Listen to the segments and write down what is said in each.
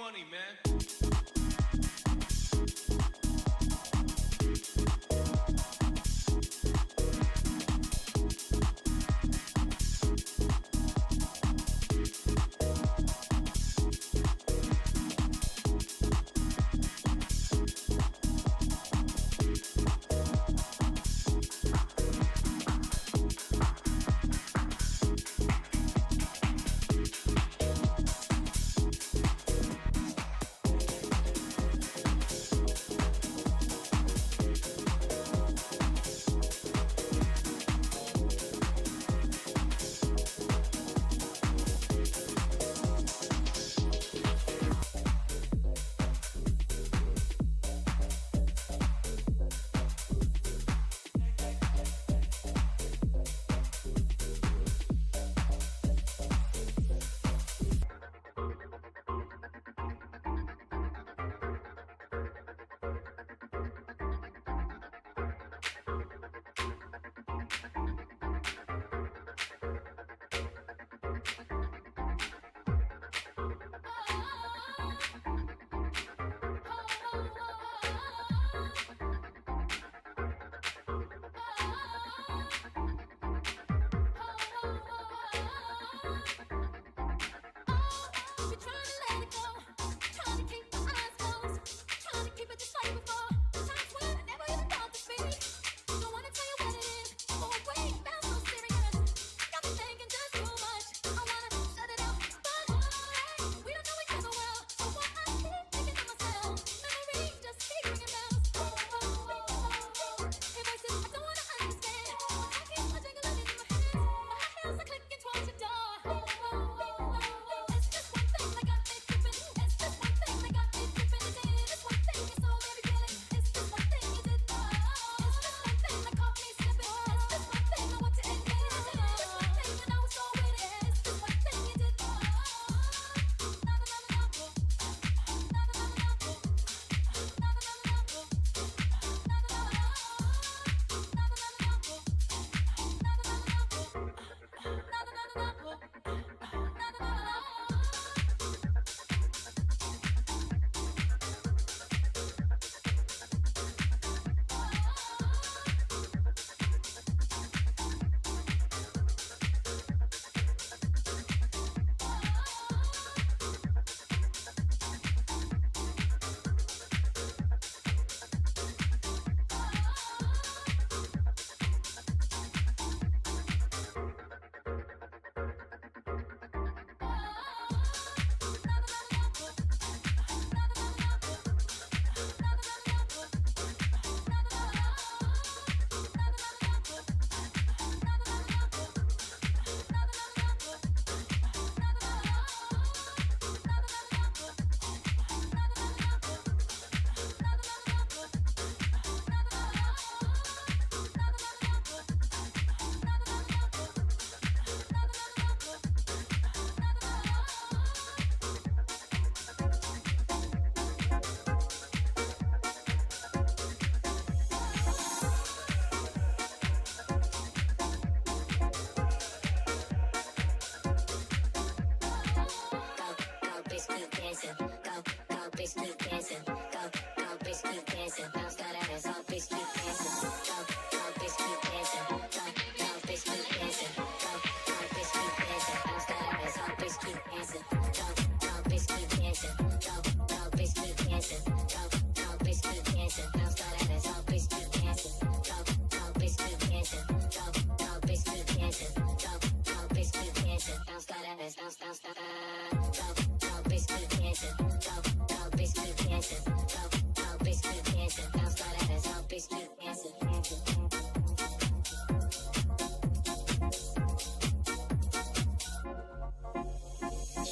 funny, man.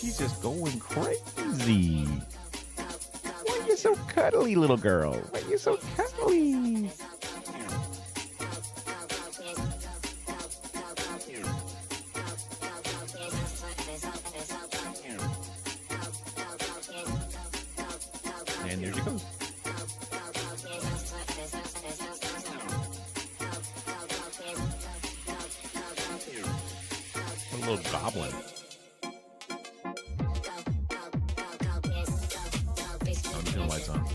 She's just going crazy. Why are you so cuddly, little girl? Why are you so cuddly? And there she goes. A little goblin. lights on.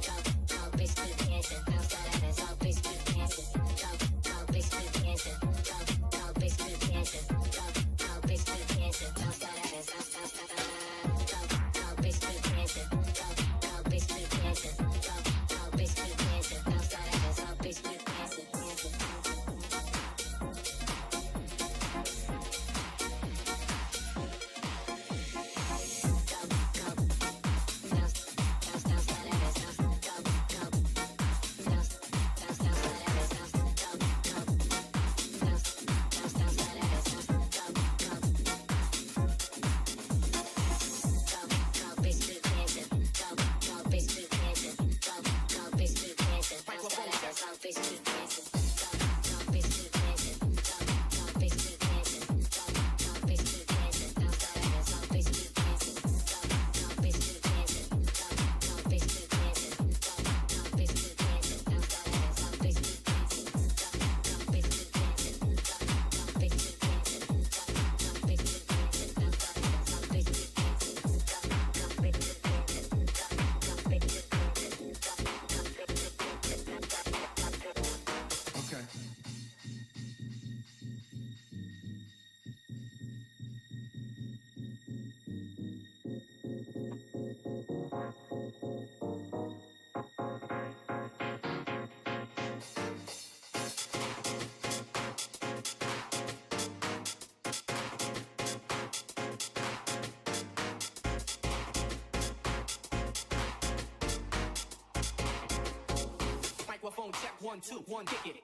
Microphone check 1 2 1 kick it.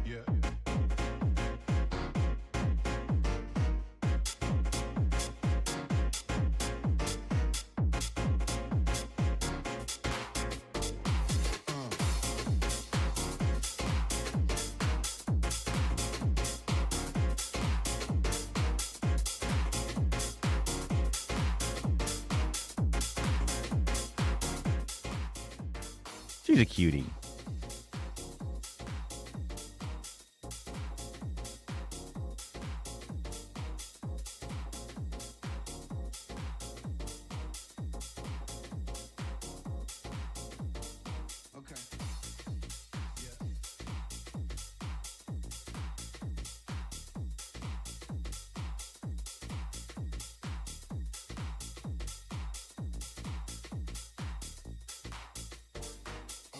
Yeah. She's a cutie.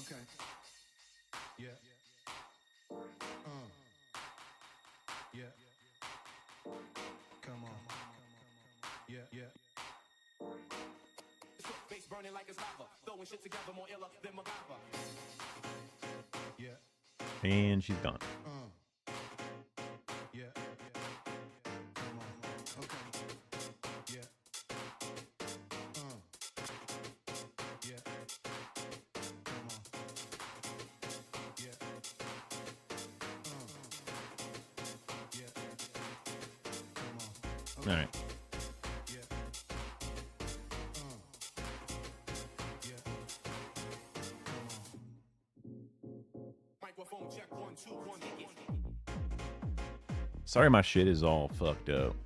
Okay. Yeah. Yeah. Come on. Yeah. Yeah. Face burning like it's lava. Throwing shit together more iller than MacGyver. Yeah. And she's gone. Yeah. Come on. Okay. Yeah. Yeah. Come on. Yeah. Yeah. Come on. Okay. All right. Yeah. Yeah. Come on. Microphone check 1 2 1 kick it. Sorry, my shit is all fucked up.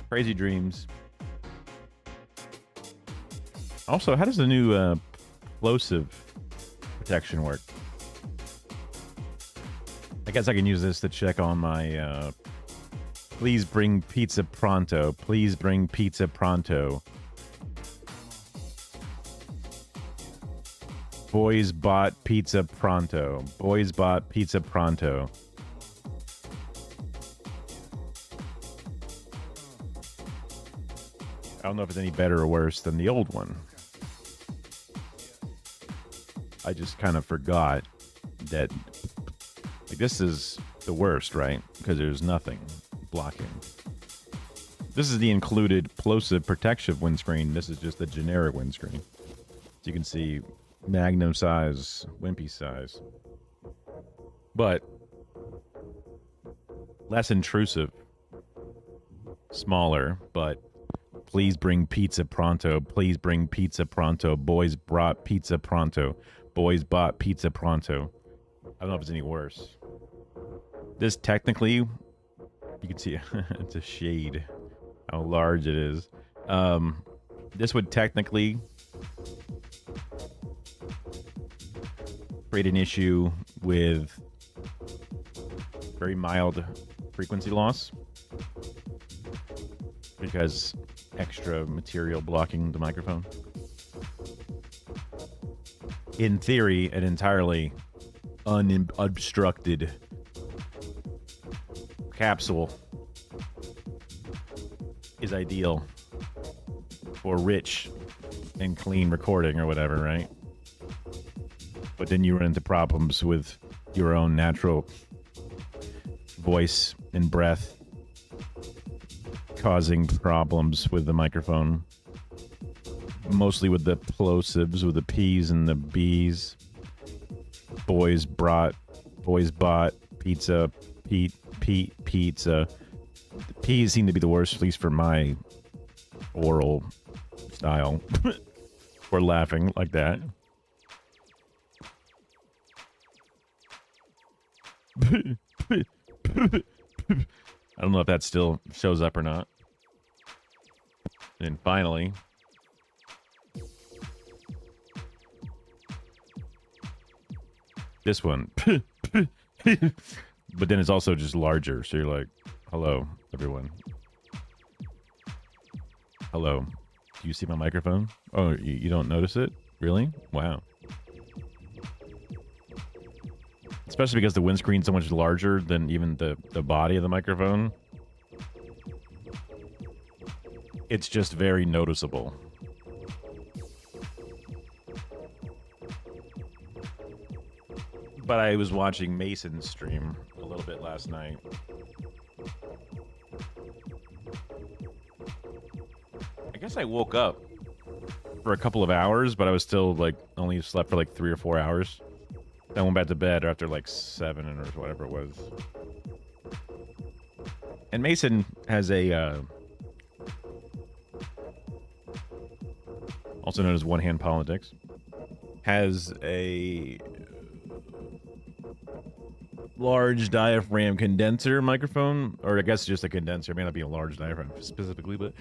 Crazy dreams. Also, how does the new plosive protection work? I guess I can use this to check on my please bring pizza pronto. Please bring pizza pronto. Boys bought pizza pronto. Boys bought pizza pronto. I don't know if it's any better or worse than the old one. I just kind of forgot that like this is the worst, right? Because there's nothing blocking. This is the included plosive protective windscreen. This is just the generic windscreen. So you can see Magnum size, wimpy size. But less intrusive. Smaller, but please bring pizza pronto. Please bring pizza pronto. Boys brought pizza pronto. Boys bought pizza pronto. I don't know if it's any worse. This technically, You can see it's a shade how large it is. This would technically create an issue with very mild frequency loss because extra material blocking the microphone. In theory, an entirely unobstructed capsule is ideal for rich and clean recording or whatever, right? But then you run into problems with your own natural voice and breath causing problems with the microphone. Mostly with the plosives, with the P's and the B's. Boys bought, pizza, pizza. The P's seem to be the worst, at least for my oral style. We're laughing like that. I don't know if that still shows up or not. And finally, this one. But then it's also just larger, so you're like, hello, everyone. Hello. Do you see my microphone? Oh, you don't notice it? Really? Wow. Especially because the windscreen's so much larger than even the body of the microphone. It's just very noticeable. But I was watching Mason's stream a little bit last night. I guess I woke up for a couple of hours, but I was still like only slept for like 3 or 4 hours. Then I went back to bed after like 7 or whatever it was. And Mason has a also known as One Hand Politics, has a large diaphragm condenser microphone, or I guess just a condenser. It may not be a large diaphragm specifically, but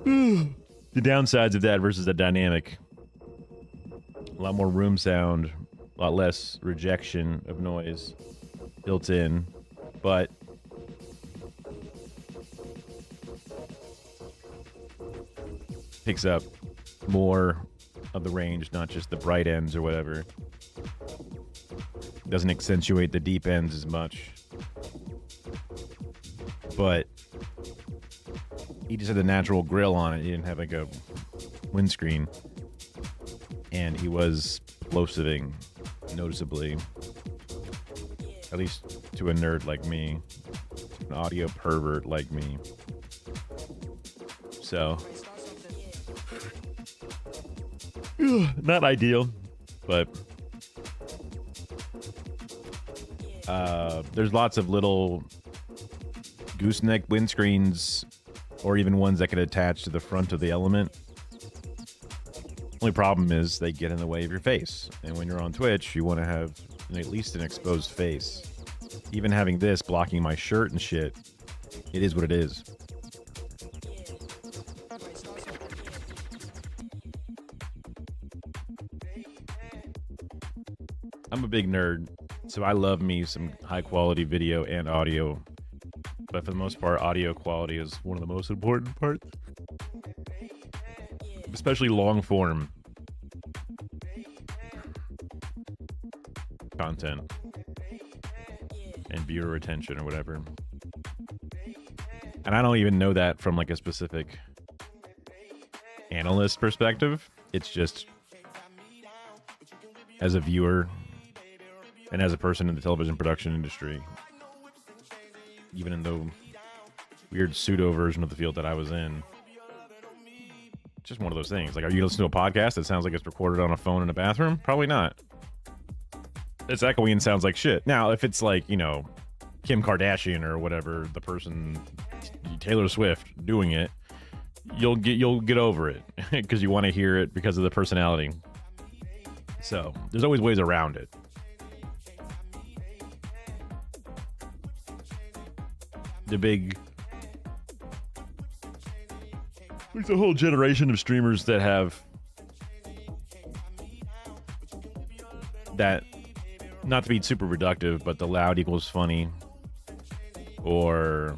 the downsides of that versus the dynamic: a lot more room sound, a lot less rejection of noise built in, but picks up more of the range, not just the bright ends or whatever. Doesn't accentuate the deep ends as much. But he just had a natural grill on it. He didn't have like a windscreen. And he was plosiving noticeably. At least to a nerd like me. An audio pervert like me. So not ideal, but there's lots of little gooseneck windscreens, or even ones that can attach to the front of the Element. Only problem is they get in the way of your face, and when you're on Twitch, you want to have at least an exposed face. Even having this blocking my shirt and shit, it is what it is. I'm a big nerd, so I love me some high quality video and audio. But for the most part, audio quality is one of the most important parts. Especially long form content and viewer retention or whatever. And I don't even know that from like a specific analyst perspective. It's just as a viewer and as a person in the television production industry, even in the weird pseudo version of the field that I was in, just one of those things. Like, are you listening to a podcast that sounds like it's recorded on a phone in a bathroom? Probably not. It's echoey and sounds like shit. Now, if it's like, you know, Kim Kardashian or whatever, the person, Taylor Swift doing it, you'll get over it because you want to hear it because of the personality. So there's always ways around it. the big. There's a whole generation of streamers that have that, not to be super reductive, but the loud equals funny, or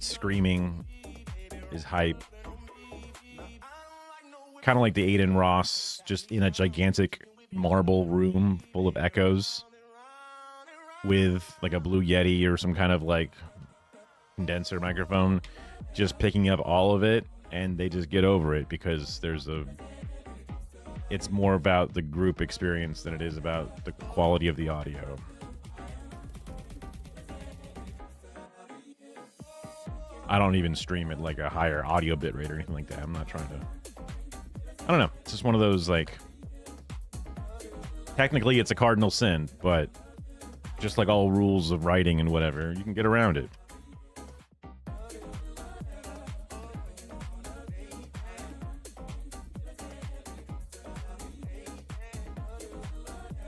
screaming is hype. Kind of like the Aiden Ross, just in a gigantic marble room full of echoes with like a Blue Yeti or some kind of like condenser microphone, just picking up all of it, and they just get over it because it's more about the group experience than it is about the quality of the audio. I don't even stream at like a higher audio bit rate or anything like that. I'm not trying to, I don't know. It's just one of those, like, technically it's a cardinal sin, but just like all rules of writing and whatever, you can get around it.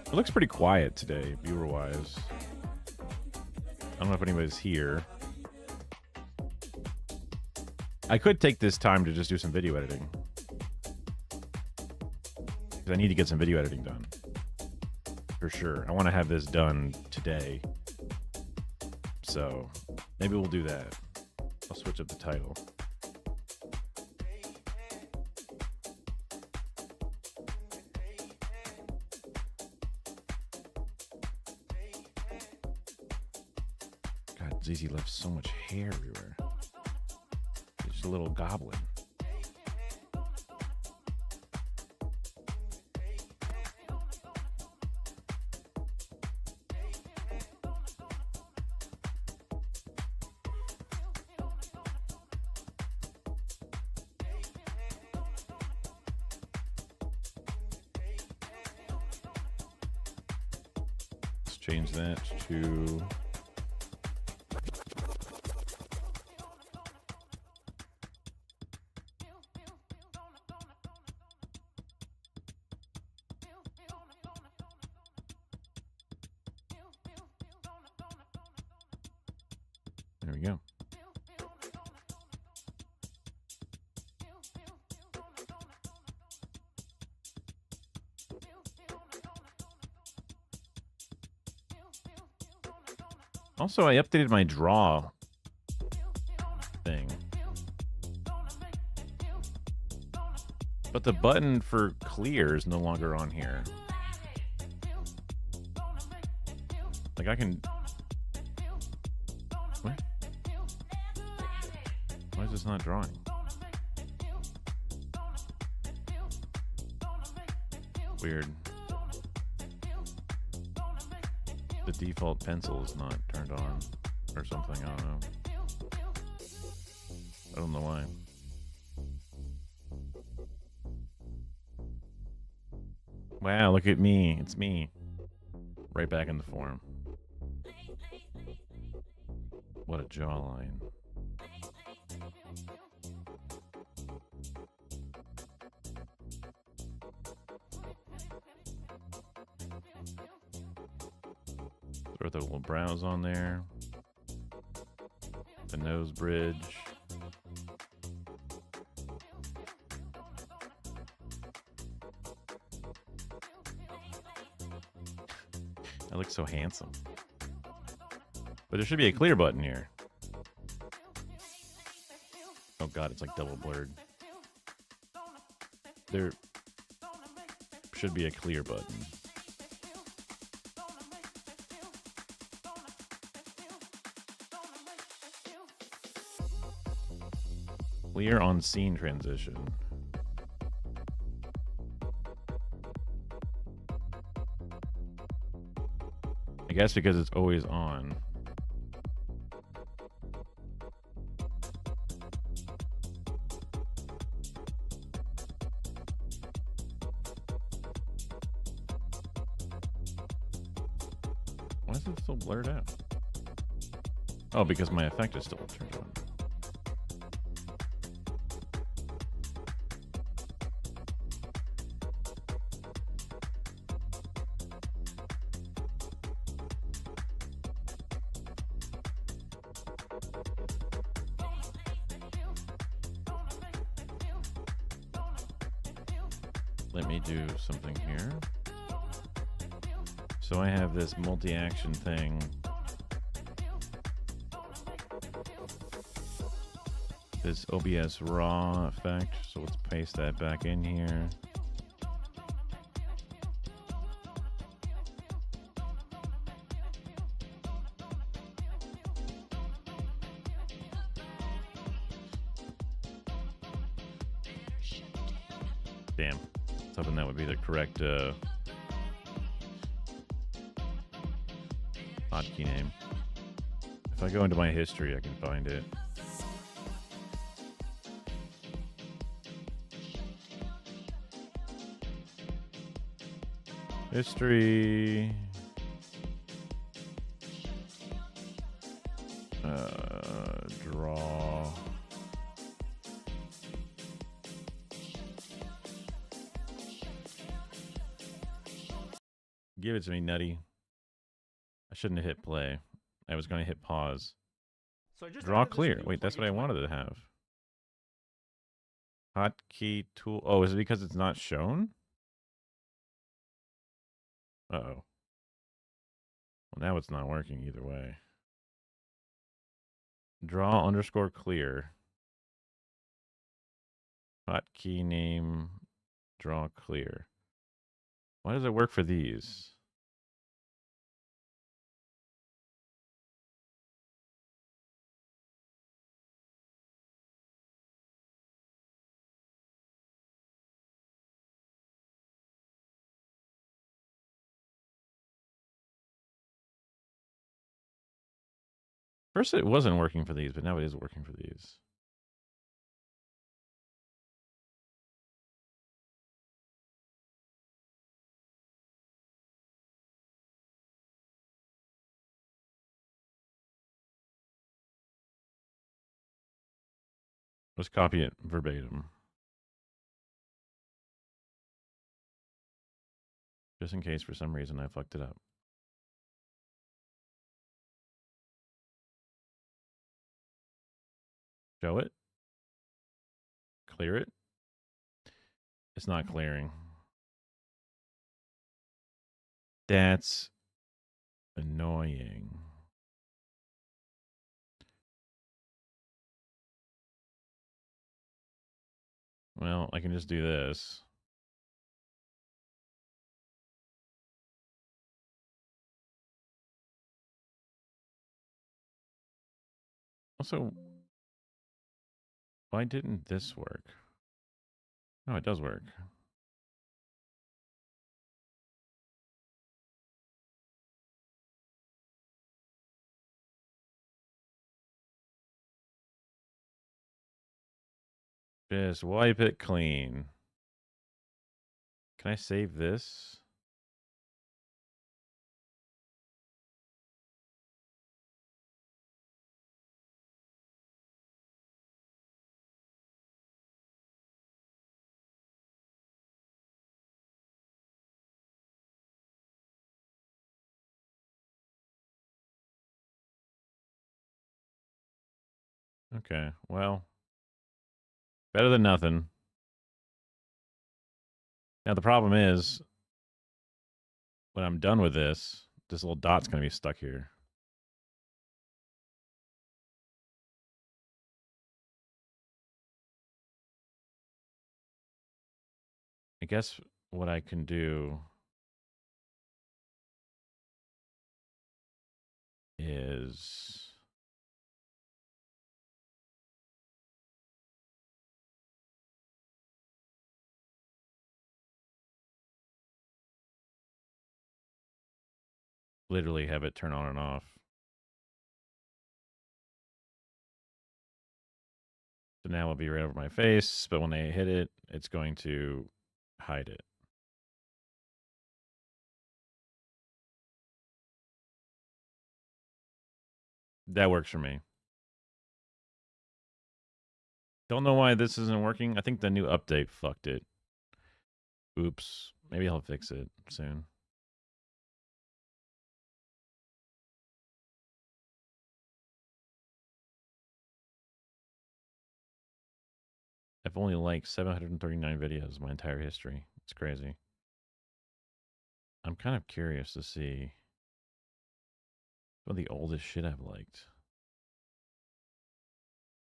It looks pretty quiet today, viewer-wise. I don't know if anybody's here. I could take this time to just do some video editing. Because I need to get some video editing done. For sure. I want to have this done today. So, maybe we'll do that. I'll switch up the title. God, ZZ left so much hair everywhere. Just a little goblin. Let's change that to... There we go. Also, I updated my draw thing. But the button for clear is no longer on here. Like, I can... What? Why is this not drawing? Weird. The default pencil is not turned on or something. I don't know. I don't know why. Wow, look at me. It's me. Right back in the form. What a jawline. Throw the little brows on there. The nose bridge. I look so handsome. But there should be a clear button here. Oh god, it's like double blurred. There should be a clear button. Clear on scene transition. I guess because it's always on. Why is it still blurred out? Oh, because my effect is still turned on. let me do something here. So I have this multi-action thing. This OBS raw effect. So let's paste that back in here. Damn. I was hoping that would be the correct hotkey name. If I go into my history, I can find it. History. Draw. Give it to me, Nutty. I shouldn't have hit play. I was going to hit pause. So Draw clear. Wait, that's what I wanted to have. Hotkey tool. Oh, is it because it's not shown? Uh-oh. Well, now it's not working either way. Draw underscore clear. Hotkey name. Draw clear. Why does it work for these? First it wasn't working for these, but now it is working for these. Let's copy it verbatim. Just in case for some reason I fucked it up. Show it. Clear it. It's not clearing. That's annoying. Well, I can just do this. Also, why didn't this work? Oh, it does work. Just wipe it clean. Can I save this? Okay, well, better than nothing. Now, the problem is, when I'm done with this little dot's going to be stuck here. I guess what I can do is literally have it turn on and off. So now it'll be right over my face, but when I hit it, it's going to hide it. That works for me. Don't know why this isn't working. I think the new update fucked it. Oops. Maybe I'll fix it soon. I've only liked 739 videos my entire history. It's crazy. I'm kind of curious to see what the oldest shit I've liked.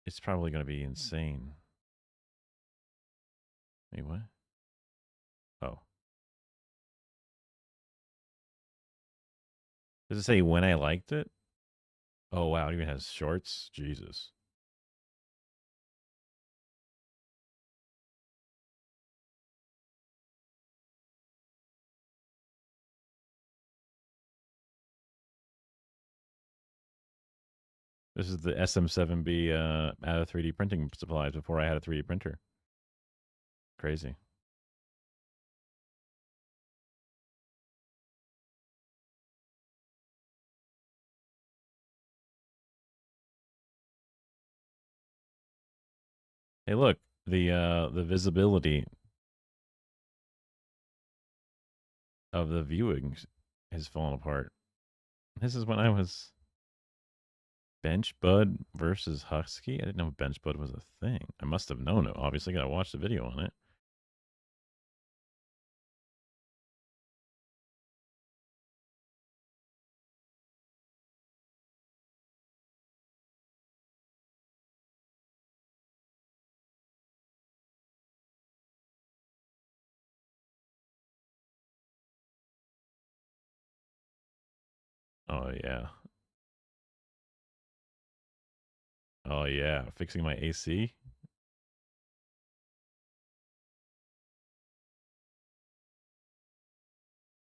It's probably going to be insane. Wait, what? Oh. Does it say when I liked it? Oh, wow. It even has shorts? Jesus. This is the SM7B out of 3D printing supplies before I had a 3D printer. Crazy. Hey, look, the visibility of the viewing has fallen apart. This is when I was Bench Bud versus Husky. I didn't know Bench Bud was a thing. I must have known it. Obviously, got to watch the video on it. Oh yeah. Oh yeah. Fixing my AC.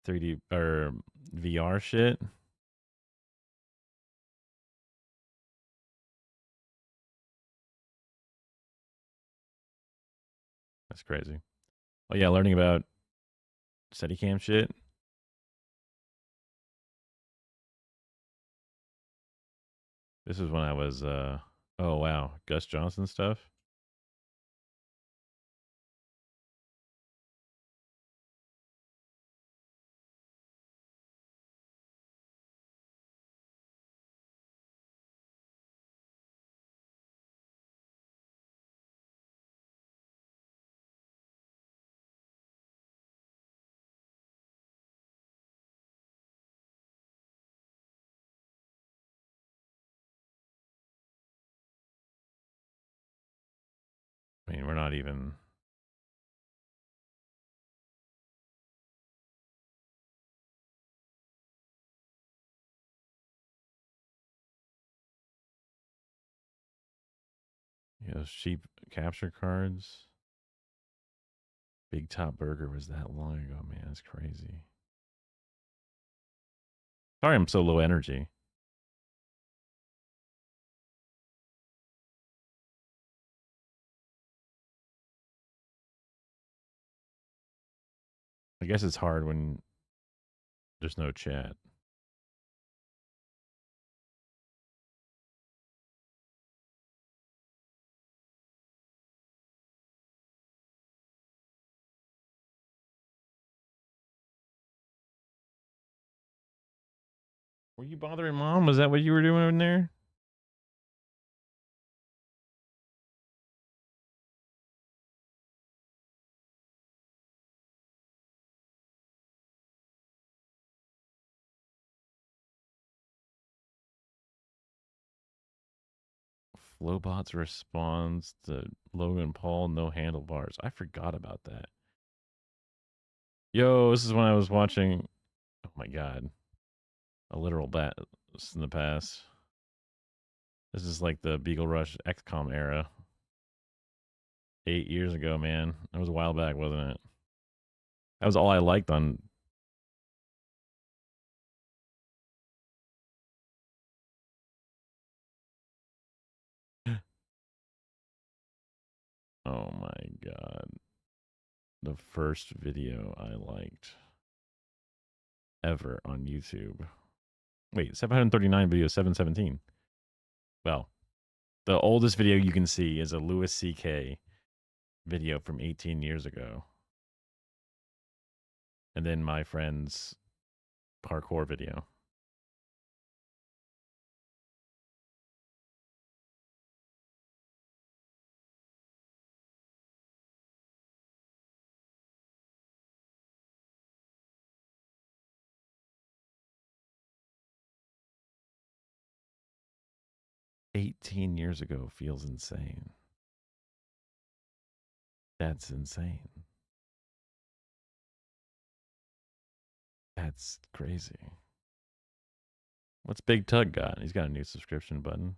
3D or VR shit. That's crazy. Oh yeah, learning about Steadicam shit. This is when I was oh wow, Gus Johnson stuff. I mean, we're not even those cheap capture cards. Big Top Burger was that long ago, man. It's crazy. Sorry I'm so low energy. I guess it's hard when there's no chat. Were you bothering mom? Was that what you were doing in there? Flowbot's response to Logan Paul, no handlebars. I forgot about that. Yo, this is when I was watching. Oh my god, a literal bat in the past. This is like the Beagle Rush XCOM era. 8 years ago, man. That was a while back, wasn't it? That was all I liked on. Oh my god. The first video I liked ever on YouTube. Wait, 739 video, 717. Well, the oldest video you can see is a Louis C.K. video from 18 years ago. And then my friend's parkour video. 18 years ago feels insane. That's insane. That's crazy. What's Big Tug got? He's got a new subscription button.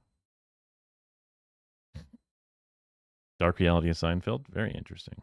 Dark Reality of Seinfeld? Very interesting.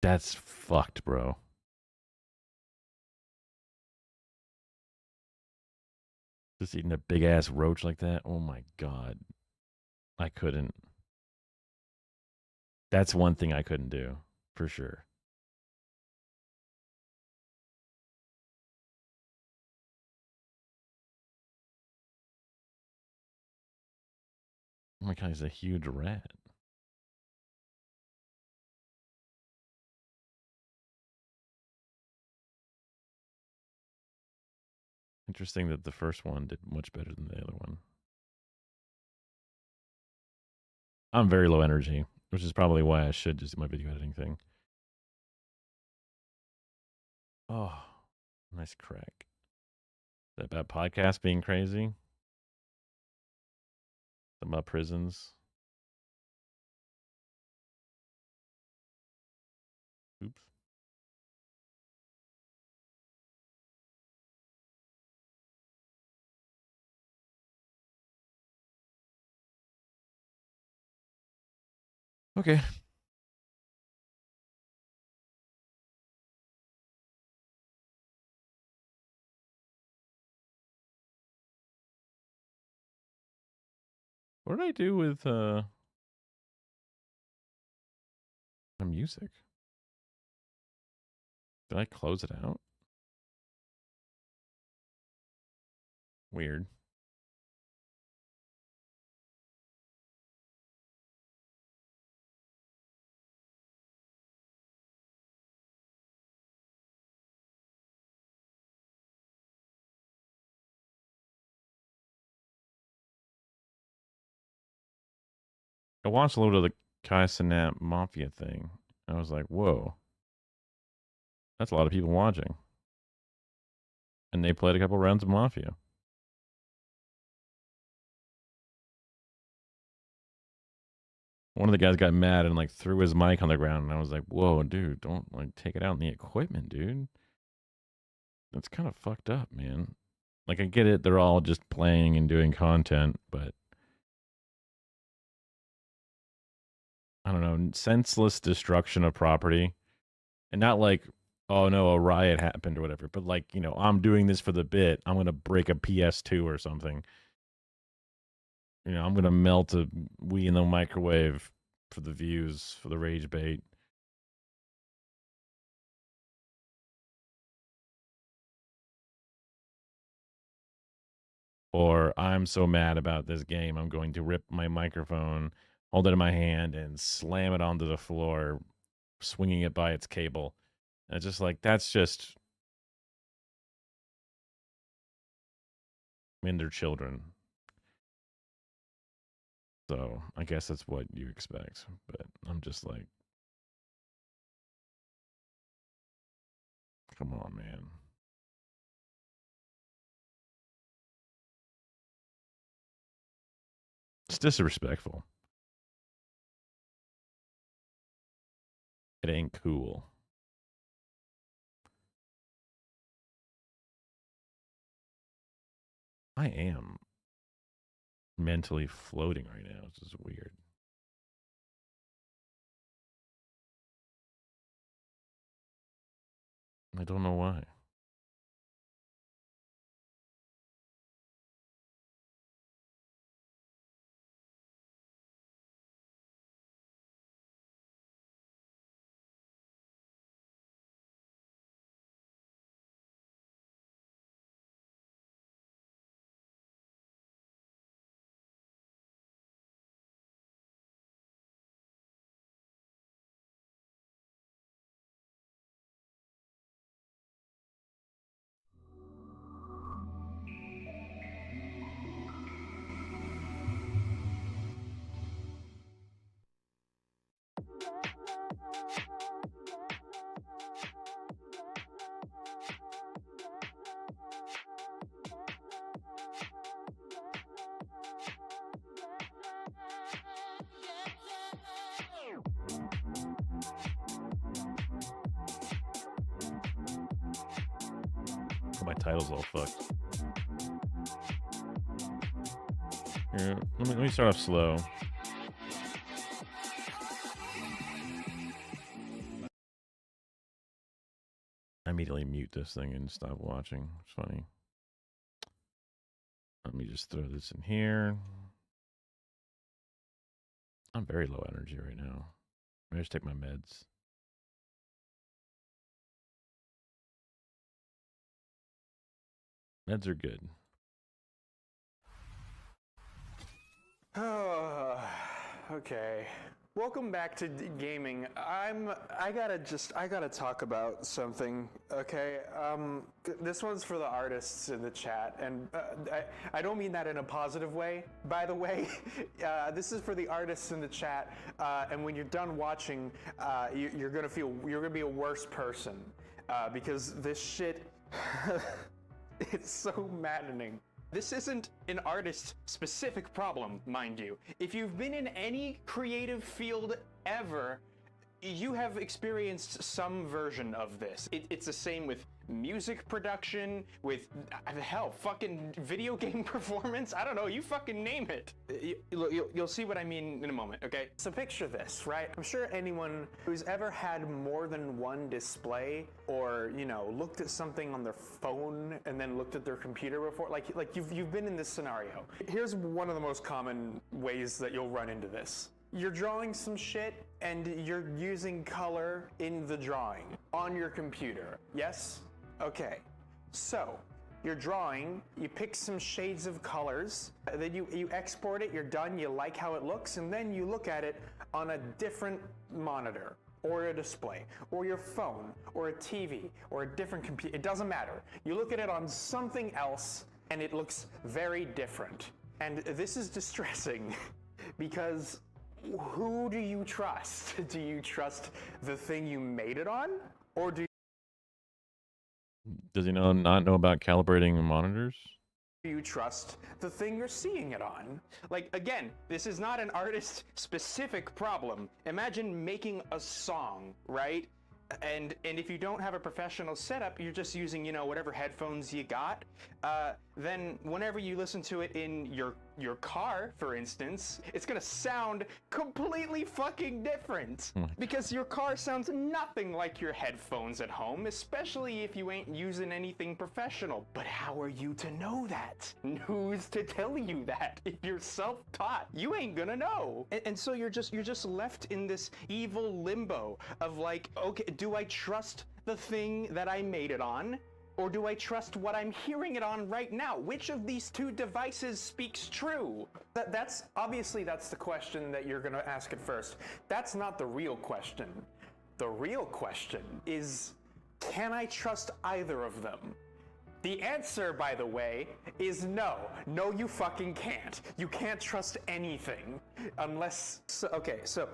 That's fucked, bro. Just eating a big ass roach like that? Oh my god. I couldn't. That's one thing I couldn't do, for sure. Oh my god, he's a huge rat. Interesting that the first one did much better than the other one. I'm very low energy, which is probably why I should just do my video editing thing. Oh, nice crack. That about podcast being crazy? About prisons? Oops. Okay. What did I do with the music? Did I close it out? Weird. I watched a little of the Kai Cenat Mafia thing. I was like, whoa, that's a lot of people watching. And they played a couple rounds of Mafia. One of the guys got mad and like threw his mic on the ground, and I was like, "Whoa, dude, don't like take it out in the equipment, dude. That's kind of fucked up, man." Like I get it, they're all just playing and doing content, but I don't know, senseless destruction of property, and not like, oh no, a riot happened or whatever, but like I'm doing this for the bit. I'm gonna break a PS2 or something. I'm gonna melt a Wii in the microwave for the views, for the rage bait. Or I'm so mad about this game, I'm going to rip my microphone, hold it in my hand, and slam it onto the floor, swinging it by its cable. And it's just like, that's just, I mean, they're children. So I guess that's what you expect. But I'm just like, come on, man. It's disrespectful. It ain't cool. I am mentally floating right now. This is weird. I don't know why. My title's all fucked. Here, let me start off slow. I immediately mute this thing and stop watching. It's funny. Let me just throw this in here. I'm very low energy right now. Let me just take my meds. Meds are good. Oh, okay. Welcome back to gaming. I gotta talk about something, okay? This one's for the artists in the chat, and I don't mean that in a positive way, by the way. This is for the artists in the chat, and when you're done watching, you're gonna be a worse person, because this shit, it's so maddening. This isn't an artist-specific problem, mind you. If you've been in any creative field ever, you have experienced some version of this. It's the same with music production, with, hell, fucking video game performance. I don't know, you fucking name it. You'll see what I mean in a moment, okay? So picture this, right? I'm sure anyone who's ever had more than one display, or, you know, looked at something on their phone and then looked at their computer before, like you've been in this scenario. Here's one of the most common ways that you'll run into this. You're drawing some shit and you're using color in the drawing on your computer. Yes? Okay. So, you're drawing, you pick some shades of colors, then you export it, you're done, you like how it looks, and then you look at it on a different monitor, or a display, or your phone, or a TV, or a different computer. It doesn't matter. You look at it on something else, and it looks very different. And this is distressing because who do you trust? Do you trust the thing you made it on? Or Does he not know about calibrating monitors? Do you trust the thing you're seeing it on? Like, again, this is not an artist-specific problem. Imagine making a song, right? And if you don't have a professional setup, you're just using, you know, whatever headphones you got, then whenever you listen to it in your car, for instance, it's gonna sound completely fucking different. Because your car sounds nothing like your headphones at home, especially if you ain't using anything professional. But how are you to know that? Who's to tell you that? If you're self-taught, you ain't gonna know. And so you're just left in this evil limbo of like, okay, do I trust the thing that I made it on? Or do I trust what I'm hearing it on right now? Which of these two devices speaks true? That's obviously the question that you're gonna ask at first. That's not the real question. The real question is, can I trust either of them? The answer, by the way, is no. No, you fucking can't. You can't trust anything unless, okay, so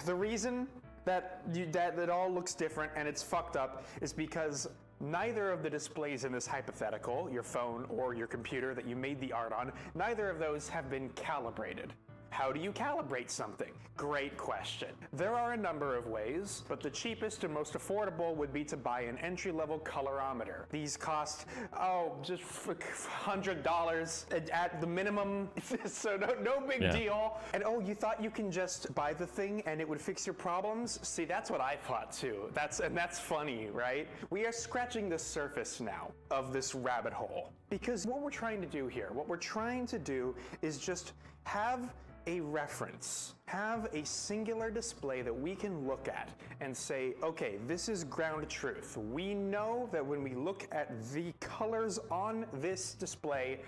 the reason that it all looks different and it's fucked up is because neither of the displays in this hypothetical, your phone or your computer that you made the art on, neither of those have been calibrated. How do you calibrate something? Great question. There are a number of ways, but the cheapest and most affordable would be to buy an entry-level colorimeter. These cost, just $100 at the minimum, so no big deal. And you thought you can just buy the thing and it would fix your problems? See, that's what I thought too. That's funny, right? We are scratching the surface now of this rabbit hole. Because what we're trying to do here, what we're trying to do is just have a reference, have a singular display that we can look at and say, okay, this is ground truth. We know that when we look at the colors on this display,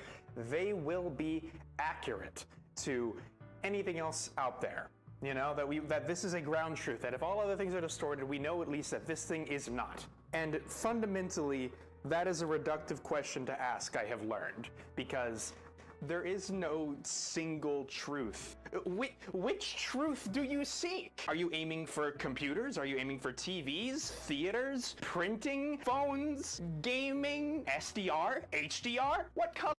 they will be accurate to anything else out there. You know, that this is a ground truth, that if all other things are distorted, we know at least that this thing is not. And fundamentally, that is a reductive question to ask, I have learned, because There is no single truth. Which truth do you seek? Are you aiming for computers? Are you aiming for TVs, theaters, printing, phones, gaming, SDR, HDR? What color?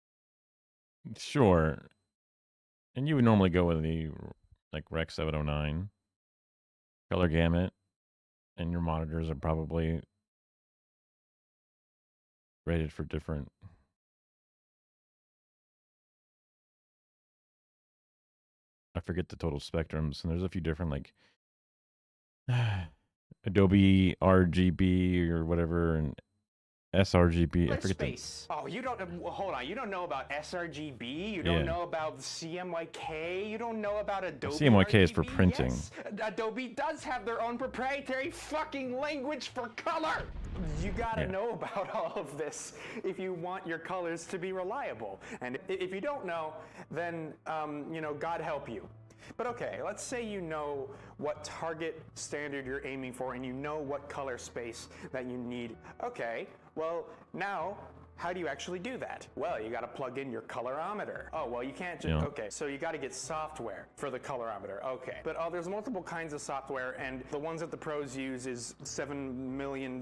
Sure. And you would normally go with the like Rec 709 color gamut, and your monitors are probably rated for different. I forget the total spectrums, and there's a few different like Adobe RGB or whatever, and sRGB. I forget Space. Oh, you don't. Hold on. You don't know about sRGB. You don't know about CMYK. You don't know about Adobe. CMYK RGB? is for printing. Yes, Adobe does have their own proprietary fucking language for color. You gotta know about all of this if you want your colors to be reliable. And if you don't know, then you know, God help you. But okay, let's say you know what target standard you're aiming for and you know what color space that you need. Okay, well, now, how do you actually do that? Well, you gotta plug in your colorimeter. Oh, well, you can't just, okay, so you gotta get software for the colorimeter, okay. But there's multiple kinds of software, and the ones that the pros use is $7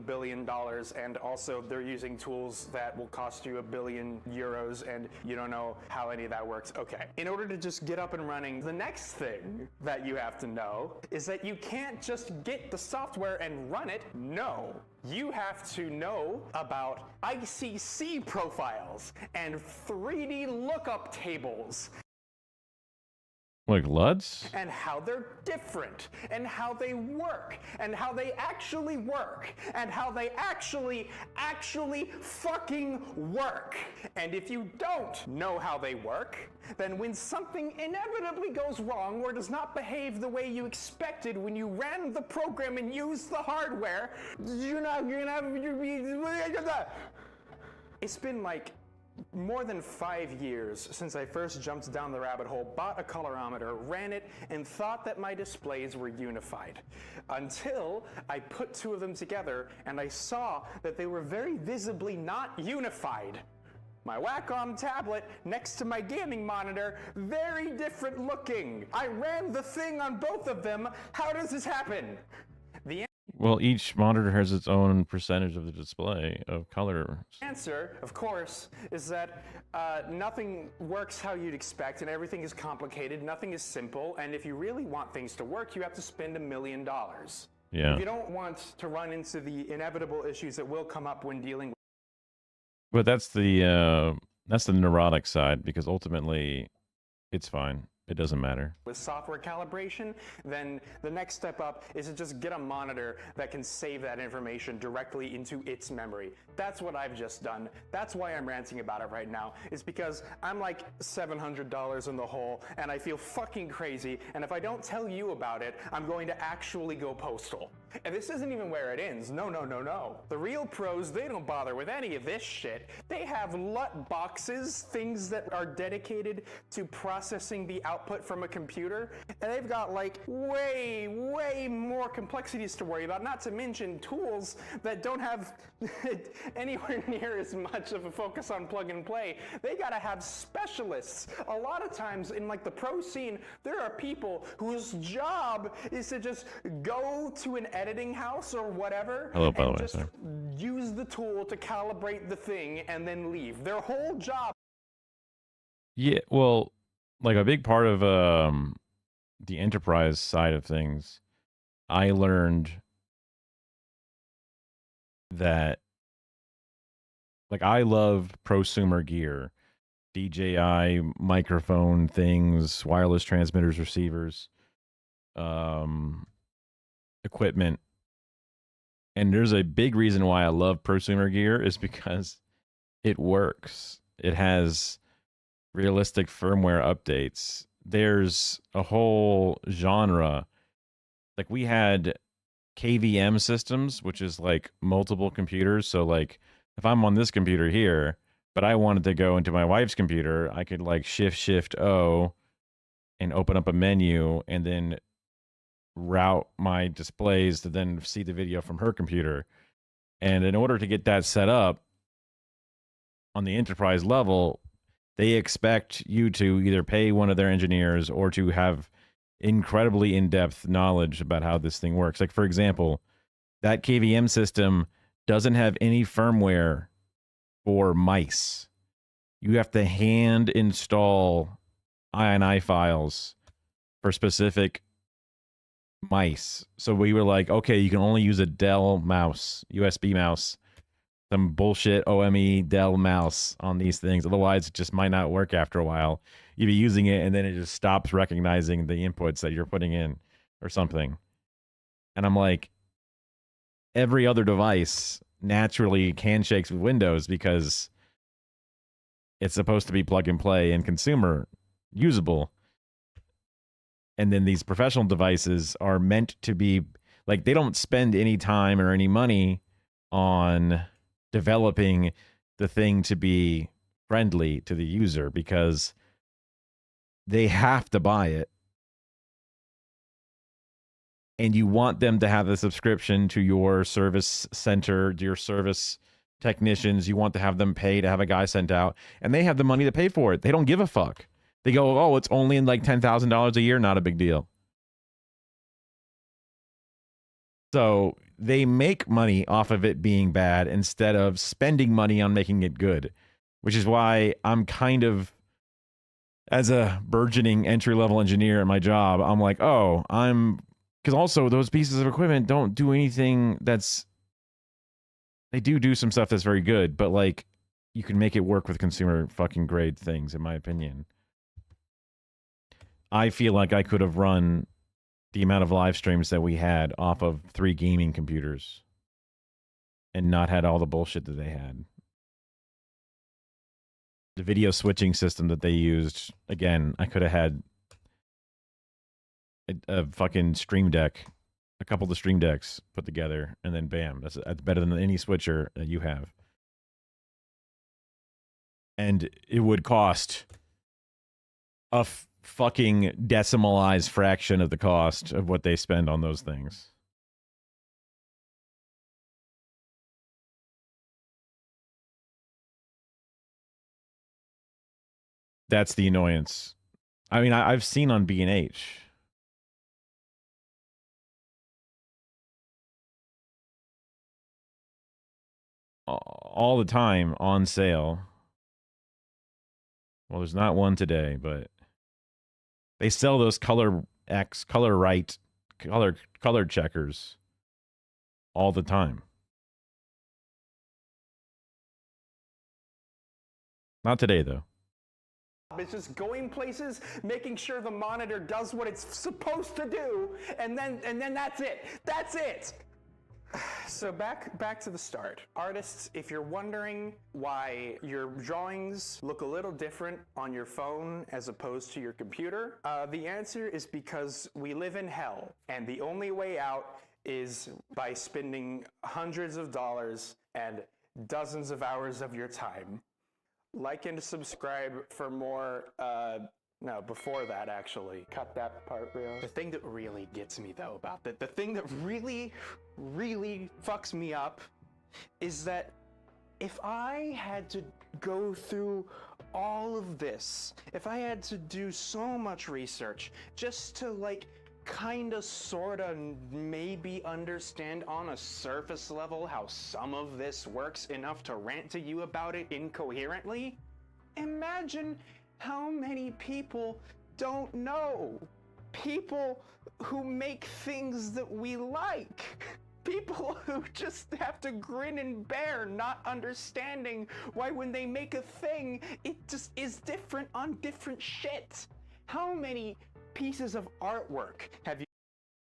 billion, and also they're using tools that will cost you €1 billion, and you don't know how any of that works. Okay, in order to just get up and running, the next thing that you have to know is that you can't just get the software and run it. No. You have to know about ICC profiles and 3D lookup tables. Like LUTs? And how they're different, and how they work, and how they actually work, and how they actually fucking work. And if you don't know how they work, then when something inevitably goes wrong or does not behave the way you expected when you ran the program and used the hardware, you're gonna have. It's been like more than 5 years since I first jumped down the rabbit hole, bought a colorimeter, ran it, and thought that my displays were unified. Until I put two of them together and I saw that they were very visibly not unified. My Wacom tablet next to my gaming monitor, very different looking. I ran the thing on both of them. How does this happen? Well, each monitor has its own percentage of the display of color. Answer, of course, is that nothing works how you'd expect, and everything is complicated. Nothing is simple, and if you really want things to work, you have to spend $1 million. Yeah. If you don't want to run into the inevitable issues that will come up when dealing with. But that's the neurotic side, because ultimately, it's fine. It doesn't matter. With software calibration, then the next step up is to just get a monitor that can save that information directly into its memory. That's what I've just done. That's why I'm ranting about it right now, is because I'm like $700 in the hole and I feel fucking crazy, and if I don't tell you about it, I'm going to actually go postal. And this isn't even where it ends. No. The real pros, they don't bother with any of this shit. They have LUT boxes, things that are dedicated to processing the output from a computer, and they've got like way more complexities to worry about, not to mention tools that don't have anywhere near as much of a focus on plug and play. They gotta have specialists. A lot of times in like the pro scene, there are people whose job is to just go to an editing house or whatever and just use the tool to calibrate the thing and then leave. Their whole job. Yeah, well, like a big part of the enterprise side of things, I learned that, like, I love prosumer gear, DJI microphone things, wireless transmitters, receivers, equipment. And there's a big reason why I love prosumer gear is because it works. It has realistic firmware updates. There's a whole genre. Like, we had KVM systems, which is like multiple computers. So like if I'm on this computer here, but I wanted to go into my wife's computer, I could like Shift O and open up a menu and then route my displays to then see the video from her computer. And in order to get that set up on the enterprise level, they expect you to either pay one of their engineers or to have incredibly in-depth knowledge about how this thing works. Like, for example, that KVM system doesn't have any firmware for mice. You have to hand install INI files for specific mice. So we were like, okay, you can only use a Dell mouse, USB mouse, some bullshit OME Dell mouse on these things. Otherwise, it just might not work after a while. You'd be using it and then it just stops recognizing the inputs that you're putting in or something. And I'm like, every other device naturally handshakes with Windows because it's supposed to be plug and play and consumer usable. And then these professional devices are meant to be like, they don't spend any time or any money on developing the thing to be friendly to the user because they have to buy it. And you want them to have a subscription to your service center, to your service technicians. You want to have them pay to have a guy sent out, and they have the money to pay for it. They don't give a fuck. They go, oh, it's only in like $10,000 a year. Not a big deal. So they make money off of it being bad instead of spending money on making it good, which is why I'm kind of, as a burgeoning entry-level engineer at my job, I'm like, oh, because also those pieces of equipment don't do anything they do some stuff that's very good, but like you can make it work with consumer fucking grade things, in my opinion. I feel like I could have run the amount of live streams that we had off of 3 gaming computers and not had all the bullshit that they had. The video switching system that they used, again, I could have had a fucking Stream Deck, a couple of the Stream Decks put together, and then bam, that's better than any switcher that you have. And it would cost a fucking decimalized fraction of the cost of what they spend on those things. That's the annoyance. I mean, I've seen on B&H. All the time on sale. Well, there's not one today, but they sell those color checkers all the time. Not today, though. It's just going places, making sure the monitor does what it's supposed to do, and then that's it. That's it. So back to the start. Artists, if you're wondering why your drawings look a little different on your phone as opposed to your computer, the answer is because we live in hell, and the only way out is by spending hundreds of dollars and dozens of hours of your time. Like and subscribe for more, no, before that, actually. Cut that part, real. The thing that really gets me, though, about that, the thing that really, really fucks me up is that if I had to go through all of this, if I had to do so much research just to, like, kinda, sorta, maybe understand on a surface level how some of this works enough to rant to you about it incoherently, imagine how many people don't know. People who make things that we like. People who just have to grin and bear, not understanding why when they make a thing, it just is different on different shit. How many pieces of artwork have you...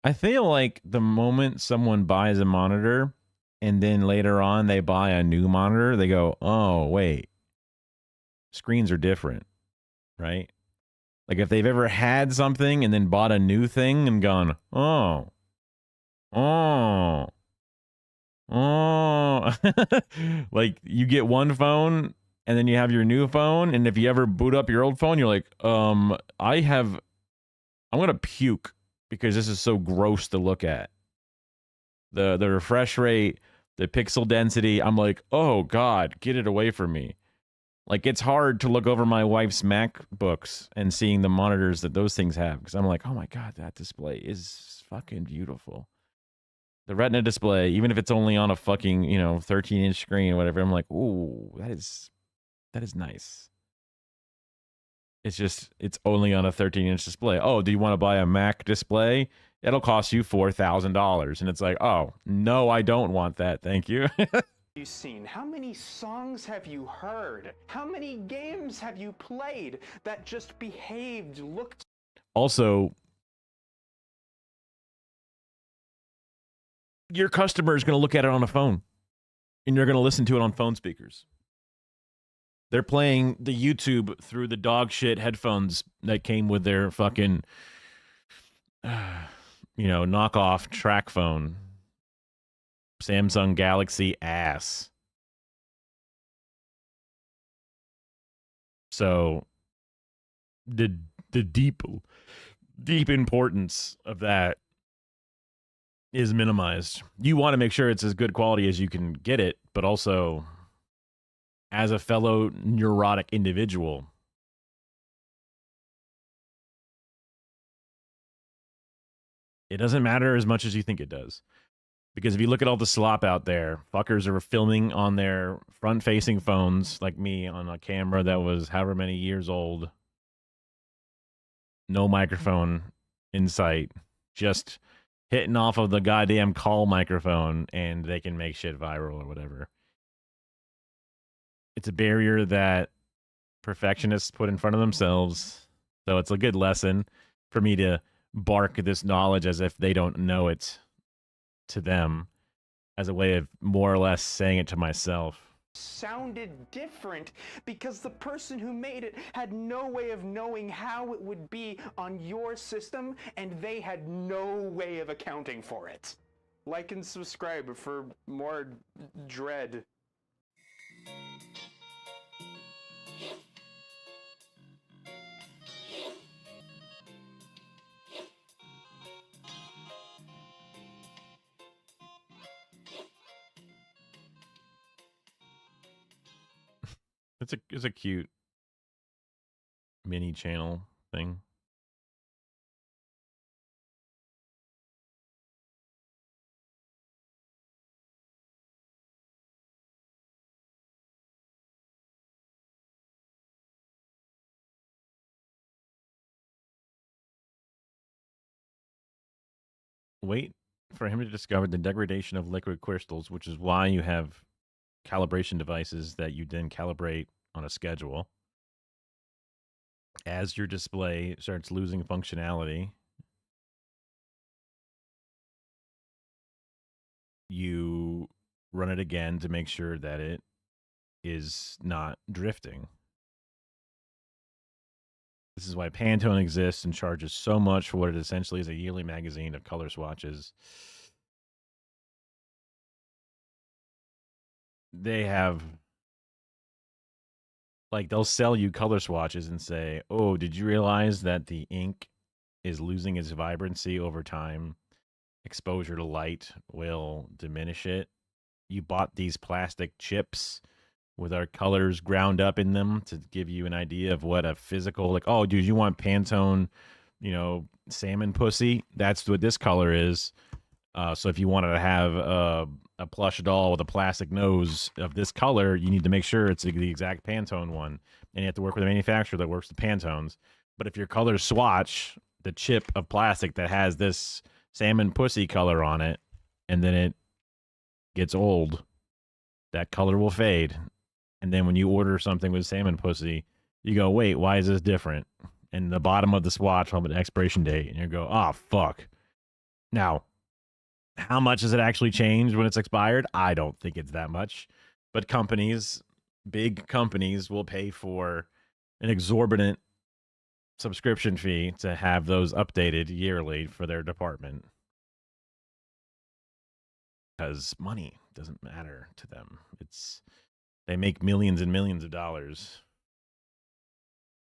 I feel like the moment someone buys a monitor and then later on they buy a new monitor, they go, oh, wait, screens are different, right? Like if they've ever had something and then bought a new thing and gone, oh, like you get one phone and then you have your new phone, and if you ever boot up your old phone, you're like, I'm gonna puke because this is so gross to look at. The refresh rate, the pixel density, I'm like, oh God, get it away from me. Like, it's hard to look over my wife's MacBooks and seeing the monitors that those things have because I'm like, oh my God, that display is fucking beautiful. The Retina display, even if it's only on a fucking, 13-inch screen or whatever, I'm like, ooh, that is nice. It's only on a 13-inch display. Oh, do you want to buy a Mac display? It'll cost you $4,000. And it's like, oh, no, I don't want that. Thank you. You seen? How many songs have you heard? How many games have you played that just behaved, looked? Also, your customer is going to look at it on a phone and you're going to listen to it on phone speakers. They're playing the YouTube through the dog shit headphones that came with their fucking, knockoff track phone. Samsung Galaxy ass. So the deep importance of that is minimized. You want to make sure it's as good quality as you can get it, but also as a fellow neurotic individual, it doesn't matter as much as you think it does. Because if you look at all the slop out there, fuckers are filming on their front-facing phones, like me, on a camera that was however many years old. No microphone in sight. Just hitting off of the goddamn call microphone, and they can make shit viral or whatever. It's a barrier that perfectionists put in front of themselves. So it's a good lesson for me to bark this knowledge as if they don't know it to them, as a way of more or less saying it to myself. Sounded different because the person who made it had no way of knowing how it would be on your system, and they had no way of accounting for it. Like and subscribe for more dread. It's a cute mini channel thing. Wait for him to discover the degradation of liquid crystals, which is why you have calibration devices that you then calibrate on a schedule. As your display starts losing functionality, you run it again to make sure that it is not drifting. This is why Pantone exists and charges so much for what it essentially is a yearly magazine of color swatches. They have, like, they'll sell you color swatches and say, oh, did you realize that the ink is losing its vibrancy over time? Exposure to light will diminish it. You bought these plastic chips with our colors ground up in them to give you an idea of what a physical, like, oh, dude, you want Pantone, salmon pussy? That's what this color is. So if you wanted to have a plush doll with a plastic nose of this color, you need to make sure it's the exact Pantone one. And you have to work with a manufacturer that works with Pantones. But if your color swatch the chip of plastic that has this salmon pussy color on it, and then it gets old, that color will fade. And then when you order something with salmon pussy, you go, wait, why is this different? And the bottom of the swatch will have an expiration date. And you go, oh, fuck. Now, how much does it actually change when it's expired? I don't think it's that much. But companies, big companies, will pay for an exorbitant subscription fee to have those updated yearly for their department. Because money doesn't matter to them. They make millions and millions of dollars.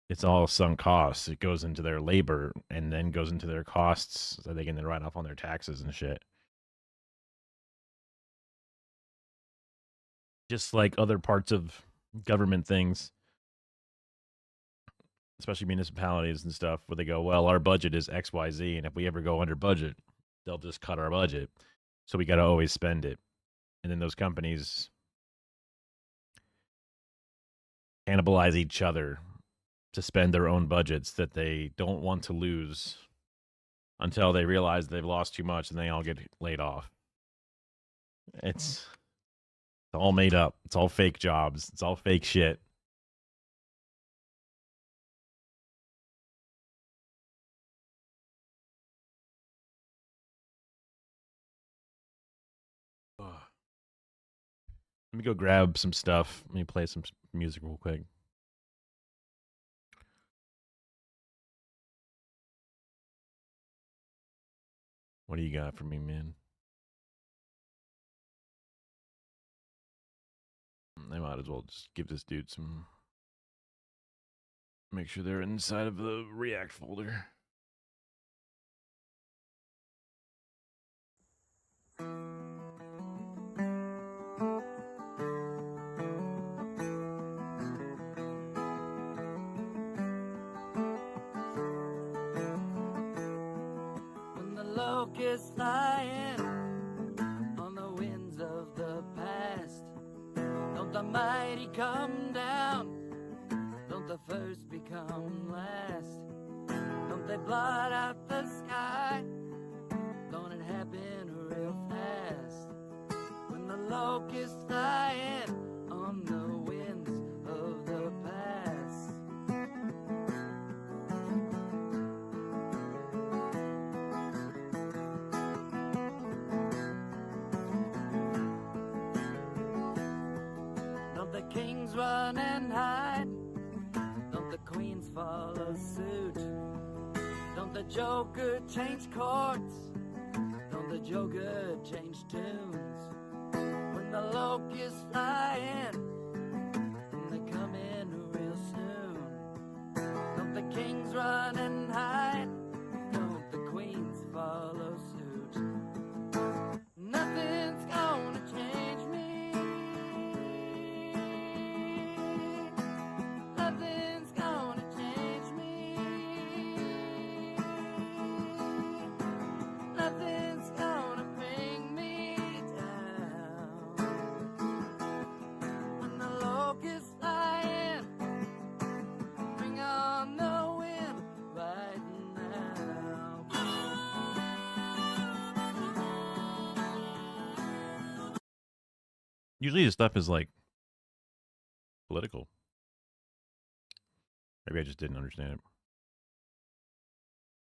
It's all sunk costs. It goes into their labor and then goes into their costs so they can then write off on their taxes and shit. Just like other parts of government things, especially municipalities and stuff, where they go, well, our budget is XYZ, and if we ever go under budget, they'll just cut our budget. So we got to always spend it. And then those companies cannibalize each other to spend their own budgets that they don't want to lose until they realize they've lost too much and they all get laid off. It's all made up. It's all fake jobs. It's all fake shit. Ugh. Let me go grab some stuff. Let me play some music real quick. What do you got for me, man? I might as well just give this dude some. Make sure they're inside of the React folder. When the locusts flying on the winds of the past, don't the mighty come down? Don't the first become last? Don't they blot out the sky? Don't it happen real fast? When the locusts flying on the winds of the past. Don't the kings run and hide? Don't the queens follow suit? Don't the joker change chords? Don't the joker change tunes? When the locusts fly in, and they come in real soon. Don't the kings run and hide? Don't the queens follow suit? Nothing's gonna change me. Nothing's gonna change me. Nothing's gonna bring me down. When the locusts fly in, bring on the wind right now. Usually this stuff is like political. Maybe I just didn't understand it.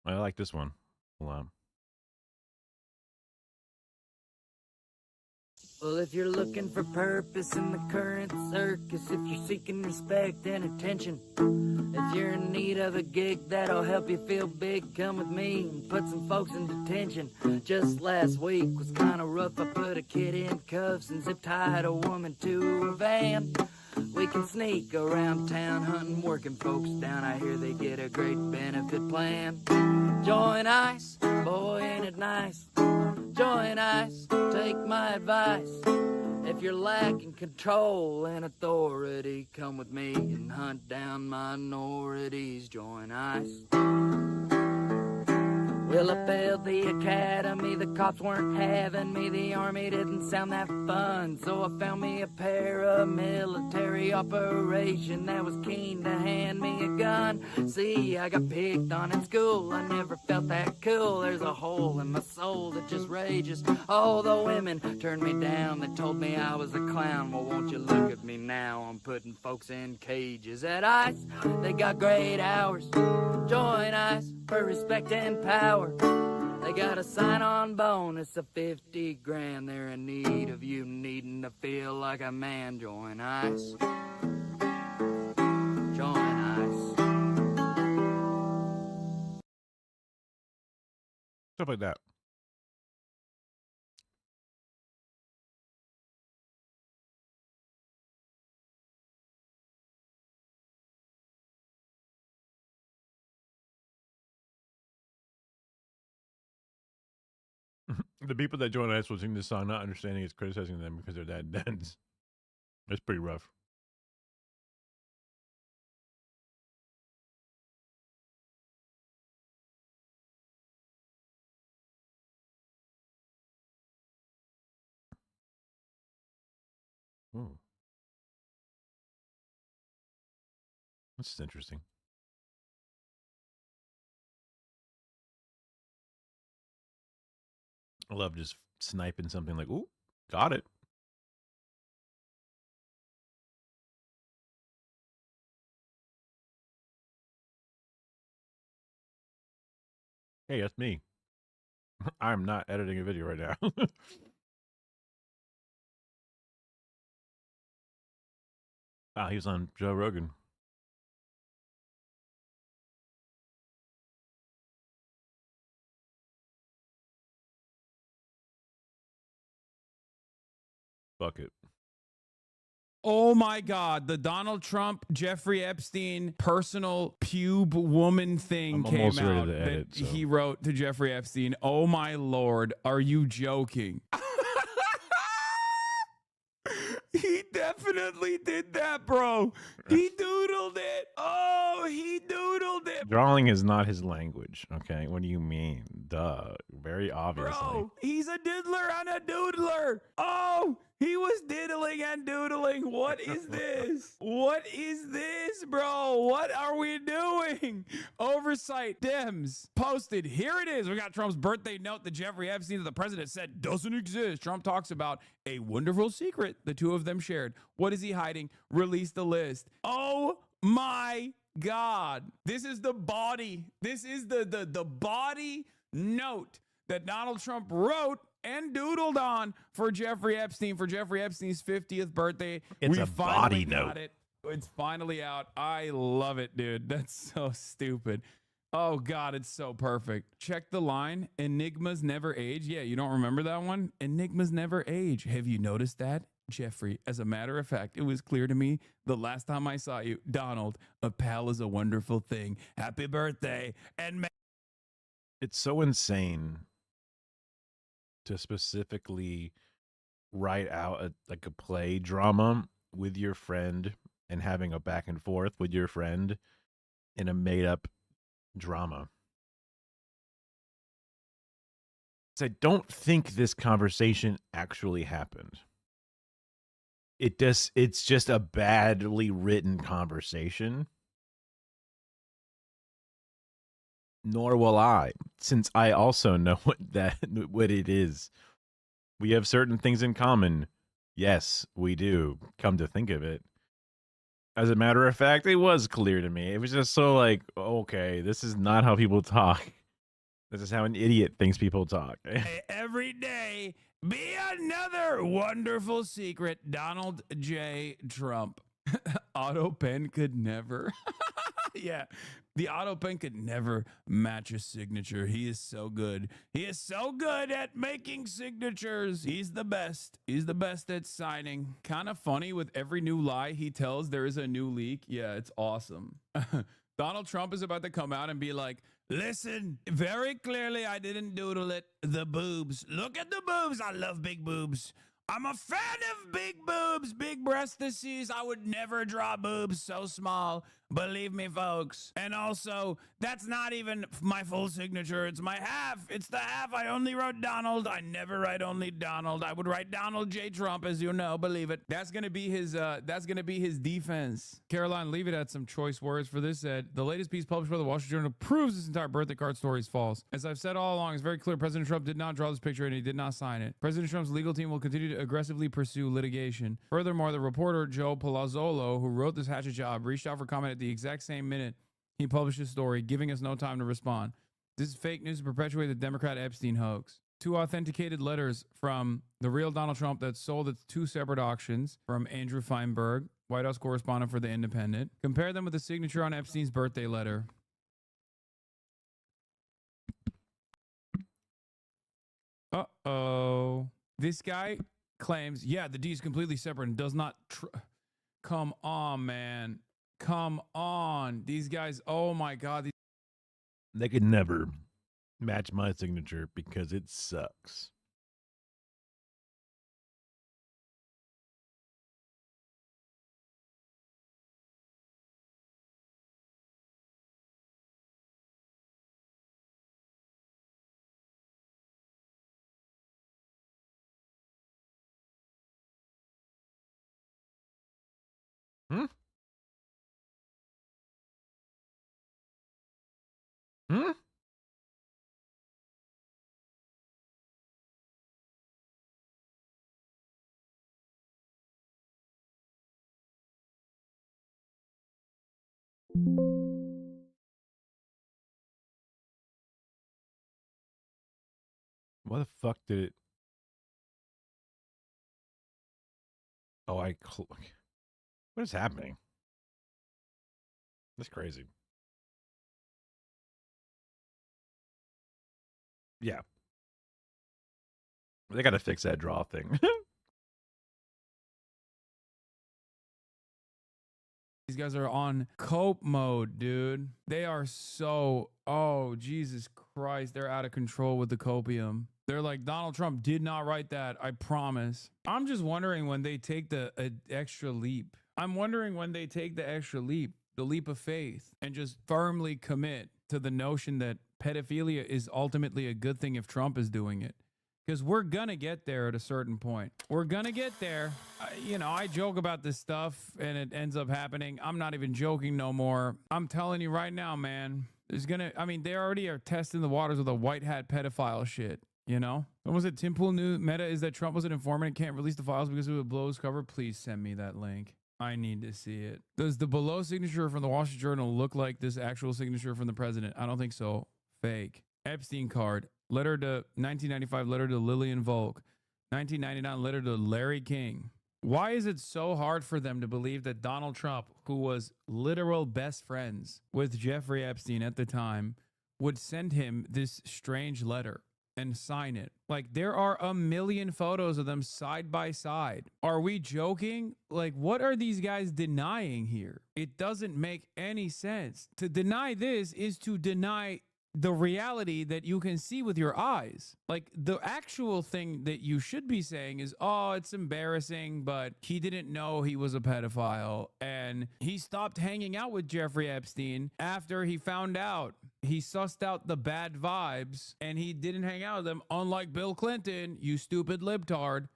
I like this one a lot. Well, if you're looking for purpose in the current circus, if you're seeking respect and attention, if you're in need of a gig that'll help you feel big, come with me and put some folks in detention. Just last week was kind of rough. I put a kid in cuffs and zip-tied a woman to a van. We can sneak around town hunting working folks down. I hear they get a great benefit plan. Join ICE, boy, ain't it nice? Join ICE, take my advice. If you're lacking control and authority, come with me and hunt down minorities. Join ICE. Well, I failed the academy, the cops weren't having me, the army didn't sound that fun, so I found me a paramilitary operation that was keen to hand me a gun. See, I got picked on in school, I never felt that cool, there's a hole in my soul that just rages. All the women turned me down, they told me I was a clown. Well, won't you look at me now, I'm putting folks in cages. At ICE, they got great hours. Join ICE for respect and power. They got a sign-on bonus of 50 grand. They're in need of you needing to feel like a man. Join ICE. Join ICE. Stuff like that. The people that join ICE will sing this song, not understanding it's criticizing them because they're that dense. It's pretty rough. Ooh. That's interesting. I love just sniping something like, ooh, got it. Hey, that's me. I'm not editing a video right now. Ah, he was on Joe Rogan. Fuck it. Oh my God, the Donald Trump, Jeffrey Epstein personal pube woman thing I'm came almost ready out to that edit, so. he wrote to Jeffrey Epstein. Oh my Lord, are you joking? He definitely did that, bro. He doodled it. Oh, he doodled it. Drawing is not his language. Okay, what do you mean? Duh. Very obviously. Bro, he's a diddler and a doodler. Oh, he was diddling and doodling. What is this? What is this, bro? What are we doing? Oversight Dems posted. Here it is. We got Trump's birthday note that Jeffrey Epstein, that the president said doesn't exist. Trump talks about a wonderful secret the two of them shared. What is he hiding? Release the list. Oh my God. This is the body. This is the body note that Donald Trump wrote and doodled on for Jeffrey Epstein for Jeffrey Epstein's 50th birthday. It's We a finally body got note. it. It's finally out. I love it, dude. That's so stupid. Oh God, it's so perfect. Check the line. Enigmas never age. Yeah, you don't remember that one? Enigmas never age. Have you noticed that? Jeffrey, as a matter of fact, it was clear to me the last time I saw you. Donald, a pal is a wonderful thing. Happy birthday. And It's so insane to specifically write out like a play drama with your friend and having a back and forth with your friend in a made up drama. So I don't think this conversation actually happened. It's just a badly written conversation. Nor will I, since I also know what it is. We have certain things in common. Yes, we do. Come to think of it. As a matter of fact, it was clear to me. It was just so like, okay, this is not how people talk. This is how an idiot thinks people talk. every day be another wonderful secret. Donald J. Trump. Auto pen could never. Yeah, the auto pen could never match a signature. He is so good. He is so good at making signatures. He's the best. He's the best at signing. Kind of funny, with every new lie he tells, there is a new leak. Yeah, it's awesome. Donald Trump is about to come out and be like, listen, very clearly I didn't doodle it. The boobs. Look at the boobs. I love big boobs. I'm a fan of big boobs, big breastises. I would never draw boobs so small. Believe me, folks. And also, that's not even my full signature. It's my half. It's the half. I only wrote Donald. I never write only Donald. I would write Donald J. Trump, as you know. Believe it. That's gonna be his. That's gonna be his defense. Caroline Leavitt had some choice words for this. Said the latest piece published by the Wall Street Journal proves this entire birthday card story is false. As I've said all along, it's very clear President Trump did not draw this picture and he did not sign it. President Trump's legal team will continue to aggressively pursue litigation. Furthermore, the reporter Joe Palazzolo, who wrote this hatchet job, reached out for comment at the exact same minute he published his story, giving us no time to respond. This is fake news to perpetuate the Democrat Epstein hoax. Two authenticated letters from the real Donald Trump that sold at two separate auctions from Andrew Feinberg, White House correspondent for The Independent. Compare them with the signature on Epstein's birthday letter. Uh-oh. This guy claims, yeah, the D is completely separate and does not... Come on, man. Come on. These guys, oh my God. They could never match my signature because it sucks. Hmm? Hmm? What the fuck did it? Oh, what is happening? That's crazy. Yeah. They got to fix that draw thing. These guys are on cope mode, dude. They are so, oh, Jesus Christ. They're out of control with the copium. They're like, Donald Trump did not write that. I promise. I'm just wondering when they take the extra leap. I'm wondering when they take the extra leap, the leap of faith, and just firmly commit to the notion that pedophilia is ultimately a good thing if Trump is doing it. Because we're going to get there at a certain point. We're going to get there. I joke about this stuff and it ends up happening. I'm not even joking no more. I'm telling you right now, man. They already are testing the waters with a white hat pedophile shit. What was it? Tim Pool knew Meta is that Trump was an informant and can't release the files because it would blow his cover. Please send me that link. I need to see it. Does the below signature from the Wall Street Journal look like this actual signature from the president? I don't think so. Fake. Epstein card. Letter to 1995, letter to Lillian Volk. 1999, letter to Larry King. Why is it so hard for them to believe that Donald Trump, who was literal best friends with Jeffrey Epstein at the time, would send him this strange letter and sign it? Like, there are a million photos of them side by side. Are we joking? Like, what are these guys denying here? It doesn't make any sense. To deny this is to deny the reality that you can see with your eyes. Like, the actual thing that you should be saying is, oh, it's embarrassing, but he didn't know he was a pedophile. And he stopped hanging out with Jeffrey Epstein after he found out. He sussed out the bad vibes and he didn't hang out with them, unlike Bill Clinton, you stupid libtard,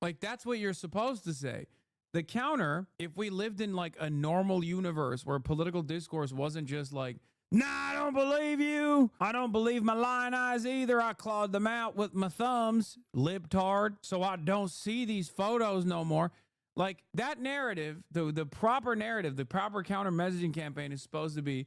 Like, that's what you're supposed to say. The counter, if we lived in like a normal universe where political discourse wasn't just like, nah, I don't believe you. I don't believe my lying eyes either. I clawed them out with my thumbs, libtard, so I don't see these photos no more. Like, that narrative, the proper narrative, the proper counter messaging campaign is supposed to be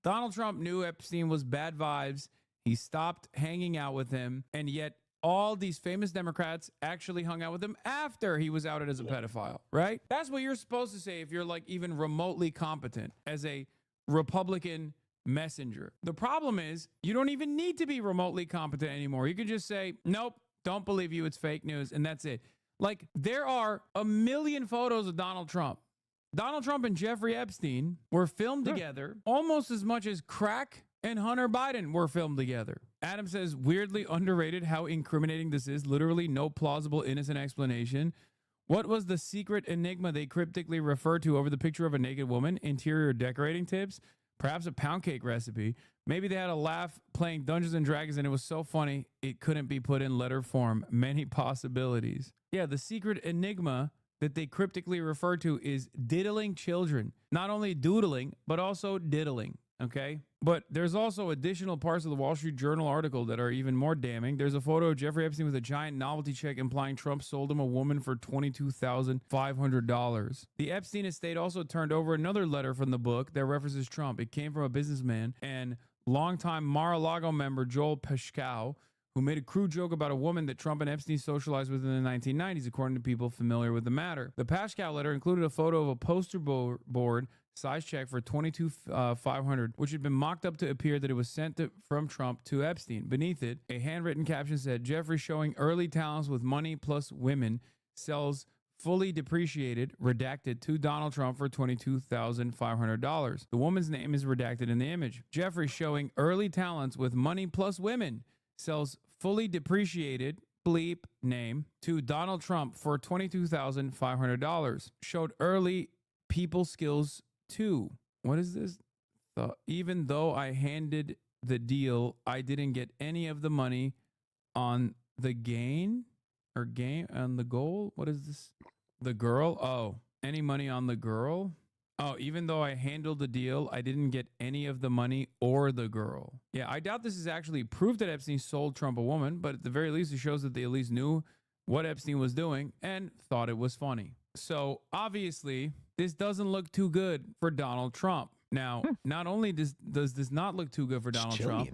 Donald Trump knew Epstein was bad vibes. He stopped hanging out with him. And yet all these famous Democrats actually hung out with him after he was outed as a pedophile, right? That's what you're supposed to say if you're like even remotely competent as a Republican messenger. The problem is you don't even need to be remotely competent anymore. You can just say, nope, don't believe you. It's fake news. And that's it. Like, there are a million photos of Donald Trump. Donald Trump and Jeffrey Epstein were filmed together almost as much as crack and Hunter Biden were filmed together. Adam says, weirdly underrated how incriminating this is. Literally no plausible innocent explanation. What was the secret enigma they cryptically referred to over the picture of a naked woman? Interior decorating tips? Perhaps a pound cake recipe. Maybe they had a laugh playing Dungeons and Dragons and it was so funny it couldn't be put in letter form. Many possibilities. Yeah, the secret enigma that they cryptically refer to is diddling children. Not only doodling, but also diddling. Okay? But there's also additional parts of the Wall Street Journal article that are even more damning. There's a photo of Jeffrey Epstein with a giant novelty check implying Trump sold him a woman for $22,500. The Epstein estate also turned over another letter from the book that references Trump. It came from a businessman and longtime Mar-a-Lago member Joel Pescow, who made a crude joke about a woman that Trump and Epstein socialized with in the 1990s, according to people familiar with the matter. The Pascal letter included a photo of a poster board size check for $22,500, which had been mocked up to appear that it was sent from Trump to Epstein. Beneath it, a handwritten caption said, Jeffrey showing early talents with money plus women sells fully depreciated, redacted to Donald Trump for $22,500. The woman's name is redacted in the image. Jeffrey showing early talents with money plus women sells fully depreciated bleep name to Donald Trump for $22,500. Showed early people skills too. What is this? Even though I handed the deal, I didn't get any of the money on the gain or game on the goal. What is this? The girl? Oh, any money on the girl. Oh, even though I handled the deal, I didn't get any of the money or the girl. Yeah, I doubt this is actually proof that Epstein sold Trump a woman, but at the very least, it shows that they at least knew what Epstein was doing and thought it was funny. So obviously, this doesn't look too good for Donald Trump. Now, not only does this not look too good for Donald Trump,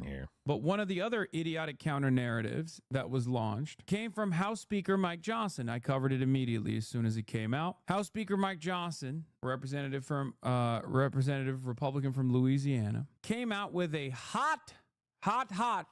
but one of the other idiotic counter narratives that was launched came from House Speaker Mike Johnson. I covered it immediately as soon as it came out. House Speaker Mike Johnson, representative Republican from Louisiana, came out with a hot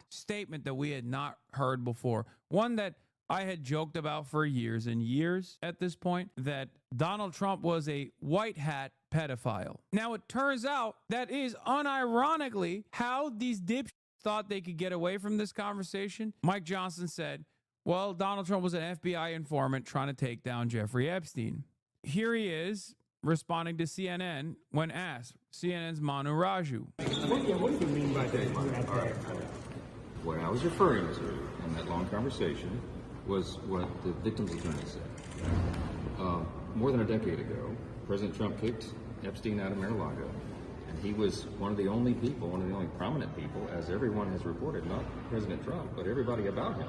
statement that we had not heard before. One that I had joked about for years and years at this point, that Donald Trump was a white hat pedophile. Now, it turns out that is unironically how these dipshits thought they could get away from this conversation. Mike Johnson said, well, Donald Trump was an FBI informant trying to take down Jeffrey Epstein. Here he is responding to CNN when asked. CNN's Manu Raju. What do you mean by that? All right. What I was referring to in that long conversation was what the victim's attorney said. More than a decade ago, President Trump kicked Epstein out of Mar-a-Lago, and he was one of the only prominent people, as everyone has reported, not President Trump, but everybody about him,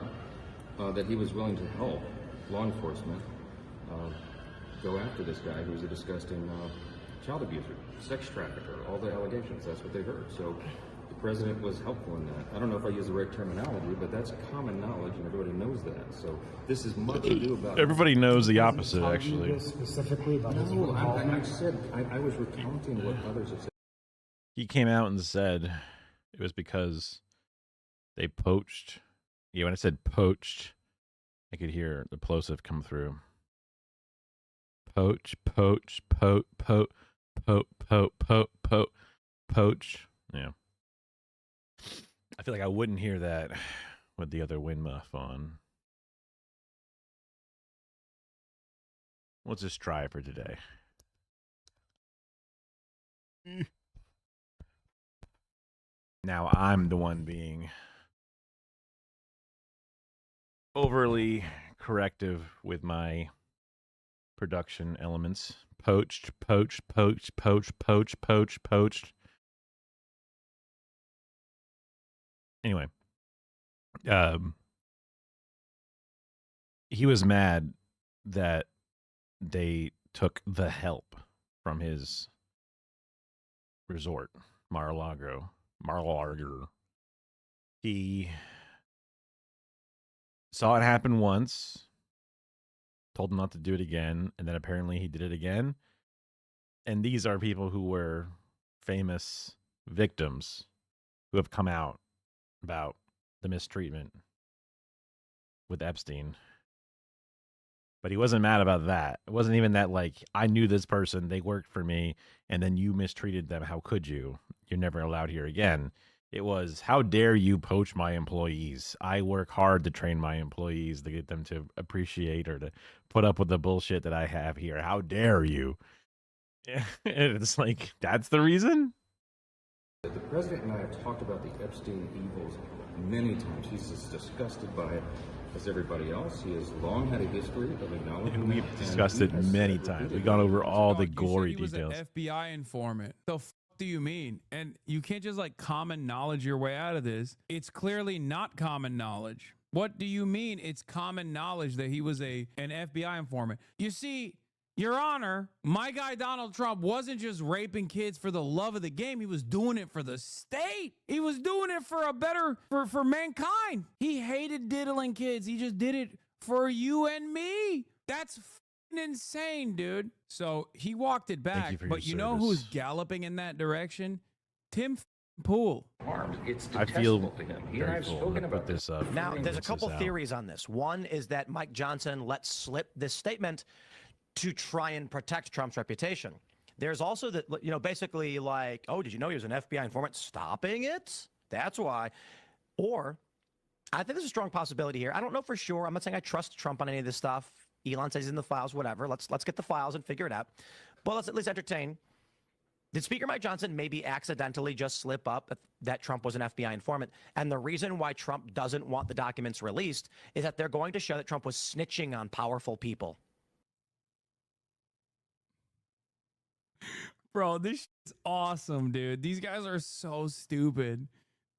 that he was willing to help law enforcement go after this guy who was a disgusting child abuser, sex trafficker, all the allegations. That's what they heard. So the president was helpful in that. I don't know if I use the right terminology, but that's common knowledge, and everybody knows that. So this is much ado about... Everybody knows the opposite, actually. Specifically about his I was recounting what others have said. He came out and said it was because they poached. Yeah, when I said poached, I could hear the plosive come through. Poach. Yeah. I feel like I wouldn't hear that with the other wind muff on. Let's just try it for today. Now I'm the one being overly corrective with my production elements. Poached. Anyway, he was mad that they took the help from his resort, Mar-a-Lago. He saw it happen once, told him not to do it again, and then apparently he did it again. And these are people who were famous victims who have come out about the mistreatment with Epstein. But he wasn't mad about that. It wasn't even that, like, I knew this person, they worked for me, and then you mistreated them. How could you? You're never allowed here again. It was, how dare you poach my employees? I work hard to train my employees to get them to appreciate or to put up with the bullshit that I have here. How dare you? And it's like, that's the reason? The president and I have talked about the Epstein evils many times. He's as disgusted by it as everybody else. He has long had a history of acknowledging We've discussed it many times. We've gone over all the gory details. He was an FBI informant. The f do you mean? And you can't just like common knowledge your way out of this. It's clearly not common knowledge. What do you mean it's common knowledge that he was an FBI informant? You see, Your Honor, my guy Donald Trump wasn't just raping kids for the love of the game. He was doing it for the state. He was doing it for a better, for mankind. He hated diddling kids. He just did it for you and me. That's insane, dude. So he walked it back. But you know who's galloping in that direction? Tim Pool. I feel very full to put this up. Now, there's a couple theories on this. One is that Mike Johnson let slip this statement to try and protect Trump's reputation. There's also that, you know, basically like, oh, did you know he was an FBI informant stopping it? That's why. Or I think there's a strong possibility here. I don't know for sure. I'm not saying I trust Trump on any of this stuff. Elon says he's in the files, whatever. Let's get the files and figure it out. But let's at least entertain. Did Speaker Mike Johnson maybe accidentally just slip up that Trump was an FBI informant? And the reason why Trump doesn't want the documents released is that they're going to show that Trump was snitching on powerful people. Bro, this shit's awesome, dude. These guys are so stupid.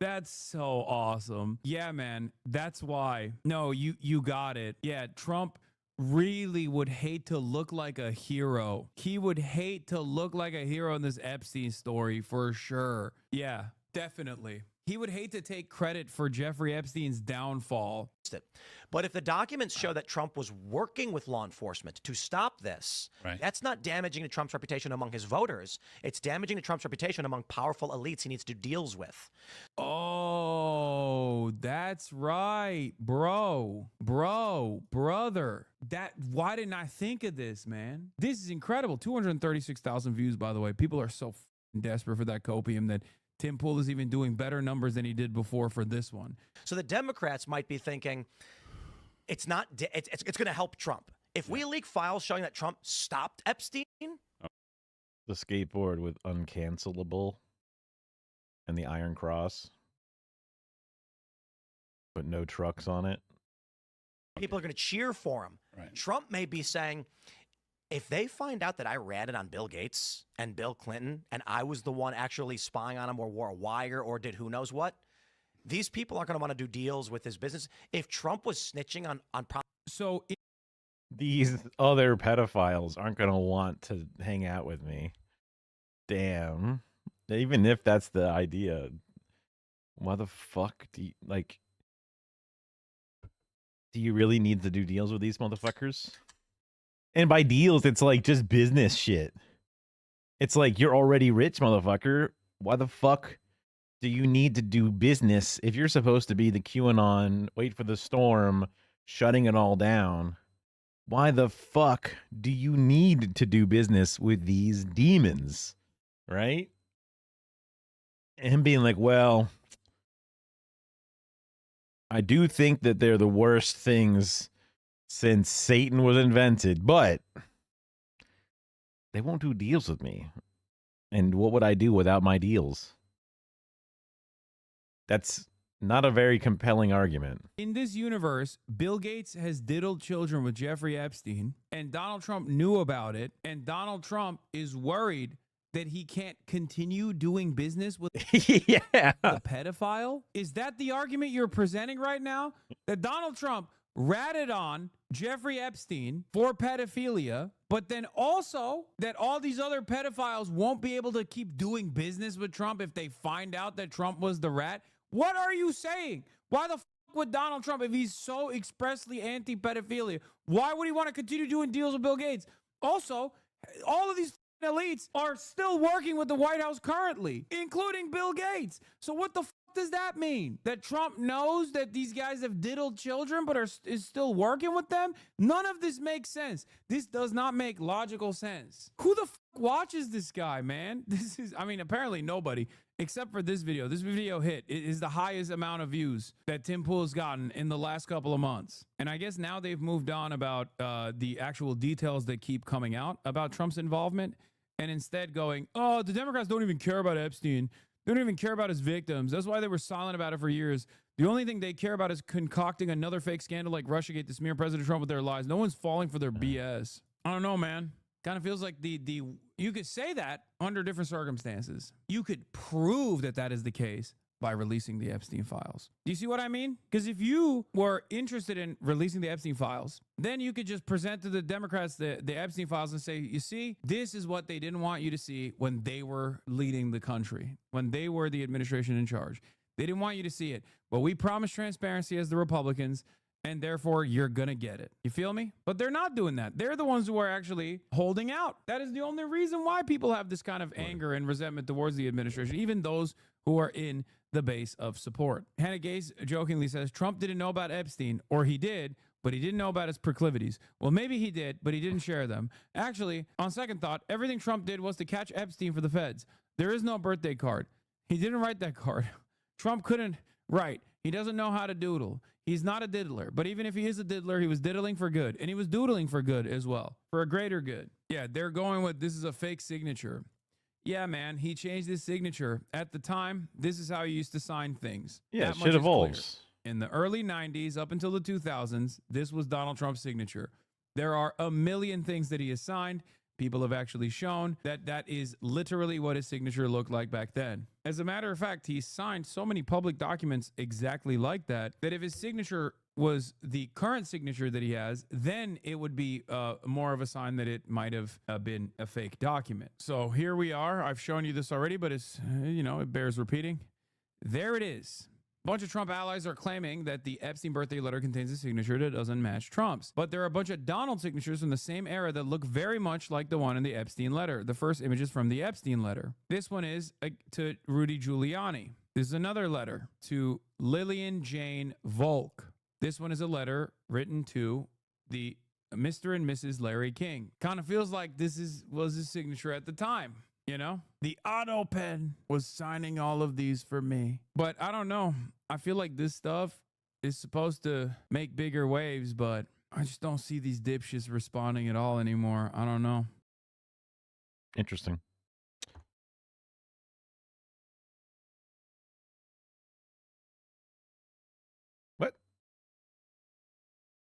That's so awesome. Yeah, man. That's why. No, you got it. Yeah, Trump really would hate to look like a hero. He would hate to look like a hero in this Epstein story for sure. Yeah, definitely. He would hate to take credit for Jeffrey Epstein's downfall. But if the documents show that Trump was working with law enforcement to stop this, that's not damaging to Trump's reputation among his voters. It's damaging to Trump's reputation among powerful elites he needs to do deals with. Oh, that's right, brother. Why didn't I think of this, man? This is incredible. 236,000 views, by the way. People are so desperate for that copium that Tim Pool is even doing better numbers than he did before for this one. So the Democrats might be thinking, it's not. It's going to help Trump if we leak files showing that Trump stopped Epstein. The skateboard with uncancelable and the Iron Cross, but no trucks on it. People are going to cheer for him. Right. Trump may be saying, if they find out that I ratted on Bill Gates and Bill Clinton and I was the one actually spying on him or wore a wire or did who knows what, these people aren't going to want to do deals with his business. If Trump was snitching on So these other pedophiles aren't going to want to hang out with me. Damn. Even if that's the idea, why the fuck do you, do you really need to do deals with these motherfuckers? And by deals, it's like just business shit. It's like, you're already rich, motherfucker. Why the fuck do you need to do business if you're supposed to be the QAnon, wait for the storm, shutting it all down? Why the fuck do you need to do business with these demons? Right? And him being like, well, I do think that they're the worst things since Satan was invented, but they won't do deals with me. And what would I do without my deals? That's not a very compelling argument. in this universe, Bill Gates has diddled children with Jeffrey Epstein, and Donald Trump knew about it, and Donald Trump is worried that he can't continue doing business with Yeah. the pedophile? Is that the argument you're presenting right now? That Donald Trump ratted on Jeffrey Epstein for pedophilia, but then also that all these other pedophiles won't be able to keep doing business with Trump if they find out that Trump was the rat? What are you saying? Why the fuck would Donald Trump, if he's so expressly anti-pedophilia, why would he want to continue doing deals with Bill Gates? Also, all of these elites are still working with the White House currently, including Bill Gates. So what the fuck does that mean? That Trump knows that these guys have diddled children but is still working with them? None of this makes sense. This does not make logical sense. Who the fuck watches this guy, man? Apparently nobody, except for this video. This video hit. It is the highest amount of views that Tim Pool has gotten in the last couple of months. And I guess now they've moved on about the actual details that keep coming out about Trump's involvement, and instead going, oh, the Democrats don't even care about Epstein. They don't even care about his victims. That's why they were silent about it for years. The only thing they care about is concocting another fake scandal like Russiagate to smear President Trump with their lies. No one's falling for their BS. I don't know, man. Kind of feels like you could say that under different circumstances. You could prove that that is the case by releasing the Epstein files. Do you see what I mean? Because if you were interested in releasing the Epstein files, then you could just present to the Democrats the Epstein files and say, you see, this is what they didn't want you to see when they were leading the country, when they were the administration in charge. They didn't want you to see it, but we promised transparency as the Republicans, and therefore you're gonna get it. You feel me? But they're not doing that. They're the ones who are actually holding out. That is the only reason why people have this kind of anger and resentment towards the administration, even those who are in the base of support. Hannah Gaze jokingly says, Trump didn't know about Epstein, or he did, but he didn't know about his proclivities. Well, maybe he did, but he didn't share them. Actually, on second thought, everything Trump did was to catch Epstein for the feds. There is no birthday card. He didn't write that card. Trump couldn't write. He doesn't know how to doodle. He's not a diddler, but even if he is a diddler, he was diddling for good, and he was doodling for good as well, for a greater good. Yeah, they're going with this is a fake signature. Yeah, man, he changed his signature. At the time, this is how he used to sign things. Yeah, That much shit is evolves. clear. In the early 90s, up until the 2000s, this was Donald Trump's signature. There are a million things that he has signed. People have actually shown that that is literally what his signature looked like back then. As a matter of fact, he signed so many public documents exactly like that, that if his signature was the current signature that he has, then it would be more of a sign that it might have been a fake document. So here we are. I've shown you this already, but it's, it bears repeating. There it is. A bunch of Trump allies are claiming that the Epstein birthday letter contains a signature that doesn't match Trump's. But there are a bunch of Donald signatures from the same era that look very much like the one in the Epstein letter. The first image is from the Epstein letter. This one is to Rudy Giuliani. This is another letter to Lillian Jane Volk. This one is a letter written to the Mr. and Mrs. Larry King. Kind of feels like this was his signature at the time. The auto pen was signing all of these for me. But I don't know. I feel like this stuff is supposed to make bigger waves, but I just don't see these dipshits responding at all anymore. I don't know. Interesting. What?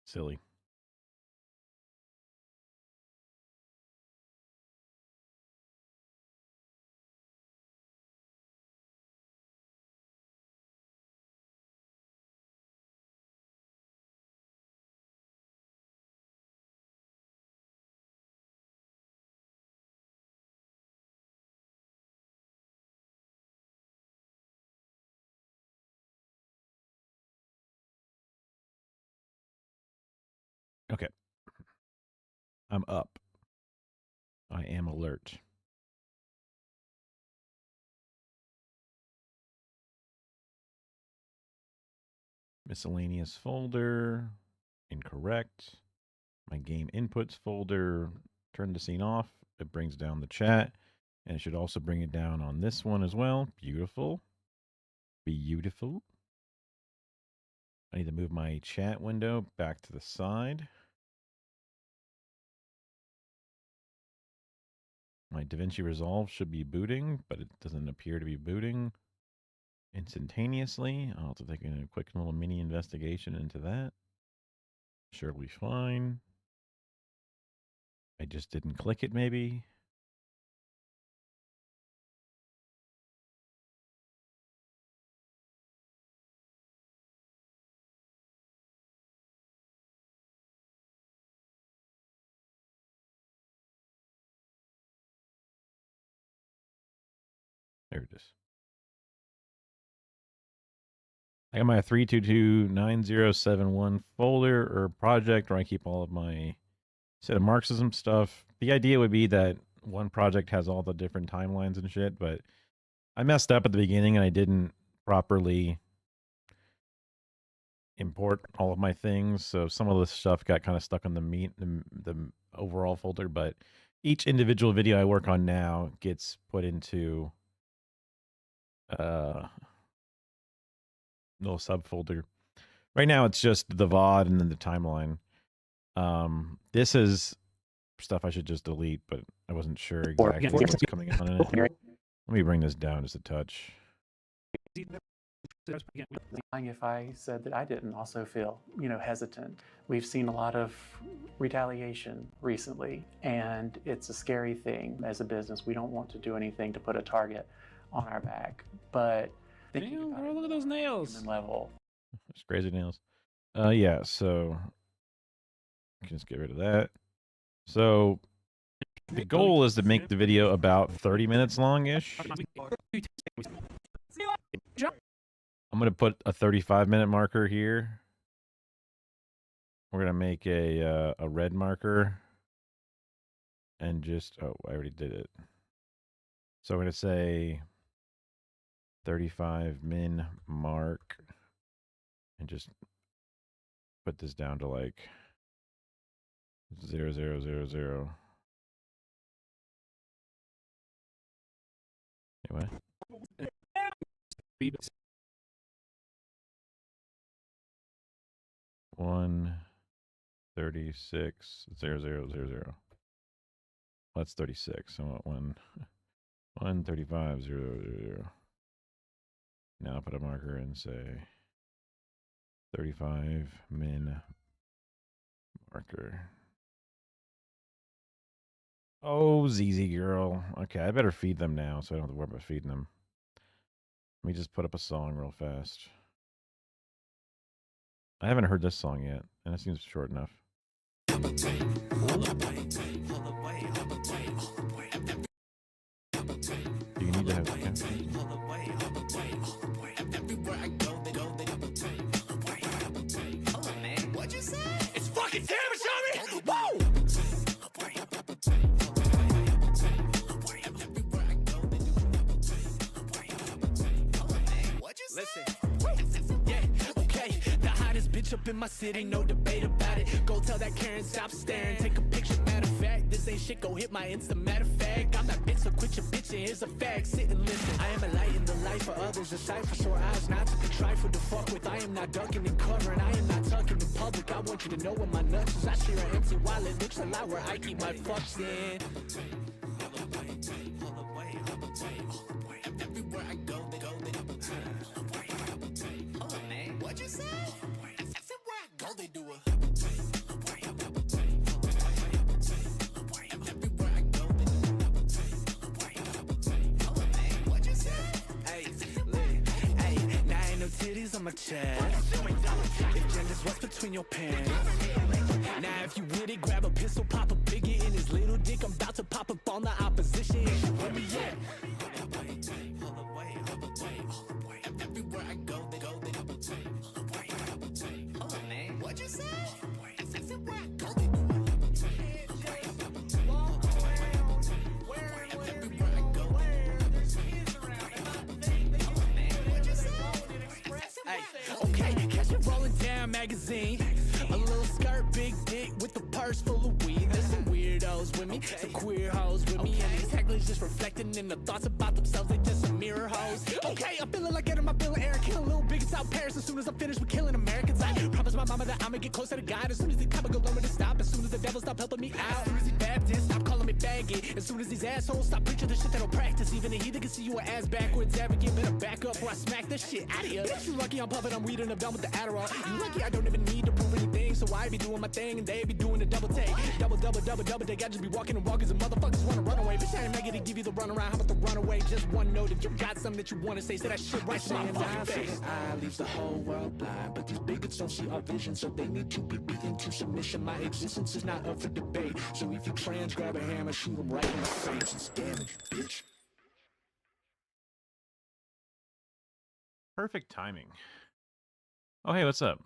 Silly. Okay. I'm up. I am alert. Miscellaneous folder. Incorrect. My game inputs folder. Turn the scene off. It brings down the chat. And it should also bring it down on this one as well. Beautiful. Beautiful. I need to move my chat window back to the side. My DaVinci Resolve should be booting, but it doesn't appear to be booting instantaneously. I'll have to take a quick little mini investigation into that. Surely fine. I just didn't click it, maybe. There it is. I got my 3229071 folder or project where I keep all of my set of Marxism stuff. The idea would be that one project has all the different timelines and shit, but I messed up at the beginning and I didn't properly import all of my things. So some of the stuff got kind of stuck on the overall folder, but each individual video I work on now gets put into little subfolder. Right now it's just the VOD and then the timeline. This is stuff I should just delete, but I wasn't sure exactly what's coming on in it. Let me bring this down just a touch. If I said that I didn't also feel, hesitant. We've seen a lot of retaliation recently, and it's a scary thing. As a business, we don't want to do anything to put a target on our back, but thinking Damn, about bro, it look at those nails. human level. It's crazy nails. Yeah, so I can just get rid of that. So the goal is to make the video about 30 minutes long-ish. I'm going to put a 35-minute marker here. We're going to make a red marker. And just, oh, I already did it. So I'm going to say 35 min mark. And just put this down to like 0000. Anyway. 136.0000. That's 36. I want 135.000. Now put a marker and say 35 min marker. Oh, ZZ girl. Okay, I better feed them now, so I don't have to worry about feeding them. Let me just put up a song real fast. I haven't heard this song yet, and it seems short enough. Do you need to have What'd you say? It's fucking damage on me! Whoa! Listen, yeah, okay. The hottest bitch up in my city, no debate about it. Go tell that Karen stop staring, take a picture. Matter of fact, this ain't shit, go hit my Insta. Matter of fact, I'm that bitch, so quit your bitching. Here's a fact, sit and listen. I am a light in the life for others, a sight for sore eyes, not to contrive for the fuck with. I am not ducking and covering, I am not tucking in public. I want you to know where my nuts is. I share an empty wallet, looks a lot where I keep my fucks in. Everywhere I go, they go, what'd you say? Everywhere I go, they do it. Everywhere I go, they what'd you say? Hey, now ain't no titties on my chest. If gender's what's between your pants. Now if you with it, grab a pistol, pop a bigot in his little dick. I'm about to pop up on the opposition. Where me at? Everywhere I go, they go. What'd you say? Everywhere I go, they do it. Okay, catch me rolling down magazine. A little skirt, big dick with a purse full of weed. There's some weirdos with me, some queer hoes with me. And these hecklers just reflecting in the thoughts about themselves. They just some mirror hoes. Okay, I'm feeling like getting my bill of air. Killing little bigots out Paris as soon as I'm finished with killing Americans. I promise my mama that I'ma get closer to God. As soon as the comic go learn me to stop. As soon as the devil stop helping me out. As soon as he Baptist stop calling me faggot. As soon as these assholes stop preaching the shit they don't practice. Even a heathen can see you an ass backwards advocate. Better back up or I smack this shit out of you. Bitch, you lucky I'm puffing, I'm weeding, I'm done with the Adderall. You lucky I don't even need to prove anything. So I be doing my thing and they be doing the double take. Double take. I just be walking and walking and motherfuckers wanna run away. Bitch, I ain't making to give you the run around. How about the run away? Just one note. If you got something that you wanna say that shit right to my fucking face. I leaves the whole world blind, but these bigots don't see our vision, so they need to be beaten to submission. My existence is not up for debate. So if you trans, grab a hammer, shoot them right in the face. It's damage, bitch. Perfect timing. Oh, hey, what's up?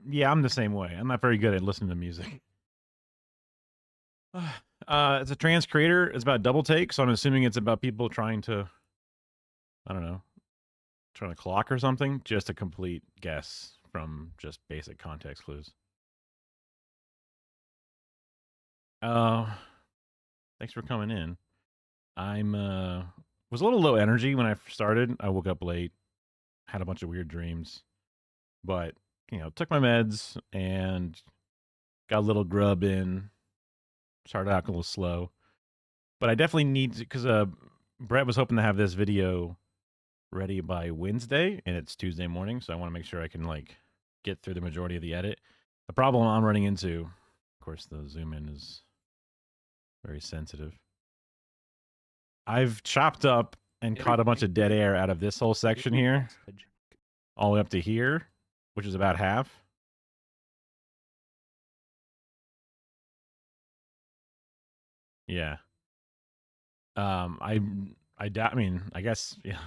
Yeah, I'm the same way. I'm not very good at listening to music. It's a trans creator. It's about double take, so I'm assuming it's about people trying to, I don't know, trying to clock or something. Just a complete guess from just basic context clues. Thanks for coming in. I'm was a little low energy when I started. I woke up late, had a bunch of weird dreams, but took my meds and got a little grub in. Started out a little slow, but I definitely need to, because Brett was hoping to have this video ready by Wednesday, and it's Tuesday morning, so I want to make sure I can get through the majority of the edit. The problem I'm running into, of course, the zoom in is very sensitive. I've chopped up and caught a bunch of dead air out of this whole section here, all the way up to here, which is about half. Yeah. I mean, I guess, yeah.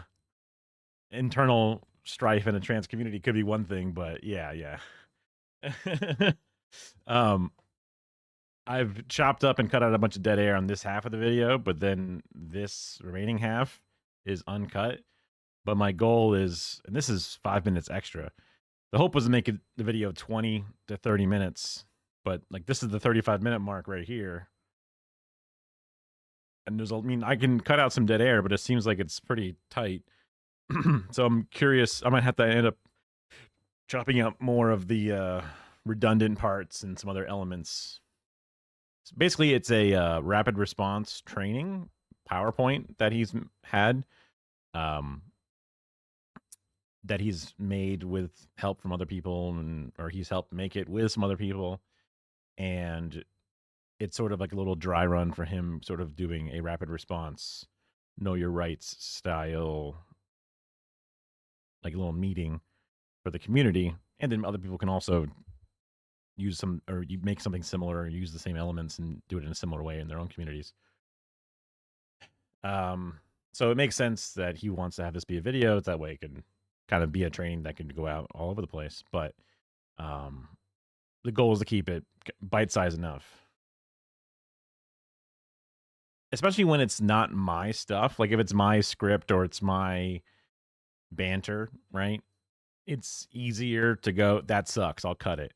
Internal strife in a trans community could be one thing, but yeah. I've chopped up and cut out a bunch of dead air on this half of the video, but then this remaining half is uncut. But my goal is, and this is 5 minutes extra. The hope was to make the video 20 to 30 minutes, but this is the 35-minute mark right here. And I can cut out some dead air, but it seems like it's pretty tight. So I'm curious. I might have to end up chopping out more of the redundant parts and some other elements. So basically, it's a rapid response training PowerPoint that he's had. that he's made with help from other people, or he's helped make it with some other people, and it's sort of like a little dry run for him, sort of doing a rapid response, know your rights style, like a little meeting for the community, and then other people can also use some, or you make something similar, or use the same elements and do it in a similar way in their own communities. So it makes sense that he wants to have this be a video. That way it can kind of be a training that can go out all over the place. But the goal is to keep it bite-sized enough. Especially when it's not my stuff. Like if it's my script or it's my banter, right? It's easier to go, that sucks, I'll cut it.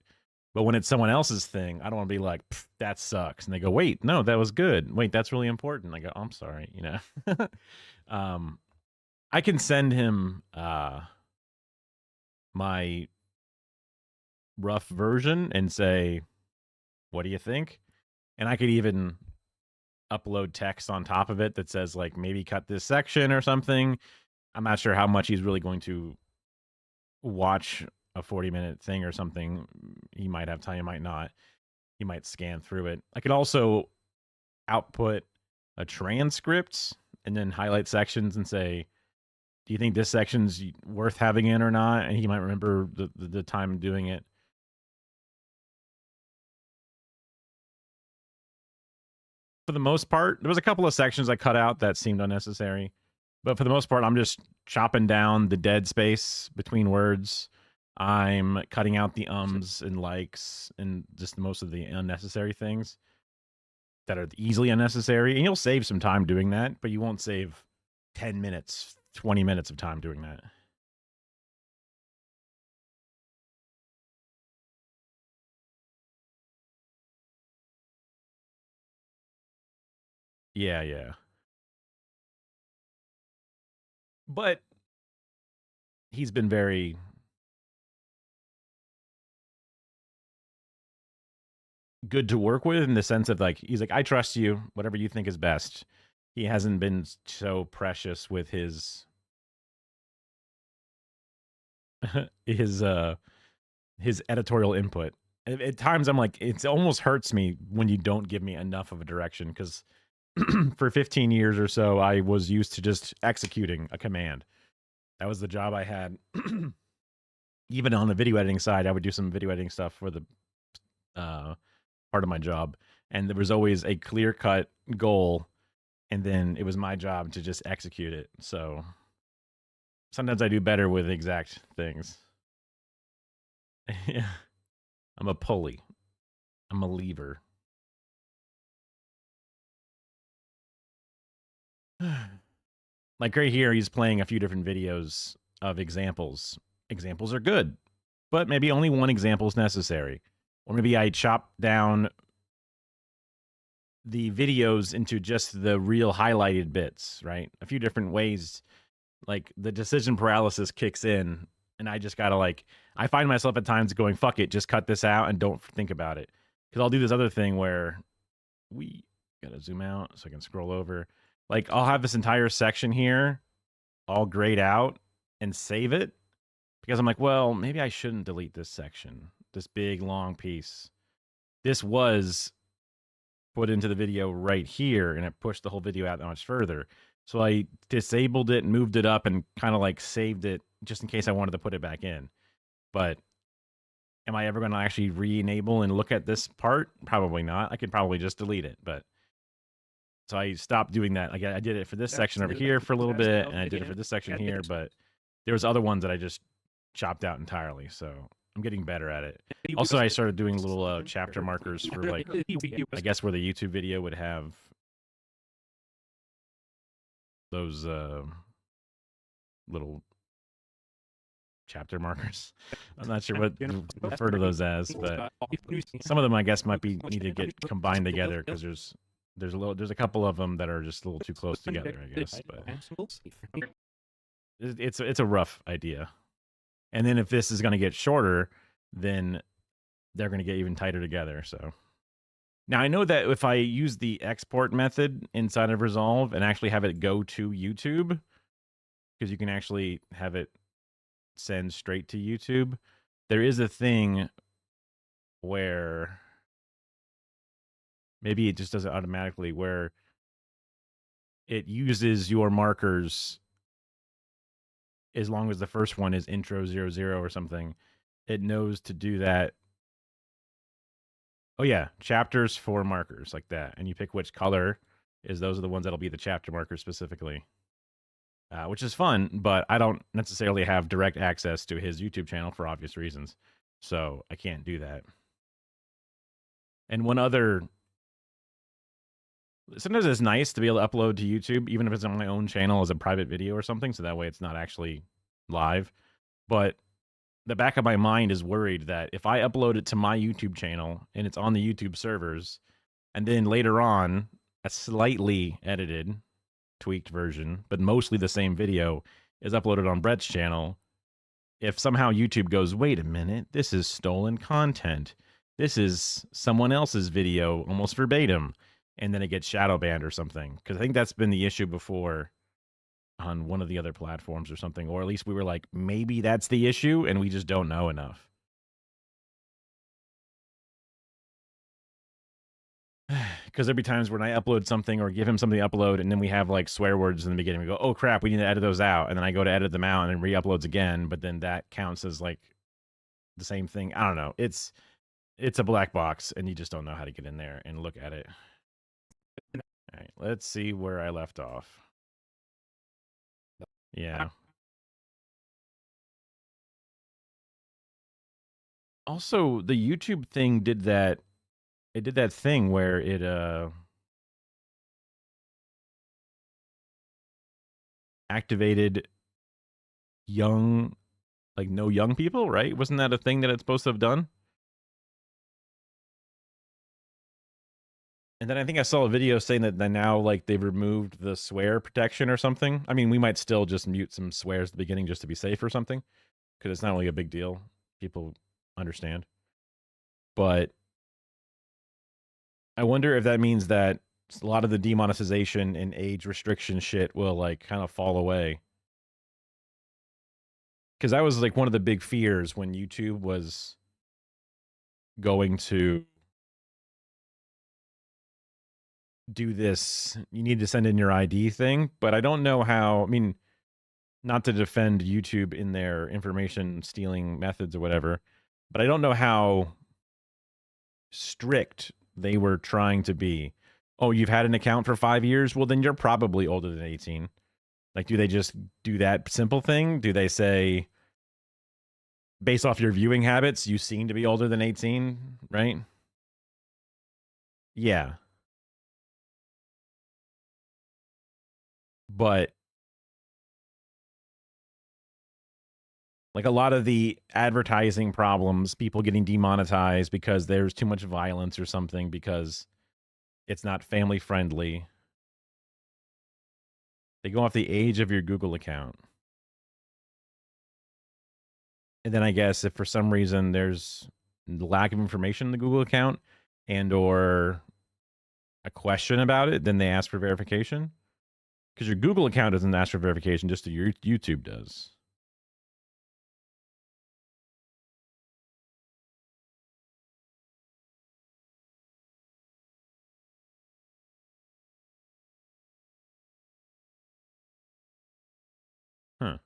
But when it's someone else's thing, I don't want to be like, that sucks. And they go, wait, no, that was good. Wait, that's really important. I go, I'm sorry, you know. I can send him my rough version and say, what do you think? And I could even upload text on top of it that says, like, maybe cut this section or something. I'm not sure how much he's really going to watch a 40-minute thing or something. He might have time, he might not. He might scan through it. I could also output a transcript and then highlight sections and say, do you think this section's worth having in or not? And he might remember the time doing it. For the most part, there was a couple of sections I cut out that seemed unnecessary. But for the most part, I'm just chopping down the dead space between words. I'm cutting out the ums and likes and just most of the unnecessary things that are easily unnecessary. And you'll save some time doing that, but you won't save 10 minutes, 20 minutes of time doing that. Yeah. But he's been very good to work with in the sense of, like, he's like, I trust you, whatever you think is best. He hasn't been so precious with his his editorial input. At times I'm like, it almost hurts me when you don't give me enough of a direction, because for 15 years or so, I was used to just executing a command. That was the job I had. Even on the video editing side, I would do some video editing stuff for the part of my job. And there was always a clear-cut goal, and then it was my job to just execute it. So sometimes I do better with exact things. Yeah. I'm a pulley. I'm a lever. Like right here, he's playing a few different videos of examples. Examples are good, but maybe only one example is necessary. Or maybe I chop down the videos into just the real highlighted bits, right? A few different ways, like the decision paralysis kicks in, and I just gotta, like, I find myself at times going, fuck it, just cut this out and don't think about it. Because I'll do this other thing where we gotta zoom out so I can scroll over. Like, I'll have this entire section here all grayed out and save it, because I'm like, well, maybe I shouldn't delete this section, this big long piece. This was put into the video right here, and it pushed the whole video out that much further. So I disabled it and moved it up and kind of like saved it just in case I wanted to put it back in. But am I ever going to actually re-enable and look at this part? Probably not. I could probably just delete it. But so I stopped doing that. Like, I did it for this section over here for a little bit, and I did it for this section here. But there was other ones that I just chopped out entirely. So I'm getting better at it. Also, I started doing little chapter markers for, like, I guess where the YouTube video would have those little chapter markers. I'm not sure what to refer to those as, but some of them, I guess, might be need to get combined together, because there's a couple of them that are just a little too close together, I guess. But it's a rough idea. And then if this is going to get shorter, then they're going to get even tighter together. So now I know that if I use the export method inside of Resolve and actually have it go to YouTube, because you can actually have it send straight to YouTube. There is a thing where maybe it just does it automatically, where it uses your markers as long as the first one is intro 00 or something. It knows to do that. Oh yeah, chapters for markers like that, and you pick which color is. Those are the ones that'll be the chapter markers specifically, which is fun. But I don't necessarily have direct access to his YouTube channel for obvious reasons, so I can't do that. And one other, sometimes it's nice to be able to upload to YouTube, even if it's on my own channel as a private video or something, so that way it's not actually live. But the back of my mind is worried that if I upload it to my YouTube channel and it's on the YouTube servers, and then later on a slightly edited, tweaked version, but mostly the same video is uploaded on Brett's channel, if somehow YouTube goes, wait a minute, this is stolen content, this is someone else's video almost verbatim, and then it gets shadow banned or something. Because I think that's been the issue before on one of the other platforms or something, or at least we were like, maybe that's the issue and we just don't know enough. Because there'll be times when I upload something or give him something to upload, and then we have like swear words in the beginning. We go, oh crap, we need to edit those out. And then I go to edit them out and then re-uploads again, but then that counts as like the same thing. I don't know. It's a black box and you just don't know how to get in there and look at it. All right, let's see where I left off. Yeah. Also, the YouTube thing did that. It did that thing where it activated young, like no young people, right? Wasn't that a thing that it's supposed to have done? And then I think I saw a video saying that now like they've removed the swear protection or something. I mean, we might still just mute some swears at the beginning just to be safe or something, because it's not really a big deal. People understand. But I wonder if that means that a lot of the demonetization and age restriction shit will like kind of fall away. Because that was like one of the big fears when YouTube was going to do this, you need to send in your ID thing. But I don't know how, I mean, not to defend YouTube in their information stealing methods or whatever, but I don't know how strict they were trying to be. Oh, you've had an account for 5 years? Well, then you're probably older than 18. Like, do they just do that simple thing? Do they say, based off your viewing habits, you seem to be older than 18, right? Yeah. But like a lot of the advertising problems, people getting demonetized because there's too much violence or something because it's not family friendly. They go off the age of your Google account. And then I guess if for some reason there's lack of information in the Google account and or a question about it, then they ask for verification. Because your Google account doesn't ask for verification, just your YouTube does. Huh.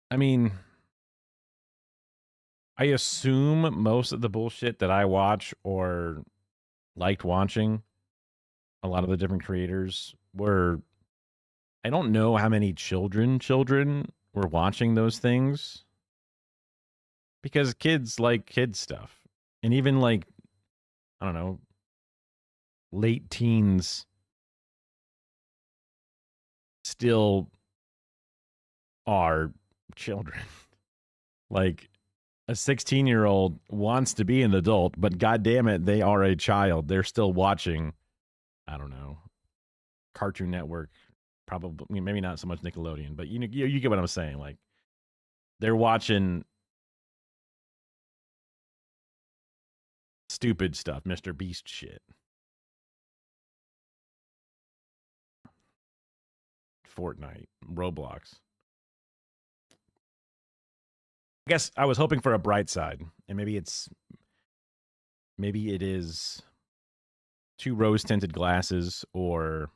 I mean, I assume most of the bullshit that I watch or liked watching, a lot of the different creators were, I don't know how many children were watching those things. Because kids like kid stuff. And even like, I don't know, late teens still are children. Like a 16-year-old wants to be an adult, but god damn it, they are a child. They're still watching, I don't know, Cartoon Network probably, I mean, maybe not so much Nickelodeon, but you get what I'm saying. Like, they're watching stupid stuff, Mr. Beast shit. Fortnite, Roblox. I guess I was hoping for a bright side, and maybe it is too rose tinted glasses or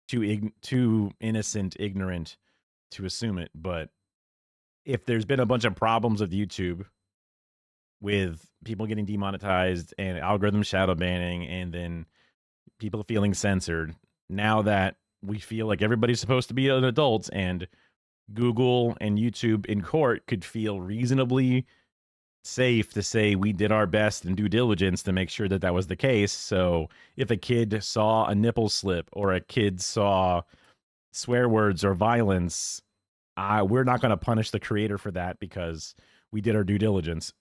too innocent, ignorant to assume it. But if there's been a bunch of problems with YouTube, with people getting demonetized and algorithm shadow banning, and then people feeling censored, now that we feel like everybody's supposed to be an adult, and Google and YouTube in court could feel reasonably safe to say we did our best and due diligence to make sure that that was the case. So if a kid saw a nipple slip or a kid saw swear words or violence, we're not going to punish the creator for that because we did our due diligence.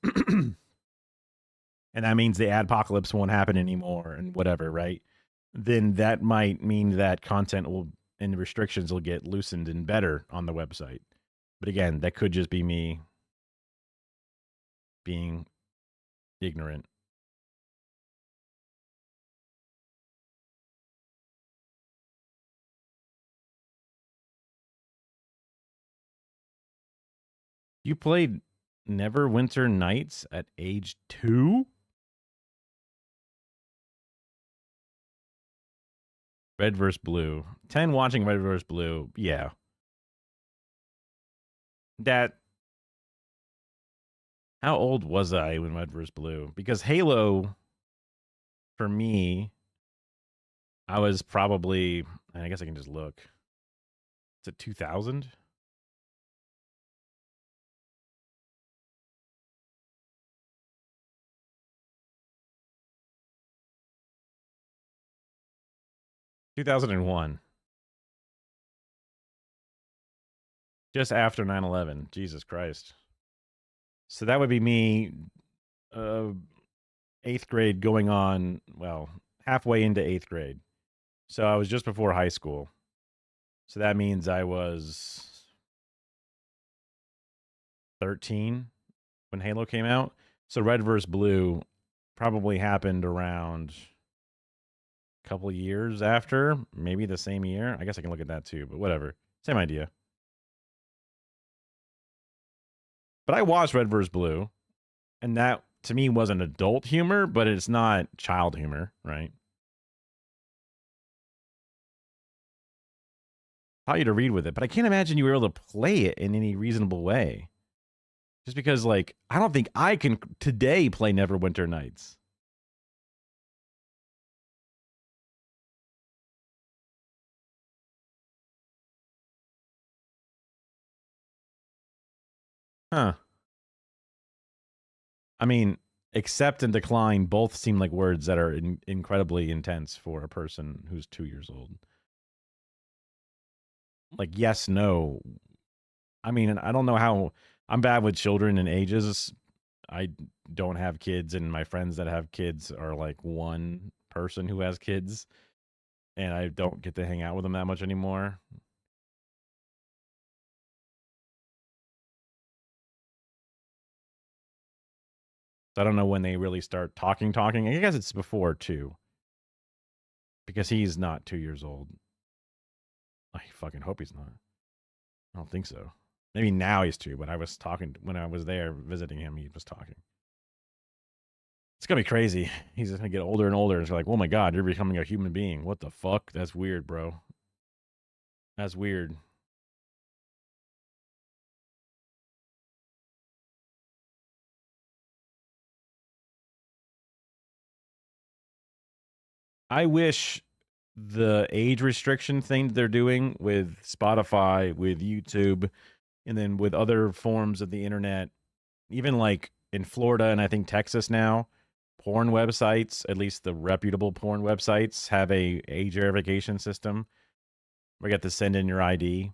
And that means the adpocalypse won't happen anymore and whatever, right? Then that might mean that content will and restrictions will get loosened and better on the website. But again, that could just be me being ignorant. You played Neverwinter Nights at age 2? Red vs. Blue. 10 watching Red vs. Blue. Yeah. How old was I when Red vs. Blue? Because Halo, for me, I was probably, I guess I can just look. Is it 2000? $2001. Just after 9/11. Jesus Christ. So that would be me, 8th grade going on, well, halfway into 8th grade. So I was just before high school. So that means I was 13 when Halo came out. So Red vs. Blue probably happened around a couple years after, maybe the same year. I guess I can look at that too, but whatever. Same idea. But I watched Red vs. Blue, and that to me was an adult humor, but it's not child humor, right? Taught you to read with it, but I can't imagine you were able to play it in any reasonable way. Just because, like, I don't think I can today play Neverwinter Nights. Huh. I mean, accept and decline both seem like words that are incredibly intense for a person who's 2 years old. Like, yes, no. I mean, I don't know how. I'm bad with children and ages. I don't have kids, and my friends that have kids are like one person who has kids, and I don't get to hang out with them that much anymore. So I don't know when they really start talking. I guess it's before 2. Because he's not 2 years old. I fucking hope he's not. I don't think so. Maybe now he's 2, but when I was there visiting him, he was talking. It's gonna be crazy. He's gonna get older and older. It's like, oh my God, you're becoming a human being. What the fuck? That's weird, bro. That's weird. I wish the age restriction thing that they're doing with Spotify, with YouTube, and then with other forms of the internet, even like in Florida and I think Texas now, porn websites, at least the reputable porn websites, have a age verification system where you have to send in your ID.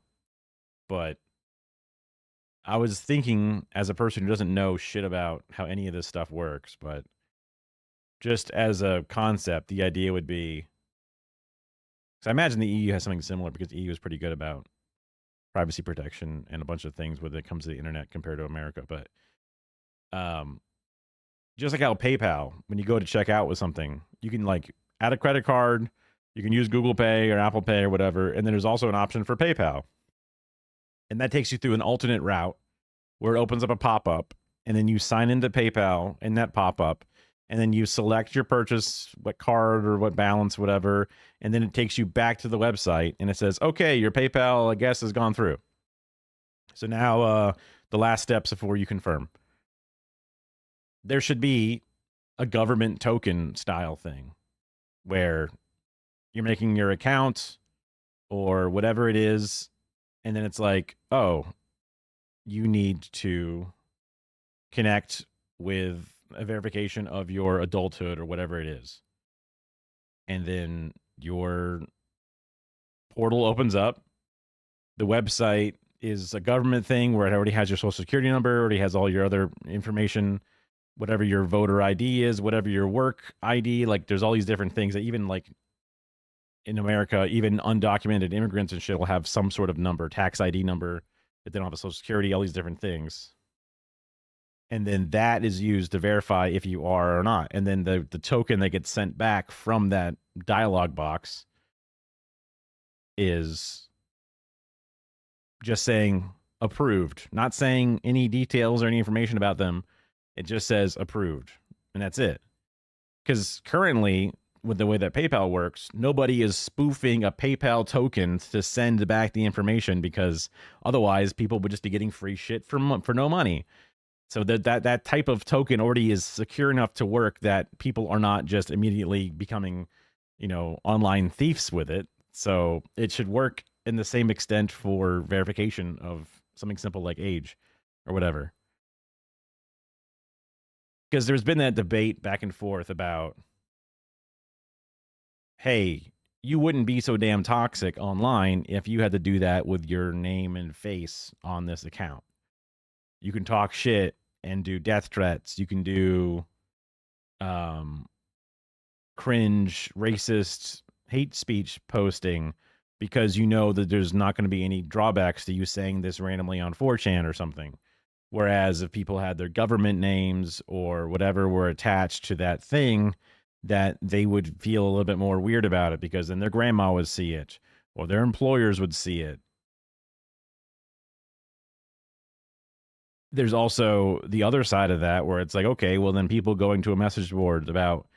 But I was thinking, as a person who doesn't know shit about how any of this stuff works, but just as a concept, the idea would be. So I imagine the EU has something similar because the EU is pretty good about privacy protection and a bunch of things when it comes to the internet compared to America. But just like how PayPal, when you go to check out with something, you can like add a credit card, you can use Google Pay or Apple Pay or whatever, and then there's also an option for PayPal. And that takes you through an alternate route where it opens up a pop-up, and then you sign into PayPal in that pop-up, and then you select your purchase, what card or what balance, whatever, and then it takes you back to the website, and it says, okay, your PayPal, I guess, has gone through. So now the last steps before you confirm. There should be a government token style thing where you're making your account or whatever it is, and then it's like, oh, you need to connect with a verification of your adulthood or whatever it is. And then your portal opens up. The website is a government thing where it already has your social security number, already has all your other information, whatever your voter ID is, whatever your work ID. Like there's all these different things that even like in America, even undocumented immigrants and shit will have some sort of number, tax ID number, but they don't have a social security, all these different things. And then that is used to verify if you are or not. And then the token that gets sent back from that dialog box is just saying approved, not saying any details or any information about them. It just says approved, and that's it. Because currently, with the way that PayPal works, nobody is spoofing a PayPal token to send back the information, because otherwise people would just be getting free shit for no money. So that type of token already is secure enough to work that people are not just immediately becoming, online thieves with it. So it should work in the same extent for verification of something simple like age or whatever. Because there's been that debate back and forth about, hey, you wouldn't be so damn toxic online if you had to do that with your name and face on this account. You can talk shit and do death threats. You can do cringe, racist, hate speech posting because you know that there's not going to be any drawbacks to you saying this randomly on 4chan or something. Whereas if people had their government names or whatever were attached to that thing, that they would feel a little bit more weird about it, because then their grandma would see it or their employers would see it. There's also the other side of that where it's like, okay, well then people going to a message board about,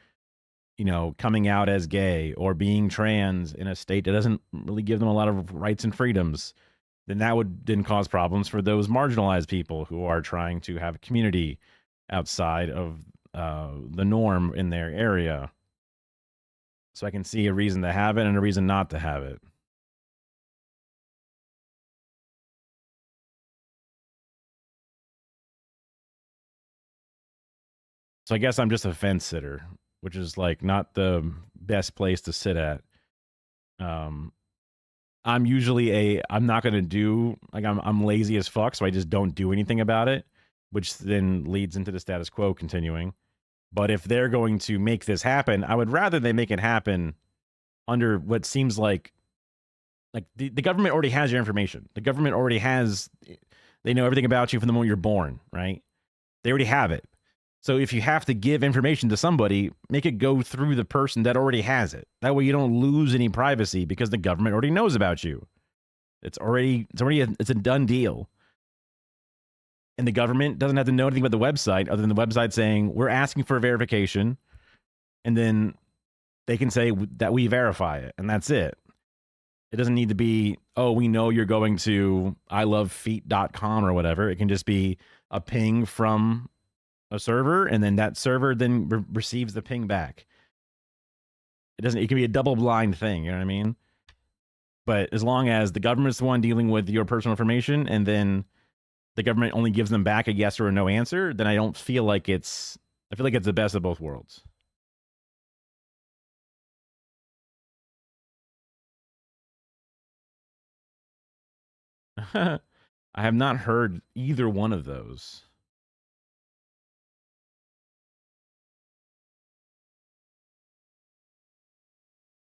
coming out as gay or being trans in a state that doesn't really give them a lot of rights and freedoms, then that would then cause problems for those marginalized people who are trying to have a community outside of the norm in their area. So I can see a reason to have it and a reason not to have it. So I guess I'm just a fence sitter, which is like not the best place to sit at. I'm usually I'm not going to do, like, I'm lazy as fuck, so I just don't do anything about it, which then leads into the status quo continuing. But if they're going to make this happen, I would rather they make it happen under what seems like the government already has your information. The government already has, they know everything about you from the moment you're born, right? They already have it. So if you have to give information to somebody, make it go through the person that already has it. That way you don't lose any privacy because the government already knows about you. It's a done deal. And the government doesn't have to know anything about the website other than the website saying, we're asking for verification. And then they can say that we verify it. And that's it. It doesn't need to be, oh, we know you're going to ilovefeet.com or whatever. It can just be a ping from a server, and then that server then receives the ping back. It can be a double blind thing, you know what I mean? But as long as the government's the one dealing with your personal information, and then the government only gives them back a yes or a no answer, then I feel like it's the best of both worlds. I have not heard either one of those.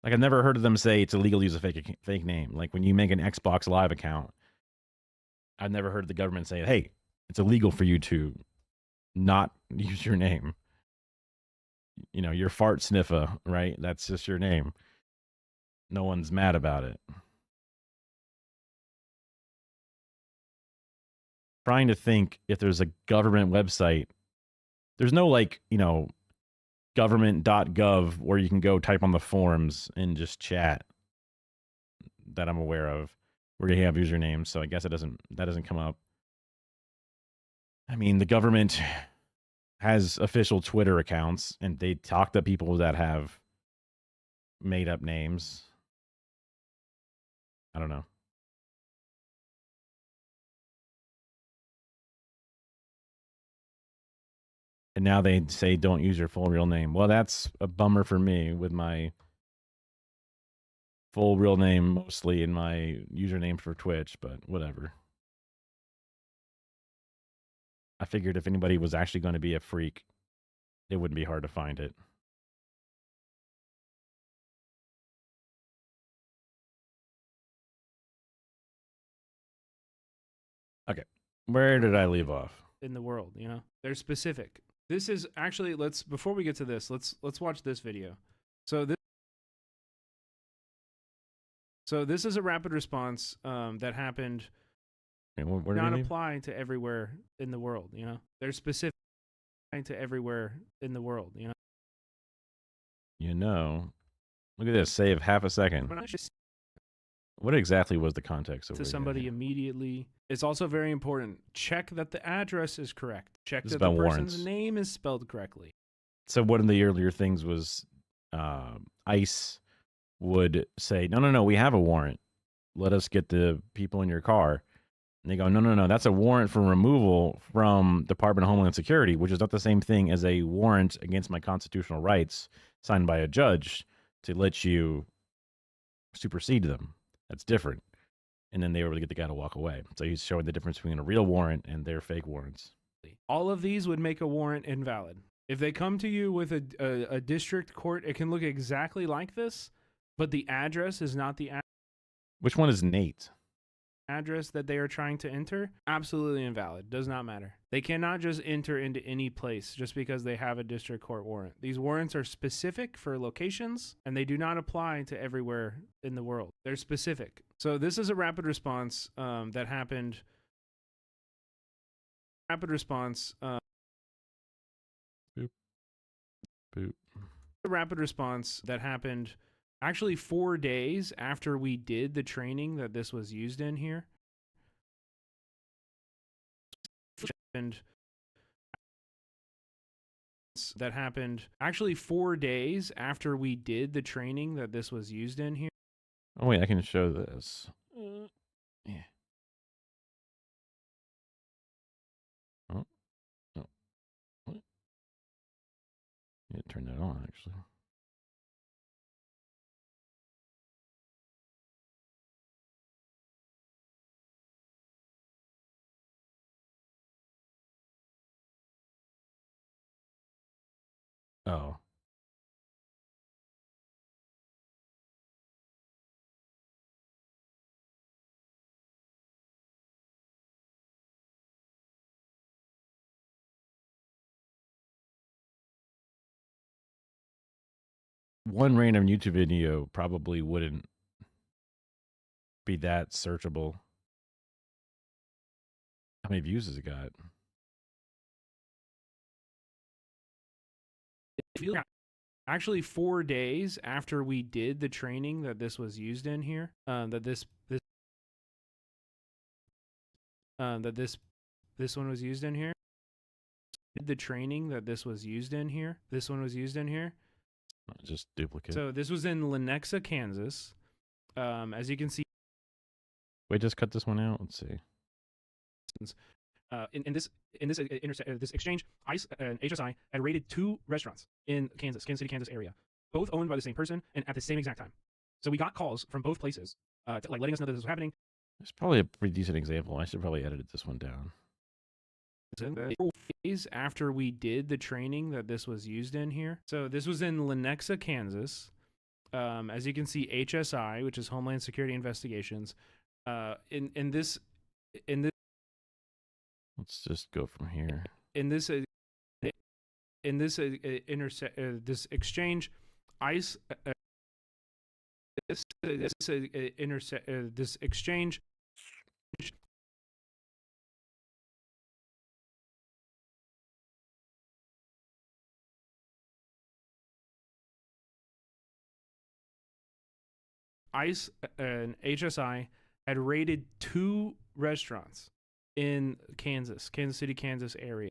Like I've never heard of them say it's illegal to use a fake name. Like when you make an Xbox Live account, I've never heard the government say, "Hey, it's illegal for you to not use your name." You know, your fart sniffer, right? That's just your name. No one's mad about it. Trying to think if there's a government website. There's no like, you know, government.gov where you can go type on the forums and just chat that I'm aware of where you have usernames. So I guess that doesn't come up. I mean, the government has official Twitter accounts and they talk to people that have made up names. I don't know. And now they say don't use your full real name. Well, that's a bummer for me with my full real name mostly in my username for Twitch, but whatever. I figured if anybody was actually going to be a freak, it wouldn't be hard to find it. Okay. Where did I leave off? In the world, you know? They're specific. This is actually, before we get to this, let's watch this video. So this is a rapid response that happened. Where Not applying to everywhere in the world, you know? They're specific to everywhere in the world, you know? You know, look at this. Save half a second. What exactly was the context of to somebody immediately? It's also very important. Check that the address is correct. Check that the person's name is spelled correctly. So one of the earlier things was ICE would say, no, we have a warrant. Let us get the people in your car. And they go, no, that's a warrant for removal from Department of Homeland Security, which is not the same thing as a warrant against my constitutional rights signed by a judge to let you supersede them. That's different. And then they were able to get the guy to walk away. So he's showing the difference between a real warrant and their fake warrants. All of these would make a warrant invalid. If they come to you with a district court, it can look exactly like this, but the address is not the Which one is Nate? Address that they are trying to enter. Absolutely invalid. Does not matter. They cannot just enter into any place just because they have a district court warrant. These warrants are specific for locations and they do not apply to everywhere in the world. They're specific. So this is a rapid response that happened. Rapid response. Boop. Boop. A rapid response that happened actually 4 days after we did the training that this was used in here. And that happened actually 4 days after we did the training that this was used in here. Oh, wait, I can show this. Yeah. Oh, no. What? Yeah, turn that on, actually. Oh. One random YouTube video probably wouldn't be that searchable. How many views has it got? Actually 4 days after we did the training that this was used in here, that this one was used in here. The training that this was used in here. This one was used in here. Just duplicate. So this was in Lenexa, Kansas. As you can see. Wait, just cut this one out. Let's see. In this exchange, ICE and HSI had raided 2 restaurants in Kansas City, Kansas area, both owned by the same person and at the same exact time. So we got calls from both places, like letting us know that this was happening. It's probably a pretty decent example. I should probably edit this one down. 4 days after we did the training that this was used in here. So this was in Lenexa, Kansas. As you can see, HSI, which is Homeland Security Investigations, in this Let's just go from here. this exchange, ICE this exchange. ICE and HSI had raided 2 restaurants in Kansas City, Kansas area.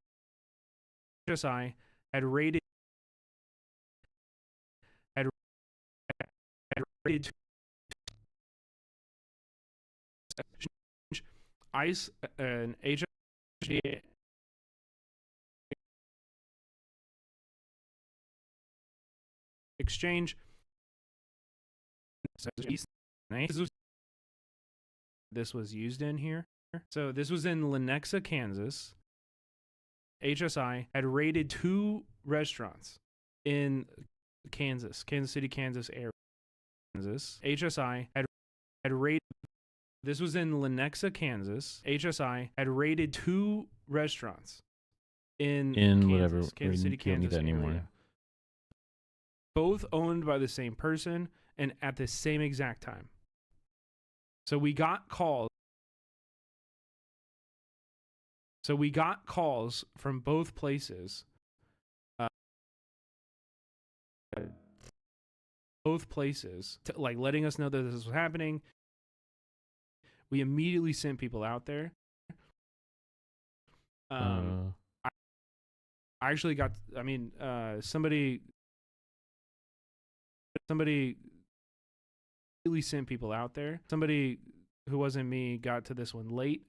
HSI had raided ICE and HSI exchange. This was used in here. So this was in Lenexa, Kansas. HSI had raided 2 restaurants in Kansas City, Kansas area. HSI had raided. This was in Lenexa, Kansas. HSI had raided 2 restaurants in Kansas, whatever Kansas City, Kansas area. Anymore. Both owned by the same person and at the same exact time. So we got calls. From both places. Like letting us know that this was happening. We immediately sent people out there. I actually got. I mean, somebody really sent people out there. Somebody who wasn't me got to this one late.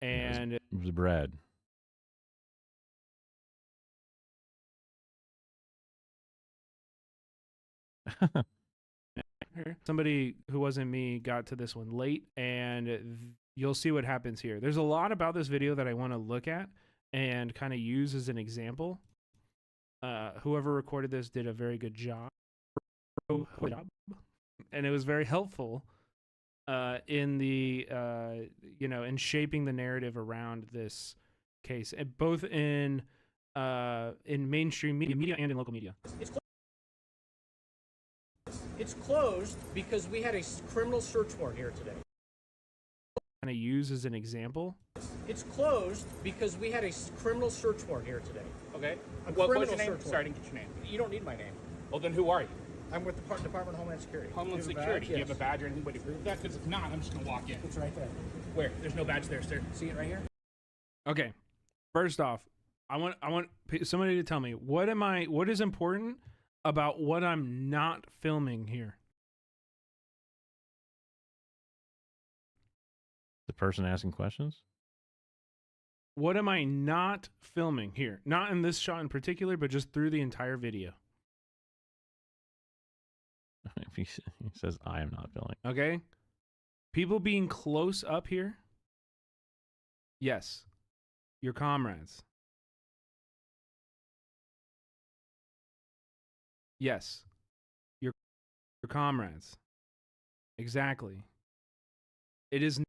And it was Brad. Somebody who wasn't me got to this one late, and you'll see what happens here. There's a lot about this video that I want to look at and kind of use as an example. Whoever recorded this did a very good job. And it was very helpful in the in shaping the narrative around this case, and both in mainstream media and in local media. It's closed because we had a criminal search warrant here today. Kind of use as an example. It's closed because we had a criminal search warrant here today. Okay. What's your your name? name? Sorry, I didn't get your name. You don't need my name. Well, then who are you? I'm with the Department of Homeland Security. Homeland Do you have a Security. badge? Do you have a Yes. badge or anything to prove that? Because if not, I'm just going to walk in. It's right there. Where? There's no badge there, sir. See it right here? Okay. First off, I want somebody to tell me what is important about what I'm not filming here. The person asking questions? What am I not filming here? Not in this shot in particular, but just through the entire video. He says, I am not filming. Okay? People being close up here. Yes. Your comrades. Yes. Your comrades. Exactly. It is.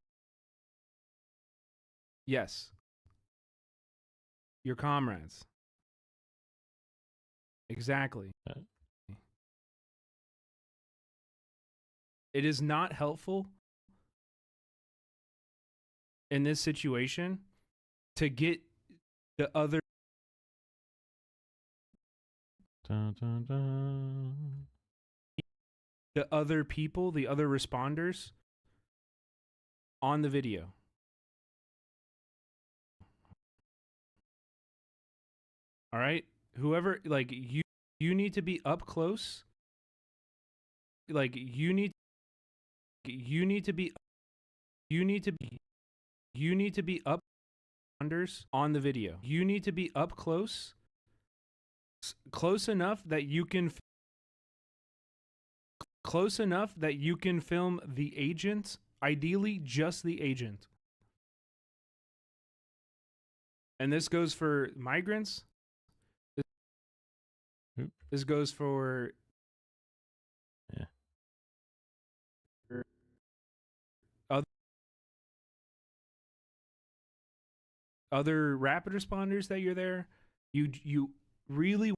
Yes. Your comrades. Exactly. It is not helpful in this situation to get the other people, the other responders on the video. All right? Whoever, like, you need to be up close. Like, you need to be up on the video. You need to be up close enough that you can close enough that you can film the agent, ideally just the agent. And this goes for migrants. This goes for other rapid responders that you're there. You really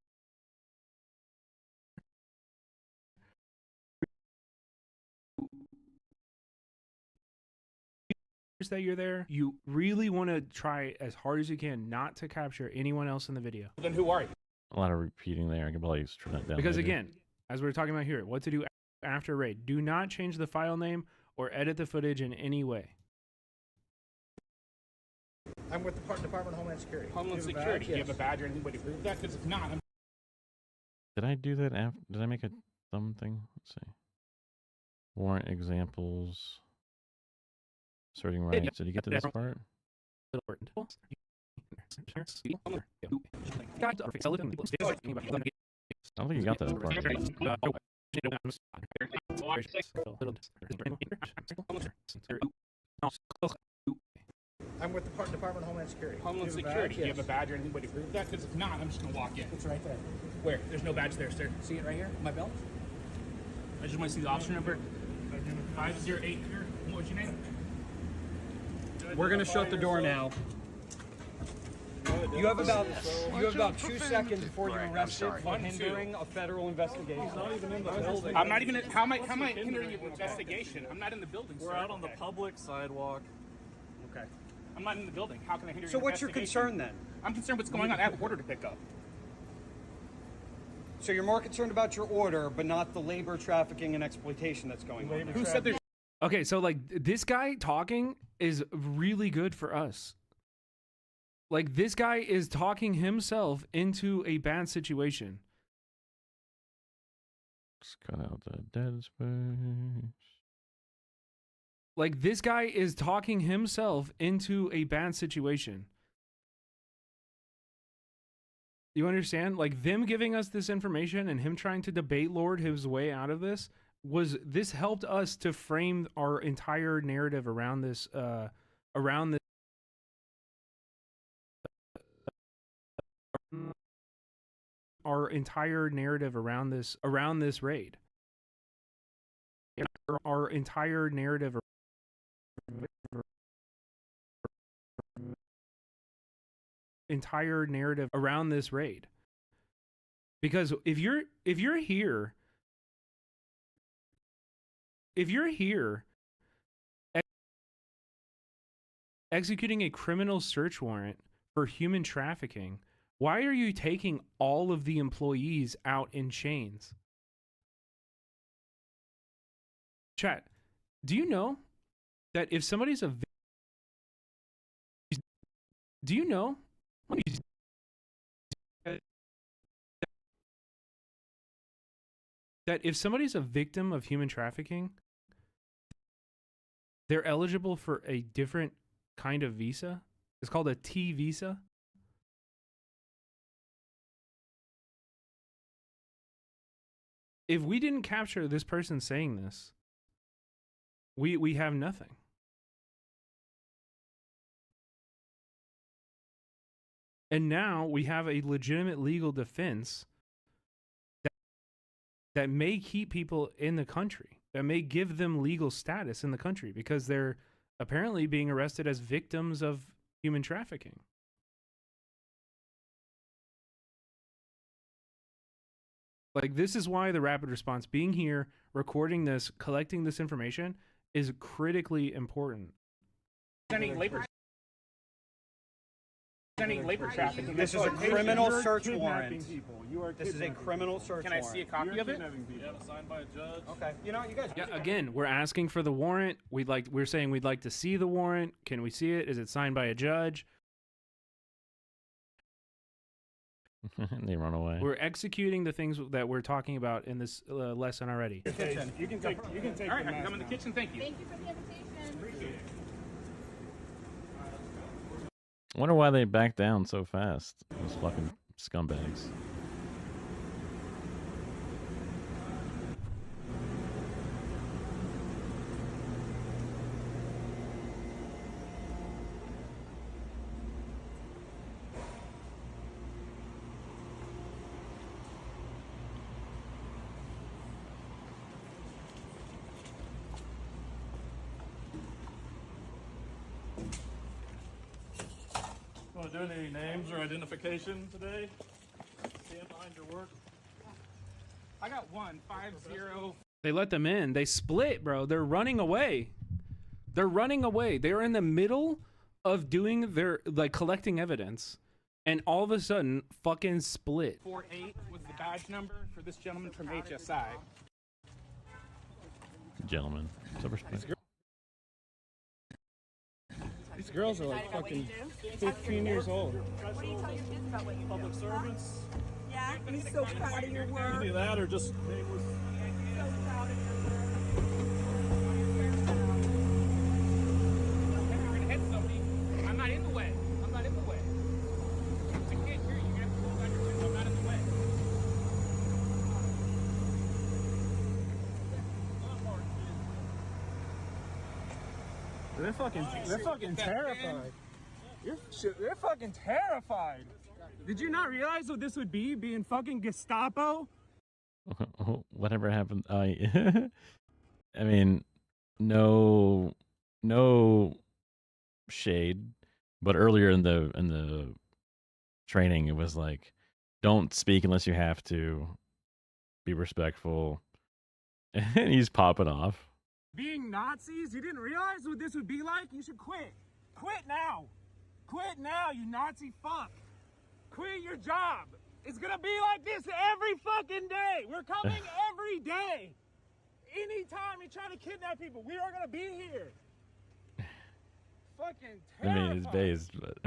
that you're there. You really want to try as hard as you can not to capture anyone else in the video. Then who are you? A lot of repeating there. I can probably just turn that down. Because later. again, as we're talking about here, what to do after a raid. Do not change the file name or edit the footage in any way. I'm with the Department of Homeland Security. Homeland Security. Do you have a badge or anything to prove that? Because if not, I'm... Did I do that after? Did I make a thumb thing? Let's see. Warrant examples. Asserting rights. Did you get to this part? I don't think you got that part. I'm with the Department of Homeland Security. Homeland Security. Do you have a badge or anything to prove that? Because if not, I'm just going to walk in. It's right there. Where? There's no badge there, sir. See it right here? My belt? I just want to see the officer number. 508 here. What was your name? We're going to shut the door now. You have about 2 seconds before you're arrested for hindering a federal investigation. He's not even in the building. I'm not even. How am I hindering your investigation? I'm not in the building. We're out on the public sidewalk. Okay. I'm not in the building. How can I hinder So your what's your concern then? I'm concerned what's going on. I have an order to pick up. So you're more concerned about your order, but not the labor trafficking and exploitation that's going on. Who said there's... Okay, so like this guy talking is really good for us. Like this guy is talking himself into a bad situation. Let's cut out the dead space. Like this guy is talking himself into a bad situation. You understand? Like them giving us this information and him trying to debate lord his way out of this this helped us to frame our entire narrative around this our entire narrative around this raid. Our entire narrative around this raid. Because if you're here executing a criminal search warrant for human trafficking, why are you taking all of the employees out in chains? Chat, do you know that if somebody's a victim of human trafficking, they're eligible for a different kind of visa? It's called a T visa. If we didn't capture this person saying this, we have nothing. And now we have a legitimate legal defense that may keep people in the country, that may give them legal status in the country because they're apparently being arrested as victims of human trafficking. Like, this is why the rapid response being here, recording this, collecting this information is critically important. Any labor trafficking. This is a criminal search warrant. This is a criminal search warrant. Can I see a copy of it? Yeah, signed by a judge. Okay. You know, you guys. Yeah, again, we're asking for the warrant. We're saying we'd like to see the warrant. Can we see it? Is it signed by a judge? They run away. We're executing the things that we're talking about in this lesson already. You can take. All right, I can come in the kitchen. Thank you. Thank you for the invitation. Appreciate it. I wonder why they back down so fast. Those fucking scumbags. Want to do any names or identification today? Stand behind your work. I got 150. They let them in. They split, bro. They're running away. They're running away. They're in the middle of doing their, like, collecting evidence. And all of a sudden, fucking split. 48 was the badge number for this gentleman from HSI. Gentlemen. So respect. These girls are like fucking 15 years old. What do you tell your kids about what you do? Public servants. Yeah, I'm so proud of your work. Either that or just nameless. So proud of your work. You're gonna hit somebody. I'm not in the way. I'm not in the way. I can't hear you. You have to hold on your window. I'm not in the way. They're fucking terrified. They're fucking terrified. Did you not realize what this would be, being fucking Gestapo? Whatever happened? I mean, no shade, but earlier in the training, it was like, don't speak unless you have to. Be respectful, and he's popping off. Being Nazis? You didn't realize what this would be like? You should quit. Quit now. Quit now, you Nazi fuck. Quit your job. It's gonna be like this every fucking day. We're coming every day. Anytime you try to kidnap people, we are gonna be here. Fucking terrified. I mean, it's based, but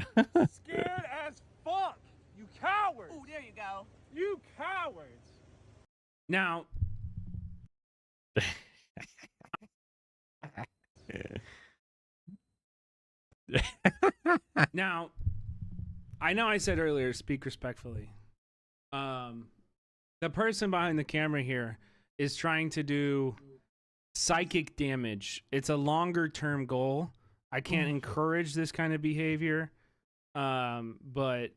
Scared as fuck. You cowards. Oh, there you go. You cowards. Now, now, I know I said earlier, speak respectfully. The person behind the camera here is trying to do psychic damage. It's a longer term goal. I can't encourage this kind of behavior, but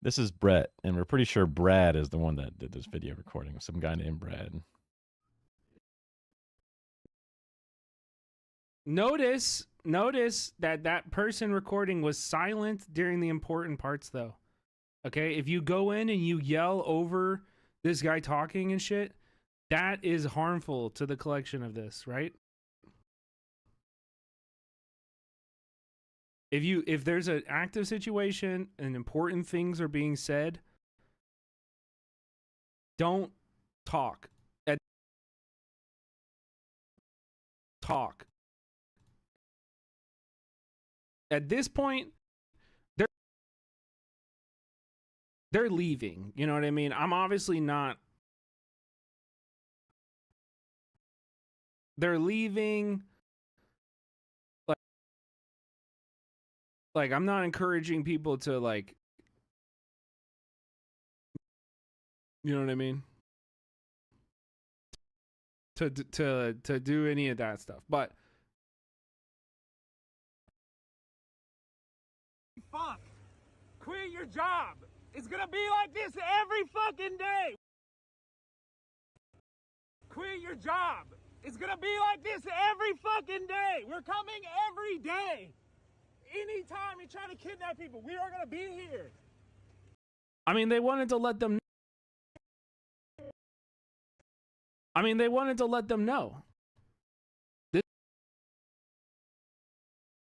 this is Brett, and we're pretty sure Brad is the one that did this video recording. Some guy named Brad. Notice that person recording was silent during the important parts, though. Okay, if you go in and you yell over this guy talking and shit, that is harmful to the collection of this, right? If there's an active situation and important things are being said, don't talk. At this point, they're leaving. You know what I mean? I'm obviously not. They're leaving. Like I'm not encouraging people to, like, you know what I mean? To do any of that stuff. But fuck. Quit your job. It's gonna be like this every fucking day. Quit your job. It's gonna be like this every fucking day. We're coming every day. Anytime you try to kidnap people, we are gonna be here. I mean, they wanted to let them know.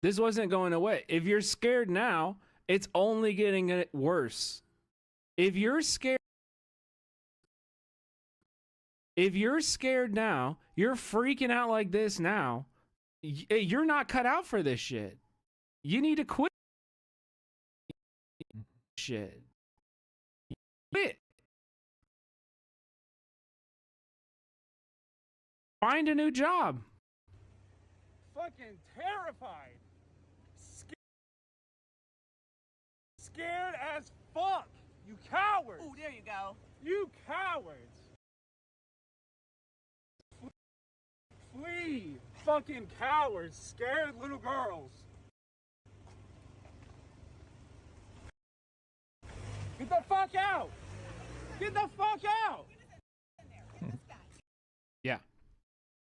This wasn't going away. If you're scared now, it's only getting worse. If you're scared now, you're freaking out like this now, you're not cut out for this shit. You need to quit. Shit. Quit. Find a new job. Fucking terrified. Scared as fuck. You cowards. Oh, there you go. You cowards. Flee. Fucking cowards. Scared little girls. Get the fuck out! Get the fuck out! Yeah.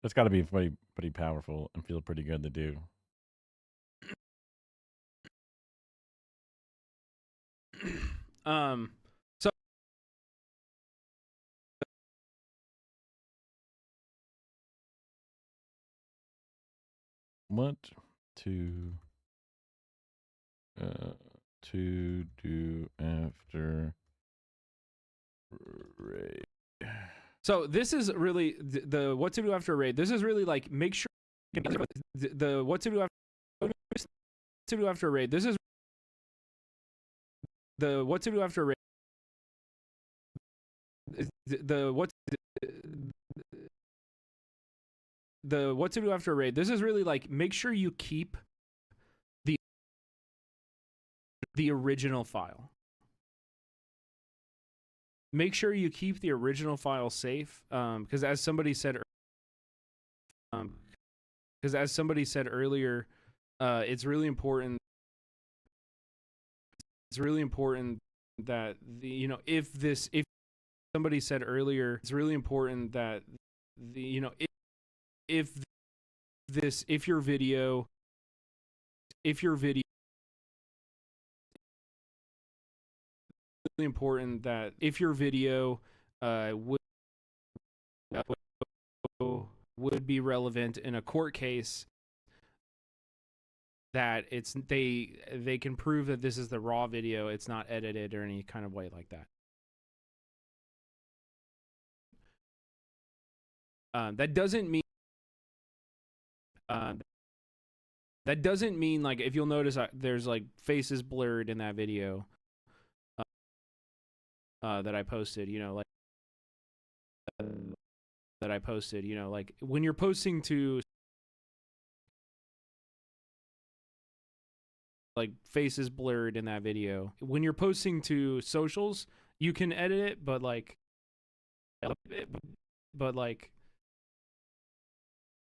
That's got to be pretty powerful and feel pretty good to do. So what to do after raid? So this is really the what to do after a raid. This is really like make sure the what to do after a raid. This is the what to do after a raid. The what to do after a raid. This is really like make sure you keep the original file. Make sure you keep the original file safe, because as somebody said earlier, it's really important. It's really important that if somebody said earlier, it's really important that if your video really important that if your video would be relevant in a court case, that they can prove that this is the raw video, it's not edited or any kind of way like that. That doesn't mean like if you'll notice there's like faces blurred in that video that I posted, like when you're posting to like faces blurred in that video, when you're posting to socials, you can edit it, but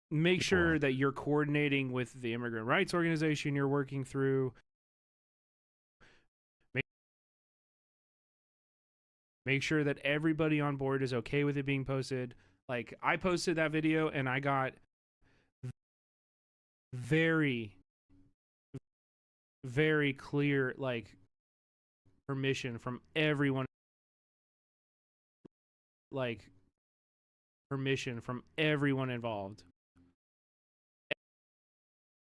make sure that you're coordinating with the immigrant rights organization you're working through. Make sure that everybody on board is okay with it being posted. Like, I posted that video and I got very, very clear, like, permission from everyone. Like, permission from everyone involved.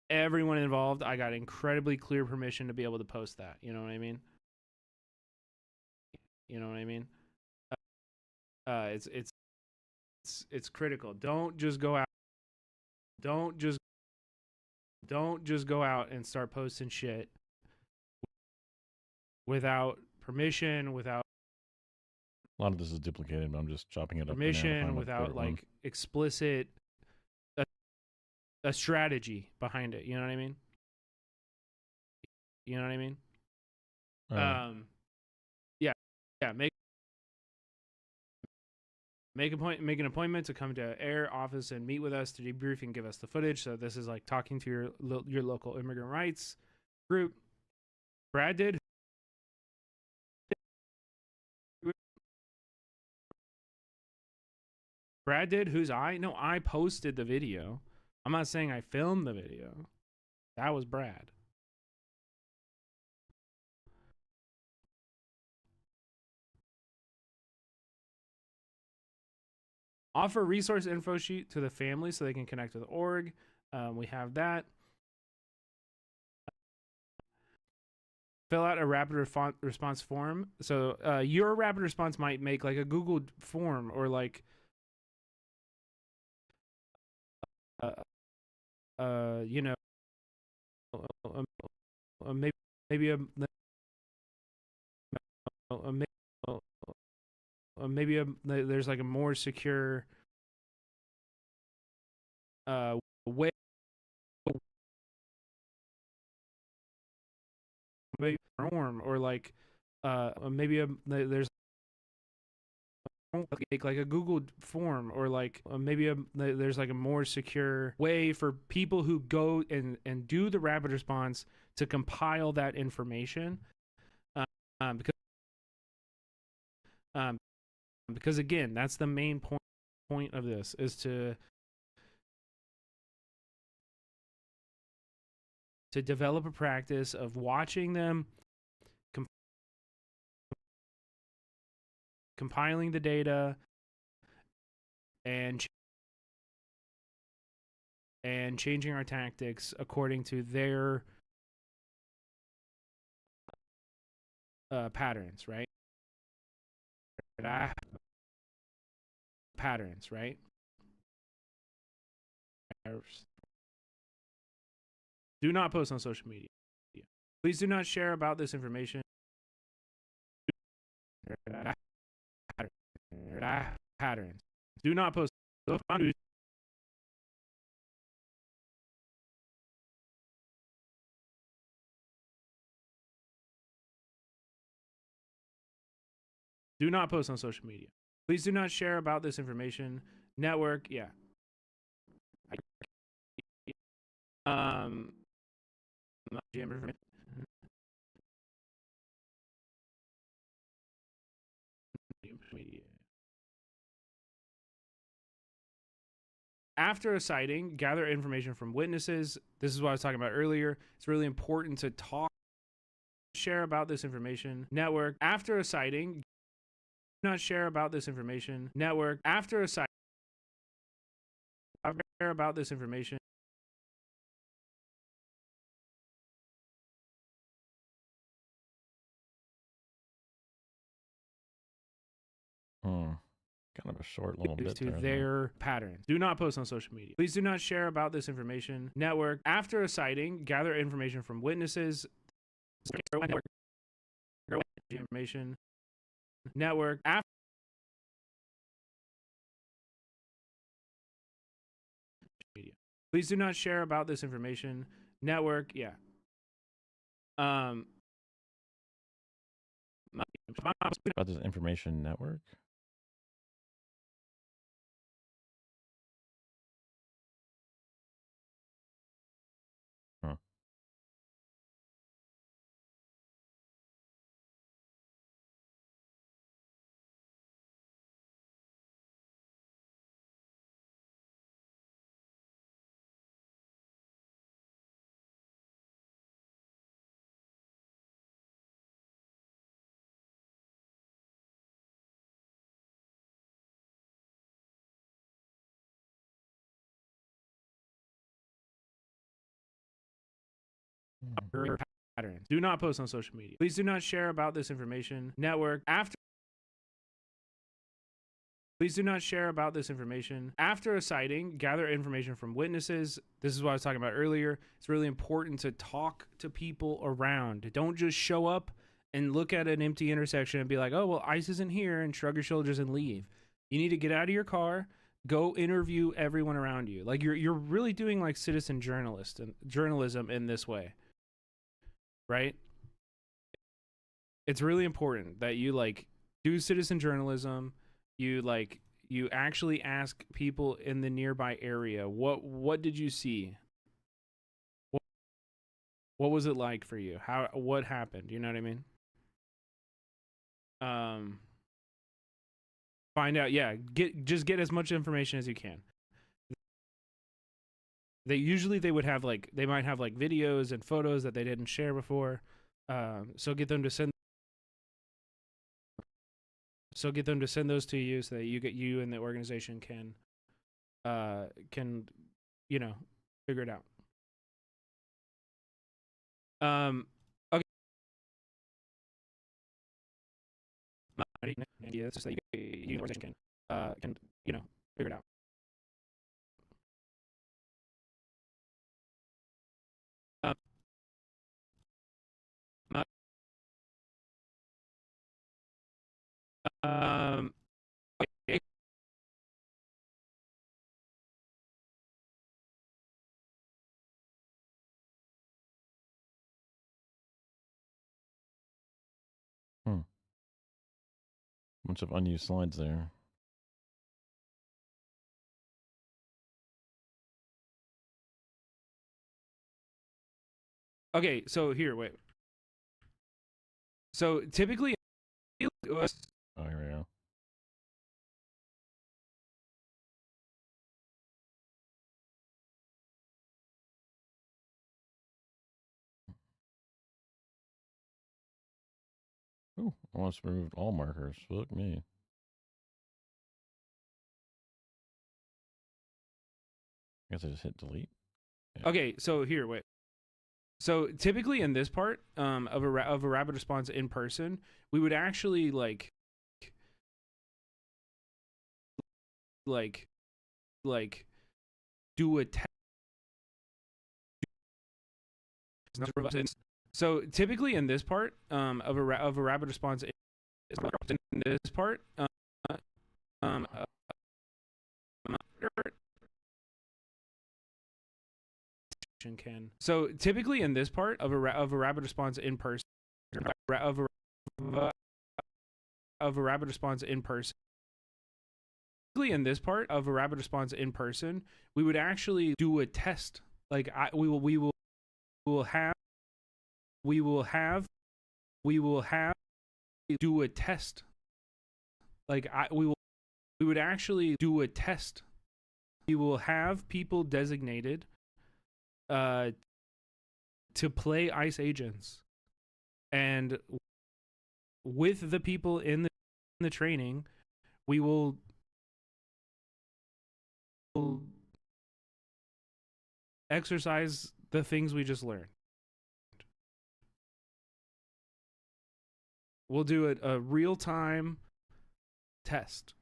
Everyone involved, I got incredibly clear permission to be able to post that. You know what I mean? You know what I mean? It's critical. Don't just go out. Don't just go out and start posting shit without permission, without A lot of this is duplicated, but I'm just chopping it up. permission, without like explicit a strategy behind it. You know what I mean? You know what I mean? Yeah. Make an appointment to come to Air office and meet with us to debrief and give us the footage. So this is like talking to your local immigrant rights group. Brad did. Who's I? No, I posted the video. I'm not saying I filmed the video. That was Brad. Offer resource info sheet to the family so they can connect with org. We have that. Fill out a rapid response form. So your rapid response might make like a Google form or like maybe there's like a more secure way form or like maybe there's like a Google form or like maybe there's like a more secure way for people who go and do the rapid response to compile that information, because again, that's the main point of this, is to develop a practice of watching them compiling the data and changing our tactics according to their patterns, right? Patterns, right? Do not post on social media. Please do not share about this information. Patterns. Do not post. Do not post on social media. Please do not share about this information. Network, yeah. After a sighting, gather information from witnesses. This is what I was talking about earlier. It's really important to share about this information. Network. After a sighting, do not share about this information. Network. After a sighting, share about this information. Kind of a short little bit To there. their patterns. Do not post on social media. Please do not share about this information. Network. After a sighting, gather information from witnesses. Information. Network. After media. Please do not share about this information. Network. Yeah. About this information network? Huh. Patterns. Do not post on social media. Please do not share about this information. Network. After. Please do not share about this information. After a sighting, gather information from witnesses. This is what I was talking about earlier. It's really important to talk to people around. Don't just show up and look at an empty intersection and be like, oh, well, ICE isn't here, and shrug your shoulders and leave. You need to get out of your car, go interview everyone around you. Like you're really doing like citizen journalism in this way. Right? It's really important that you like do citizen journalism. You actually ask people in the nearby area, what did you see? What was it like for you? What happened? You know what I mean? Find out, yeah, get as much information as you can. They would have they might have like videos and photos that they didn't share before. So get them to send those to you so that you and the organization can figure it out. Okay. Ideas so that you and the organization can figure it out. Okay. Bunch of unused slides there. Okay, so here, wait. So typically, oh, here we go. Ooh, almost removed all markers. Look me. guess I just hit delete. Okay, so here, wait. So typically in this part of a rapid response in person, we would actually like do a test. So typically in this part of a rapid response in this part can. So typically in this part of a rapid response in person of a rapid response in person. In this part of a rapid response in person, we would actually do a test. Like we will have do a test. Like we would actually do a test. We will have people designated to play ICE agents, and with the people in the training, we will exercise the things we just learned. We'll do a real-time test.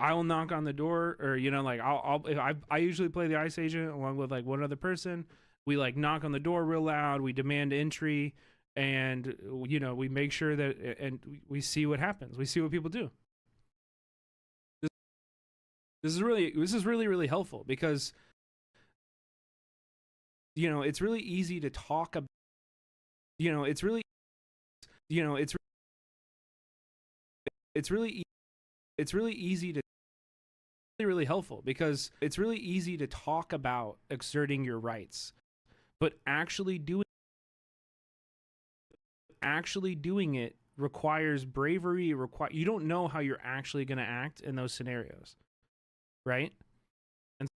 I will knock on the door, or like I usually play the ICE agent along with like one other person. We like knock on the door real loud. We demand entry, and we make sure that, and we see what happens. We see what people do. This is really helpful because it's really easy to talk about. It's really easy to really helpful because it's really easy to talk about exerting your rights, but actually doing it requires bravery. You don't know how you're actually going to act in those scenarios, right? And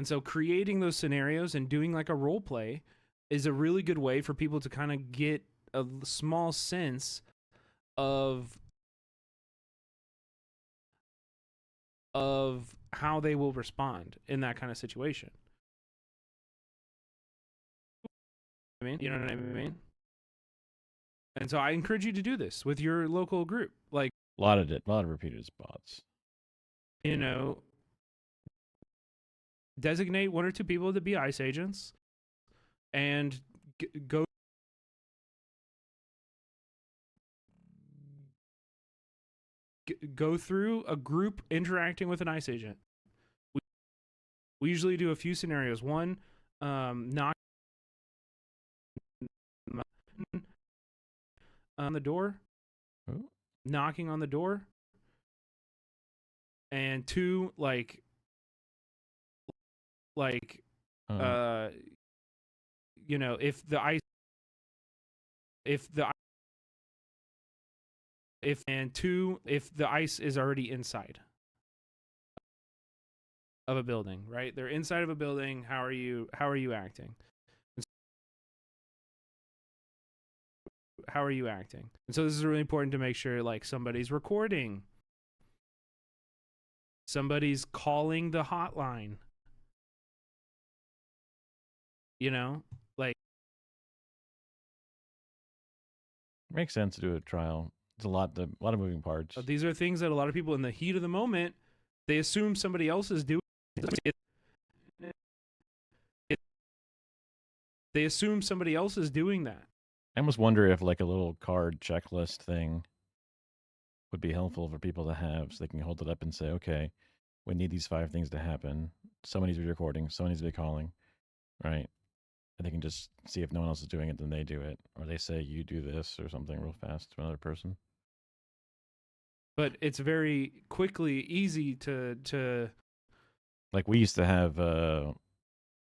so creating those scenarios and doing like a role play is a really good way for people to kind of get a small sense of how they will respond in that kind of situation. You know what I mean? And so I encourage you to do this with your local group. Like a lot of repeated spots. Designate one or two people to be ICE agents and go through a group interacting with an ICE agent. We usually do a few scenarios. One, knock on the door, knocking on the door, and two, if the ICE is already inside of a building, right? They're inside of a building. How are you acting? How are you acting? And so this is really important to make sure like somebody's recording, somebody's calling the hotline. Makes sense to do a trial. It's a lot of moving parts. These are things that a lot of people in the heat of the moment, they assume somebody else is doing. They assume somebody else is doing that. I almost wonder if like a little card checklist thing would be helpful for people to have, so they can hold it up and say, okay, we need these 5 things to happen. Someone needs to be recording, someone needs to be calling, right? And they can just see if no one else is doing it, then they do it. Or they say, you do this or something real fast to another person. But it's very easy to like we used to have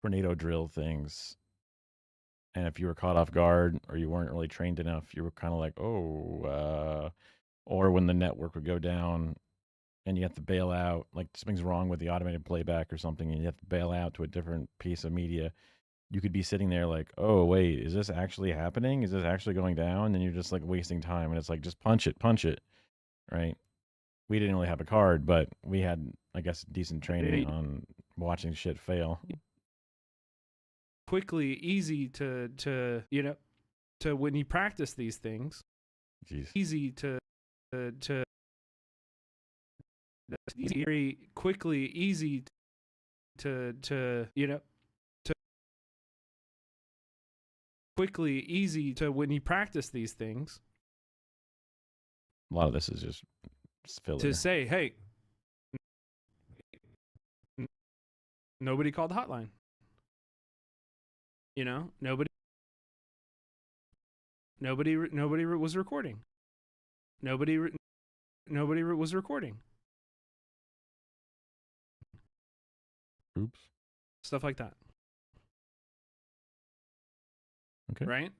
tornado drill things. And if you were caught off guard or you weren't really trained enough, you were kind of like, or when the network would go down and you have to bail out, like something's wrong with the automated playback or something, and you have to bail out to a different piece of media. You could be sitting there like, oh, wait, is this actually happening? Is this actually going down? And you're just like wasting time. And it's like, just punch it. right? We didn't really have a card, but we had, I guess, decent training on watching shit fail. Quickly, easy to you know, to when you practice these things. Jeez. Easy to very quickly, easy to you know, to quickly, easy to when you practice these things. A lot of this is just filler. To say, hey, nobody called the hotline. You know, nobody was recording. Nobody was recording. Oops. Stuff like that. Okay. Right?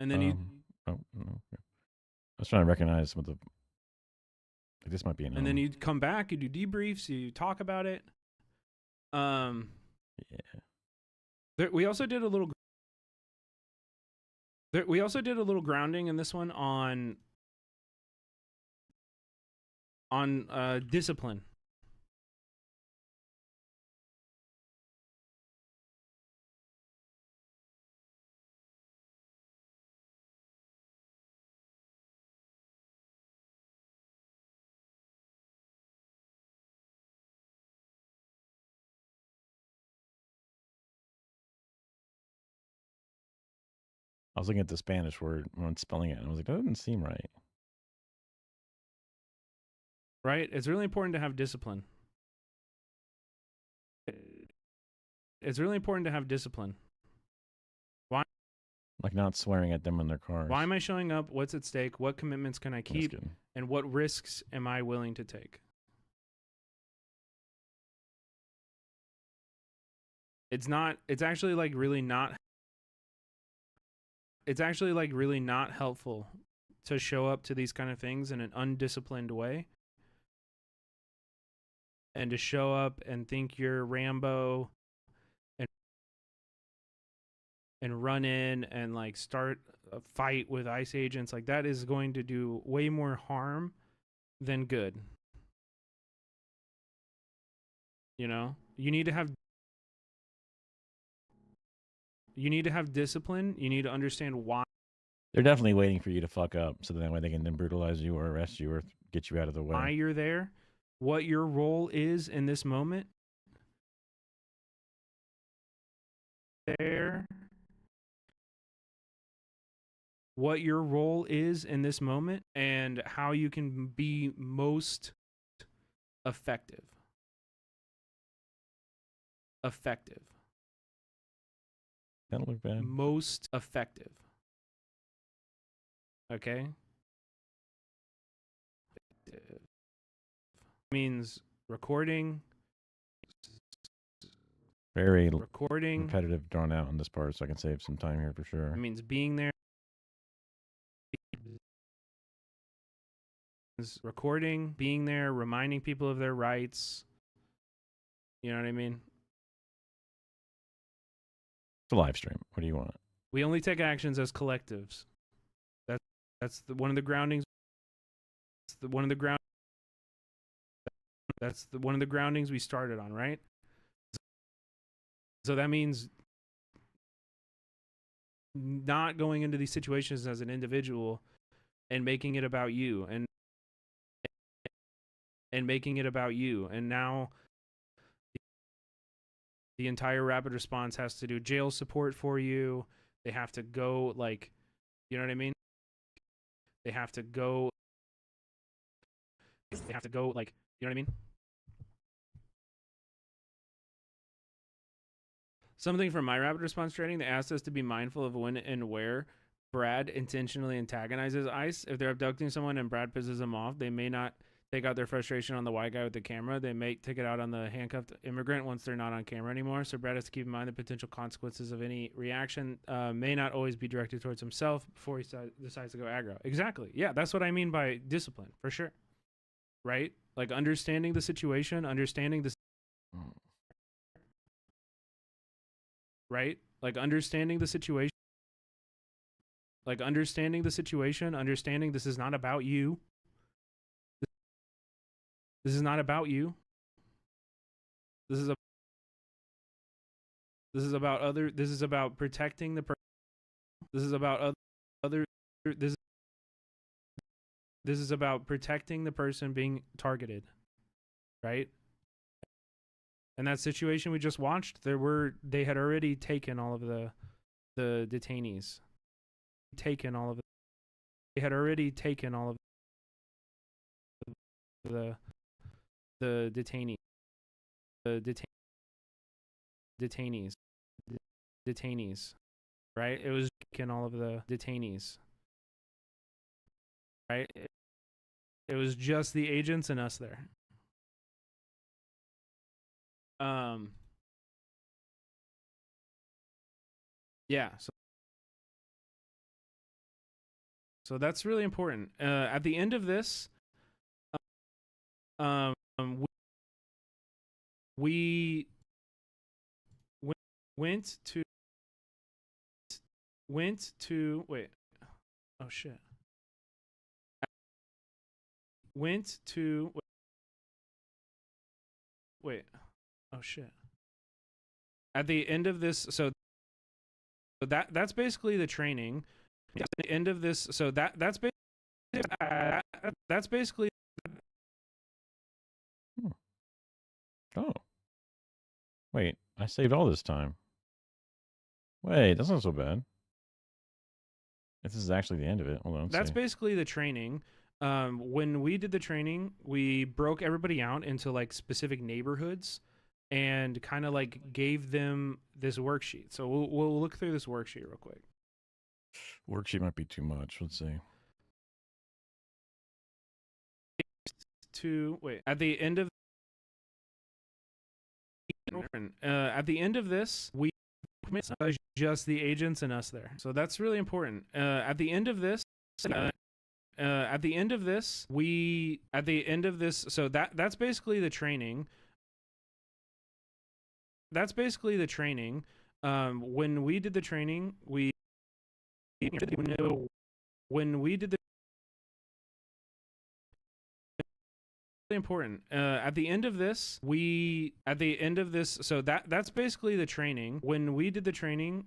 And then you. Oh, no. Okay. I was trying to recognize what the. Like, this might be an. And then you come back, you do debriefs, you talk about it. Yeah. We also did a little. We also did a little grounding in this one on discipline. I was looking at the Spanish word when spelling it, and I was like, that doesn't seem right. Right? It's really important to have discipline. It's really important to have discipline. Why? Like not swearing at them in their cars. Why am I showing up? What's at stake? What commitments can I keep? And what risks am I willing to take? It's actually like really not helpful to show up to these kind of things in an undisciplined way. And to show up and think you're Rambo and run in and like start a fight with ICE agents, like that is going to do way more harm than good. You know, you need to have discipline. You need to understand why. They're definitely waiting for you to fuck up, so that way they can then brutalize you or arrest you or get you out of the way. Why you're there, what your role is in this moment. What your role is in this moment and how you can be most effective. That look bad. Most effective. Okay? Means recording. Very repetitive, drawn out on this part, so I can save some time here for sure. It means being there. Recording, being there, reminding people of their rights. You know what I mean? It's a live stream. What do you want? We only take actions as collectives. That's one of the groundings. One of the groundings we started on, right? So that means not going into these situations as an individual and making it about you and making it about you. And now the entire rapid response has to do jail support for you. They have to go, like, you know what I mean? They have to go, like, you know what I mean? Something from my rapid response training, they asked us to be mindful of when and where Brad intentionally antagonizes ICE. If they're abducting someone and Brad pisses them off, they may not take out their frustration on the white guy with the camera. They may take it out on the handcuffed immigrant once they're not on camera anymore. So Brad has to keep in mind the potential consequences of any reaction may not always be directed towards himself before he decides to go aggro. Exactly. Yeah, that's what I mean by discipline, for sure. Right? Like understanding the situation, understanding the... Right? Like understanding the situation. Understanding this is not about you. This is not about you. This is about protecting the person. This is about other this is about protecting the person being targeted, right? In that situation we just watched, they had already taken all of the detainees. They had already taken all of the detainees. Detainees, right? It was taking all of the detainees, right? It was just the agents and us there. Yeah, so that's really important. At the end of this, we went to wait. Oh shit. Went to wait. Oh shit. At the end of this, so that's basically the training. At the end of this, so that's basically. Oh. Wait, I saved all this time. Wait, that's not so bad. If this is actually the end of it, hold on. That's basically the training. When we did the training, we broke everybody out into like specific neighborhoods and kind of like gave them this worksheet. So we'll look through this worksheet real quick. Worksheet might be too much. Let's see. At the end of this, we just the agents and us there. So that's really important. At the end of this, so that's basically the training. That's basically the training. When we did the training, important. At the end of this, so that's basically the training. When we did the training,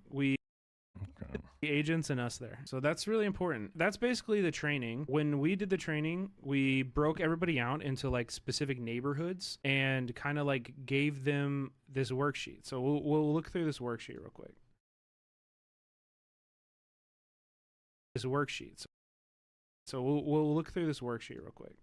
the agents and us there. So that's really important. That's basically the training. When we did the training, we broke everybody out into like specific neighborhoods and kind of like gave them this worksheet. So we'll look through this worksheet real quick. This worksheet. So we'll look through this worksheet real quick.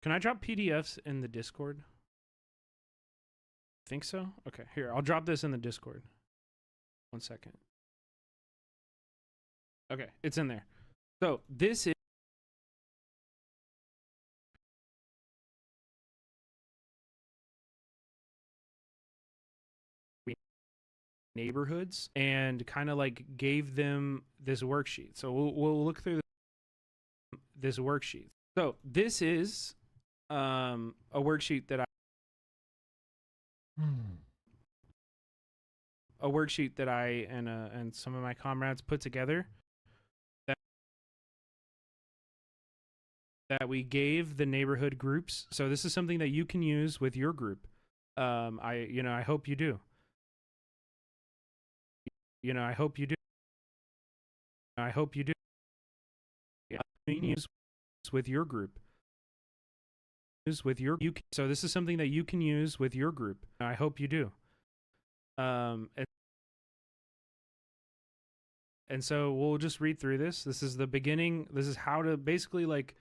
Can I drop PDFs in the Discord? Think so? Okay, here, I'll drop this in the Discord. 1 second. Okay, it's in there. So this is neighborhoods and kind of like gave them this worksheet. So we'll look through this worksheet. So this is a worksheet that I and some of my comrades put together that we gave the neighborhood groups. So this is something that you can use with your group. I hope you do. I hope you do. I hope you do. You can use with your group. So this is something that you can use with your group. I hope you do. And so we'll just read through this. This is the beginning. This is how to basically like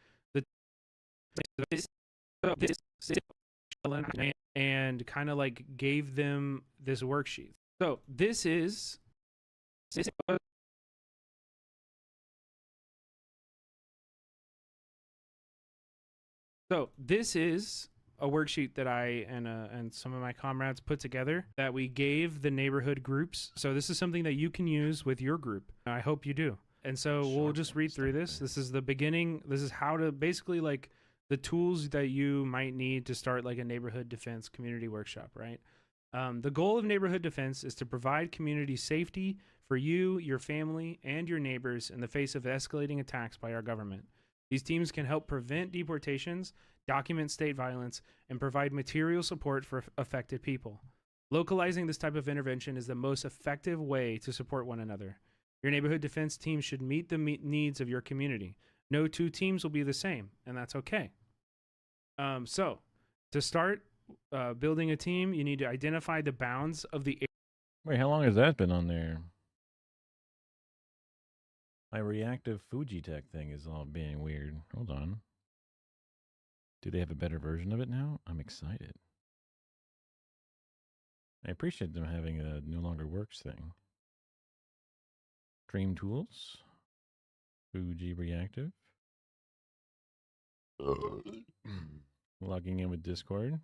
and kind of like gave them this worksheet. So this is a worksheet that I and some of my comrades put together that we gave the neighborhood groups. So this is something that you can use with your group. I hope you do. And so we'll just read through this. This is the beginning. This is how to basically like the tools that you might need to start like a neighborhood defense community workshop, right? The goal of neighborhood defense is to provide community safety for you, your family, and your neighbors in the face of escalating attacks by our government. These teams can help prevent deportations, document state violence, and provide material support for affected people. Localizing this type of intervention is the most effective way to support one another. Your neighborhood defense team should meet the needs of your community. No two teams will be the same, and that's okay. So, to start building a team, you need to identify the bounds of the area. Wait, how long has that been on there? My reactive Fujitech thing is all being weird. Hold on. Do they have a better version of it now? I'm excited. I appreciate them having a no longer works thing. Dream Tools. Fuji Reactive. Logging in with Discord.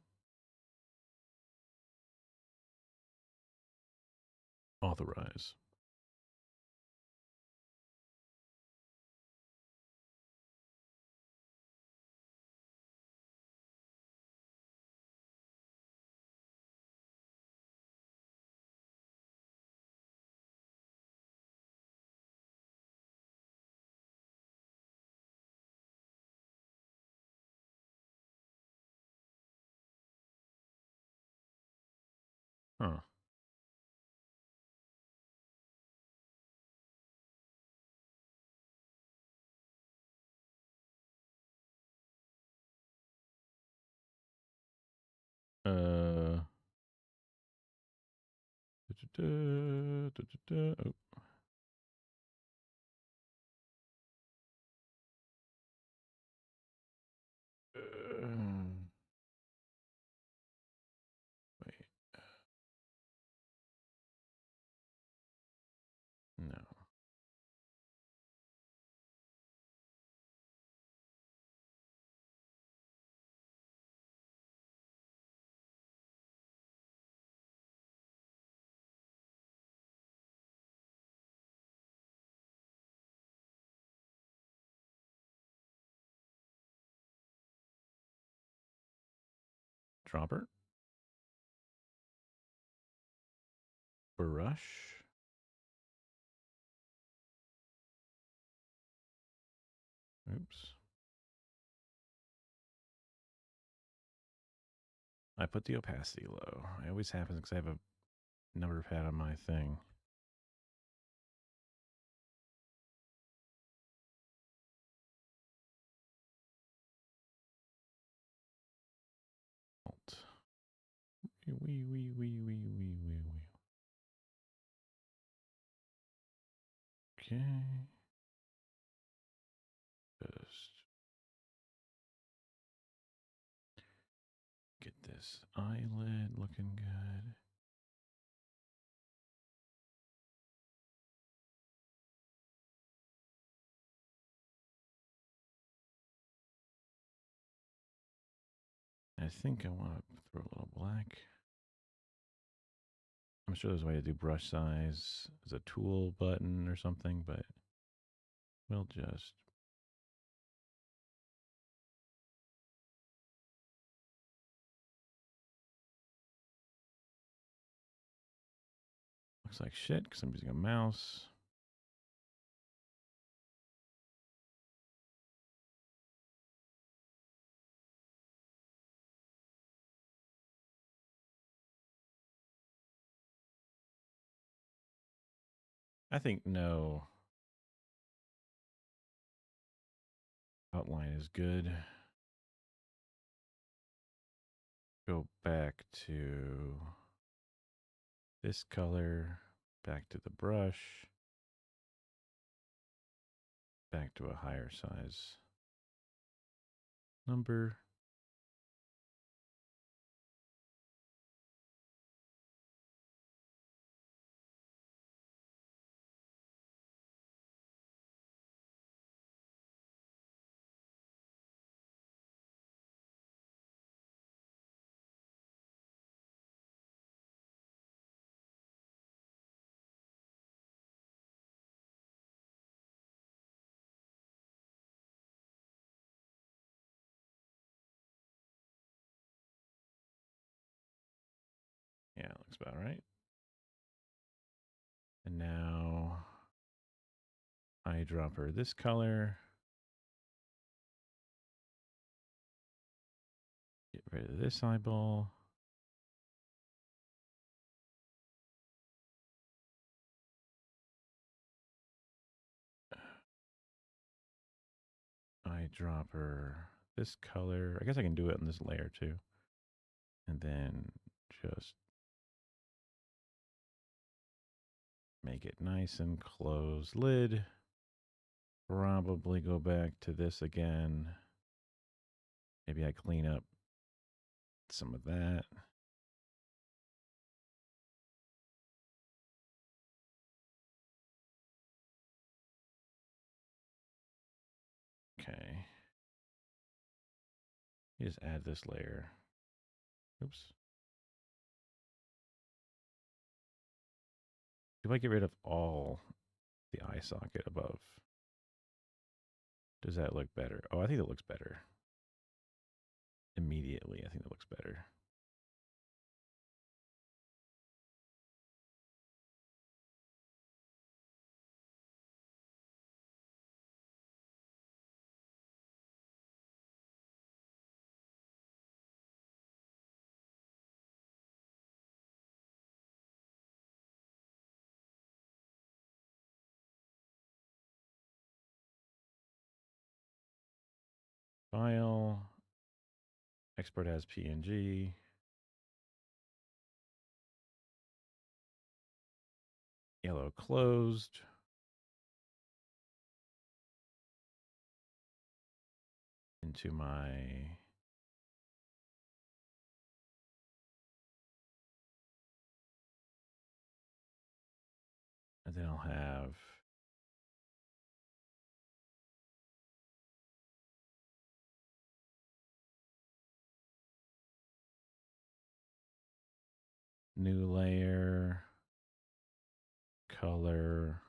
Authorize. Huh. Oh. Wait. No. Dropper. Brush. Oops. I put the opacity low. It always happens because I have a number pad on my thing. Alt. Wee. Okay. Just get this eyelid looking good. I think I want to throw a little black. I'm sure there's a way to do brush size as a tool button or something, but we'll just. Looks like shit because I'm using a mouse. I think no outline is good. Go back to this color, back to the brush, back to a higher size number. Yeah, looks about right. And now eyedropper this color. Get rid of this eyeball. Eyedropper this color. I guess I can do it in this layer too. And then just make it nice and close lid. Probably go back to this again. Maybe I clean up some of that. Okay. You just add this layer. Oops. Do I get rid of all the eye socket above? Does that look better? Oh, I think it looks better. Immediately, I think it looks better. File. Export as PNG. Yellow closed. Into my and then I'll have new layer, color.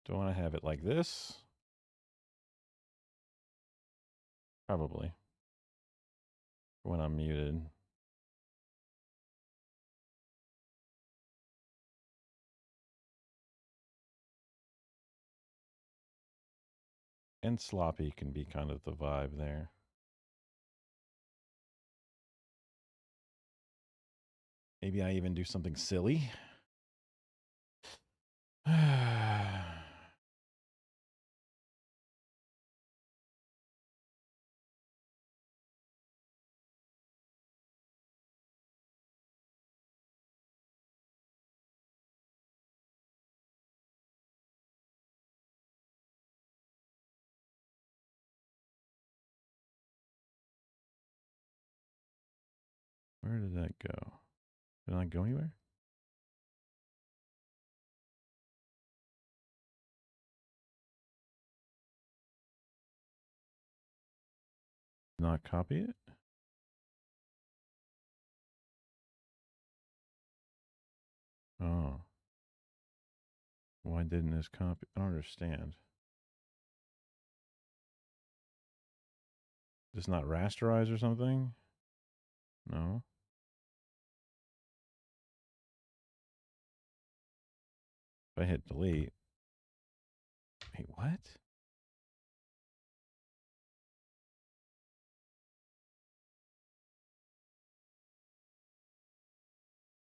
Do I want to have it like this? Probably. When I'm muted. And sloppy can be kind of the vibe there. Maybe I even do something silly. Where did that go? Did it not go anywhere? Not copy it? Oh. Why didn't this copy? I don't understand. It's not rasterize or something? No. If I hit delete. Wait, what?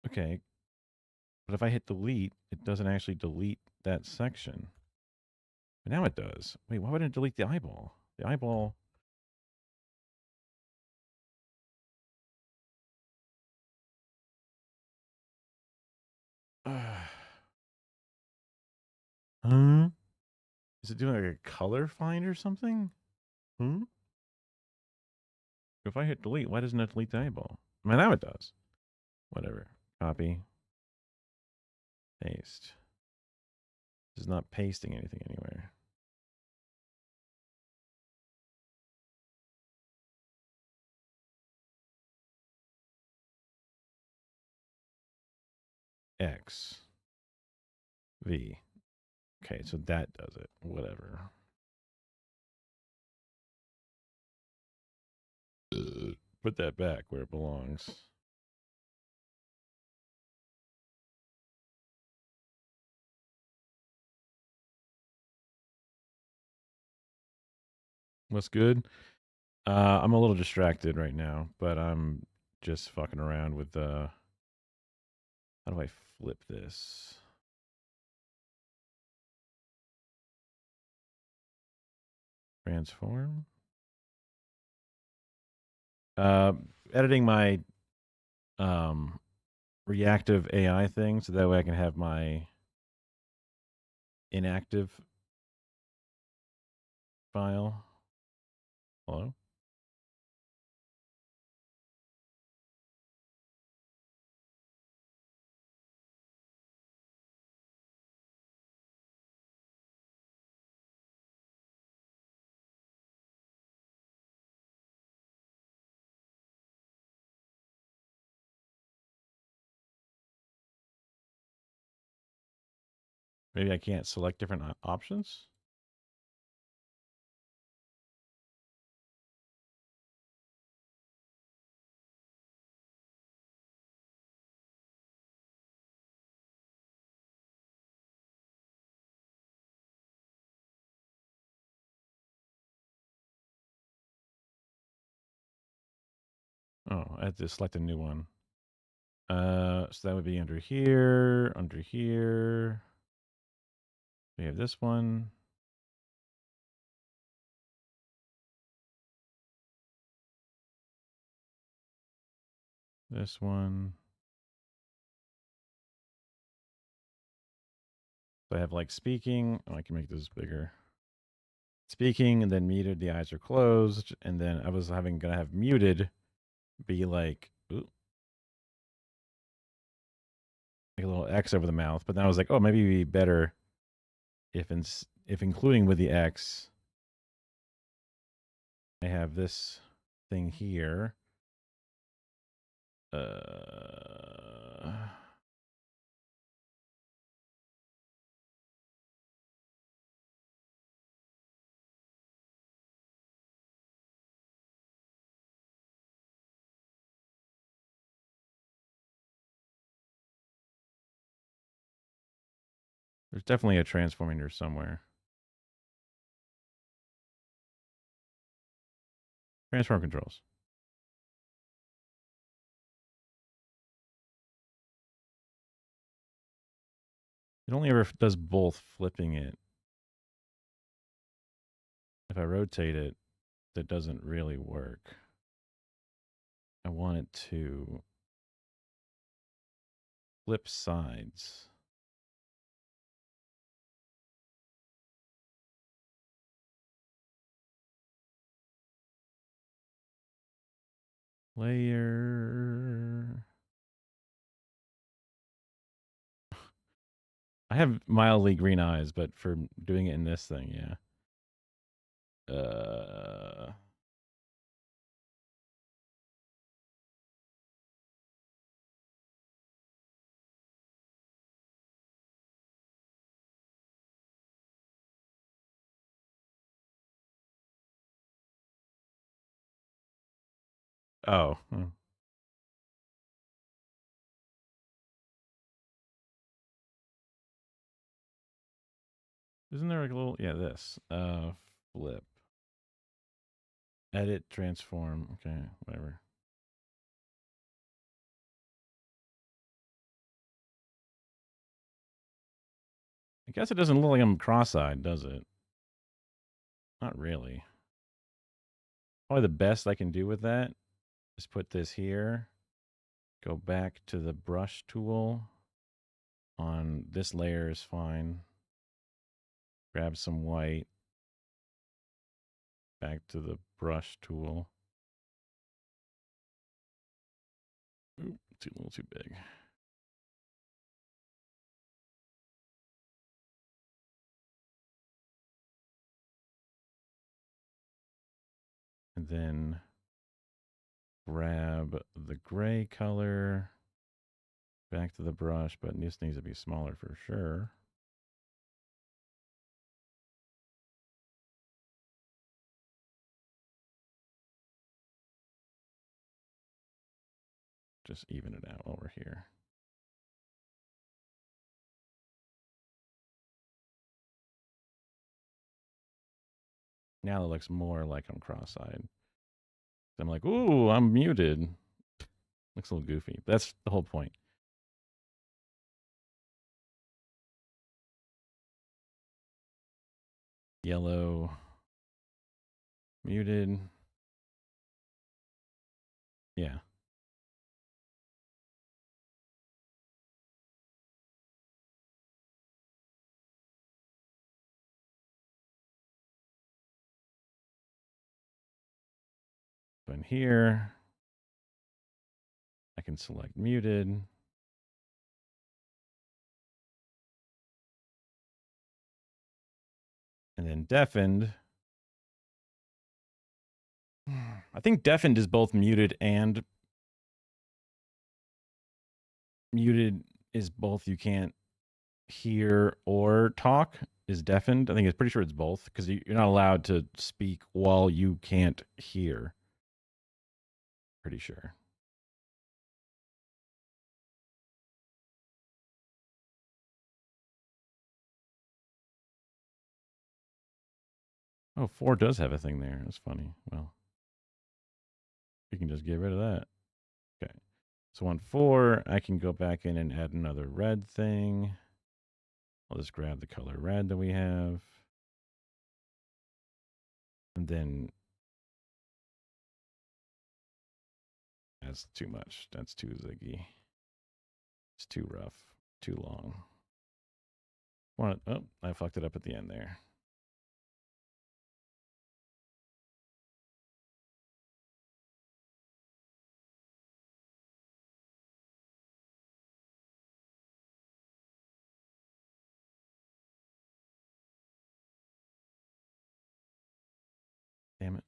Okay. But if I hit delete, it doesn't actually delete that section. But now it does. Wait, why wouldn't it delete the eyeball? The eyeball. Huh? Is it doing like a color find or something? If I hit delete, why doesn't it delete the eyeball? I mean, now it does. Whatever. Copy. Paste. This is not pasting anything anywhere. X. V. Okay, so that does it. Whatever. Put that back where it belongs. What's good? I'm a little distracted right now, but I'm just fucking around with how do I flip this? Transform. Editing my reactive AI thing so that way I can have my inactive file. Hello? Maybe I can't select different options? Oh, I have to select a new one. So that would be under here, under here. We have this one. This one. So I have like speaking. Oh, I can make this bigger. Speaking and then muted. The eyes are closed. And then I was gonna have muted be like, ooh, like a little X over the mouth. But then I was like, oh, maybe it'd be better if including with the X, I have this thing here. There's definitely a transform in here somewhere. Transform controls. It only ever does both flipping it. If I rotate it, that doesn't really work. I want it to flip sides. Layer. I have mildly green eyes, but for doing it in this thing, yeah. Oh. Isn't there like a little, yeah, this, flip. Edit, transform. Okay, whatever. I guess it doesn't look like I'm cross-eyed, does it? Not really. Probably the best I can do with that is put this here, go back to the brush tool on this layer is fine. Grab some white, back to the brush tool. Ooh, it's a little too big. And then grab the gray color, back to the brush, but this needs to be smaller for sure. just even it out while we're here. Now it looks more like I'm cross-eyed. I'm like, ooh, I'm muted. Looks a little goofy. That's the whole point. Yellow. Muted. Yeah. In here, I can select muted. And then deafened. I think deafened is both muted and muted is both you can't hear or talk is deafened. I think it's pretty sure it's both because you're not allowed to speak while you can't hear. Pretty sure. Oh, 4 does have a thing there. That's funny. Well, we can just get rid of that. Okay. So on 4, I can go back in and add another red thing. I'll just grab the color red that we have. And then that's too much. That's too ziggy. It's too rough. Too long. Oh, I fucked it up at the end there. Damn it.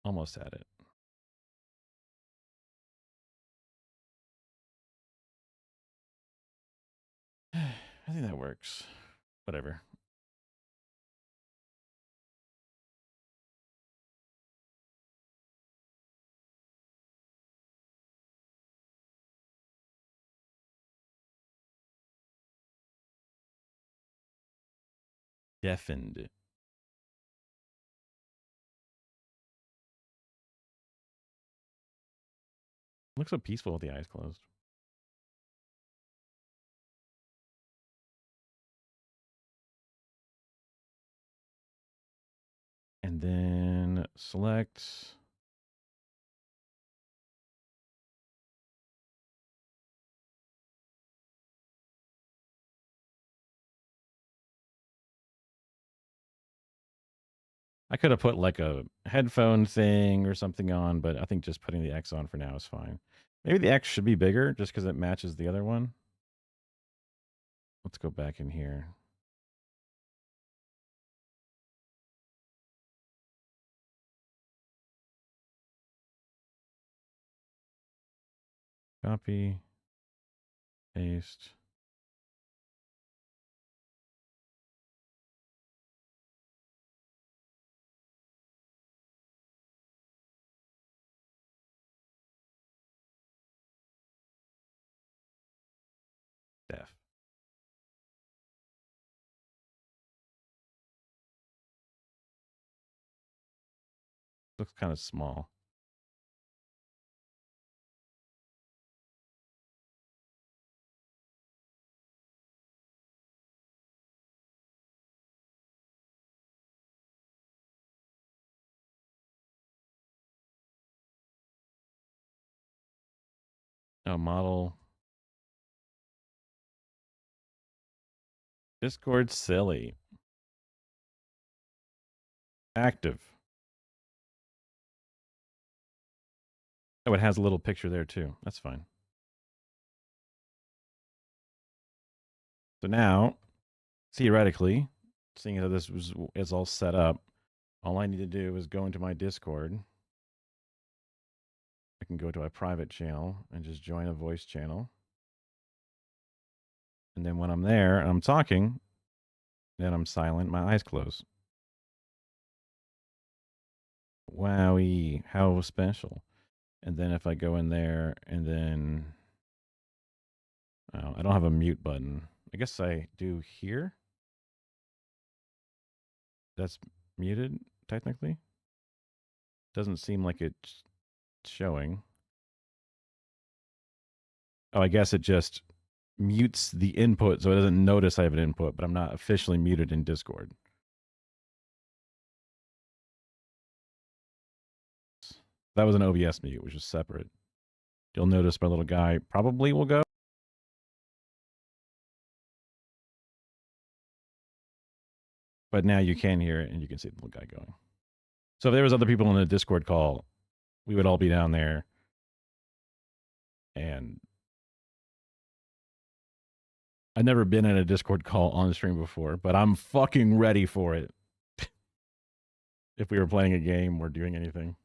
Almost had it. I think that works. Whatever. Deafened. Looks so peaceful with the eyes closed. And then select. I could have put like a headphone thing or something on, but I think just putting the X on for now is fine. Maybe the X should be bigger just because it matches the other one. Let's go back in here. Copy. Paste. Def. Looks kind of small. Oh, model. Discord silly. Active. Oh, it has a little picture there too. That's fine. So now, theoretically, seeing how this is all set up, all I need to do is go into my Discord. I can go to a private channel and just join a voice channel. And then when I'm there and I'm talking, then I'm silent, my eyes close. Wowie, how special. And then if I go in there and then... Oh, I don't have a mute button. I guess I do here. That's muted, technically. Doesn't seem like it's showing. Oh, I guess it just mutes the input so it doesn't notice I have an input, but I'm not officially muted in Discord. That was an OBS mute, which is separate. You'll notice my little guy probably will go. But now you can hear it and you can see the little guy going. So if there was other people in a Discord call, we would all be down there. And I've never been in a Discord call on stream before, but I'm fucking ready for it. If we were playing a game or doing anything.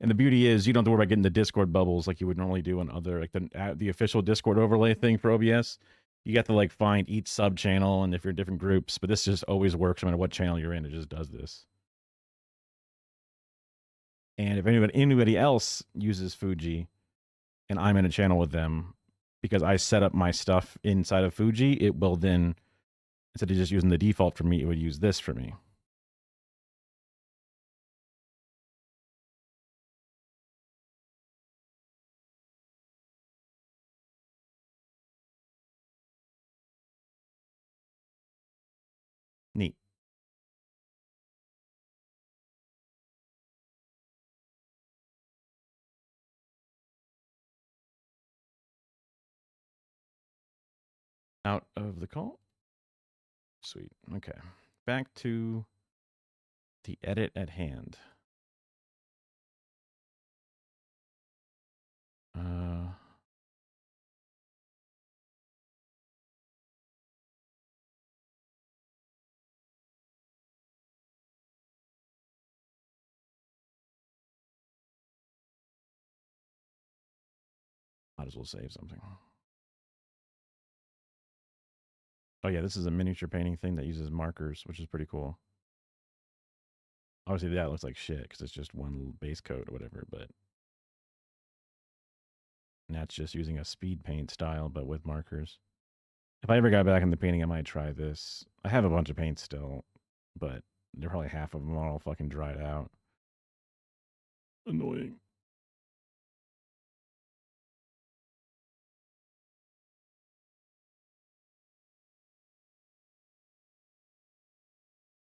And the beauty is you don't have to worry about getting the Discord bubbles like you would normally do on other, like the official Discord overlay thing for OBS. You got to like find each sub channel and if you're in different groups, but this just always works no matter what channel you're in. It just does this. And if anybody else uses Fuji and I'm in a channel with them, because I set up my stuff inside of Fuji, it will then, instead of just using the default for me, it would use this for me. Neat. Out of the call. Sweet. Okay. Back to the edit at hand. Might as well save something. Oh yeah, this is a miniature painting thing that uses markers, which is pretty cool. Obviously that looks like shit because it's just one base coat or whatever, but that's just using a speed paint style, but with markers. If I ever got back into painting, I might try this. I have a bunch of paints still, but they're probably half of them are all fucking dried out. Annoying.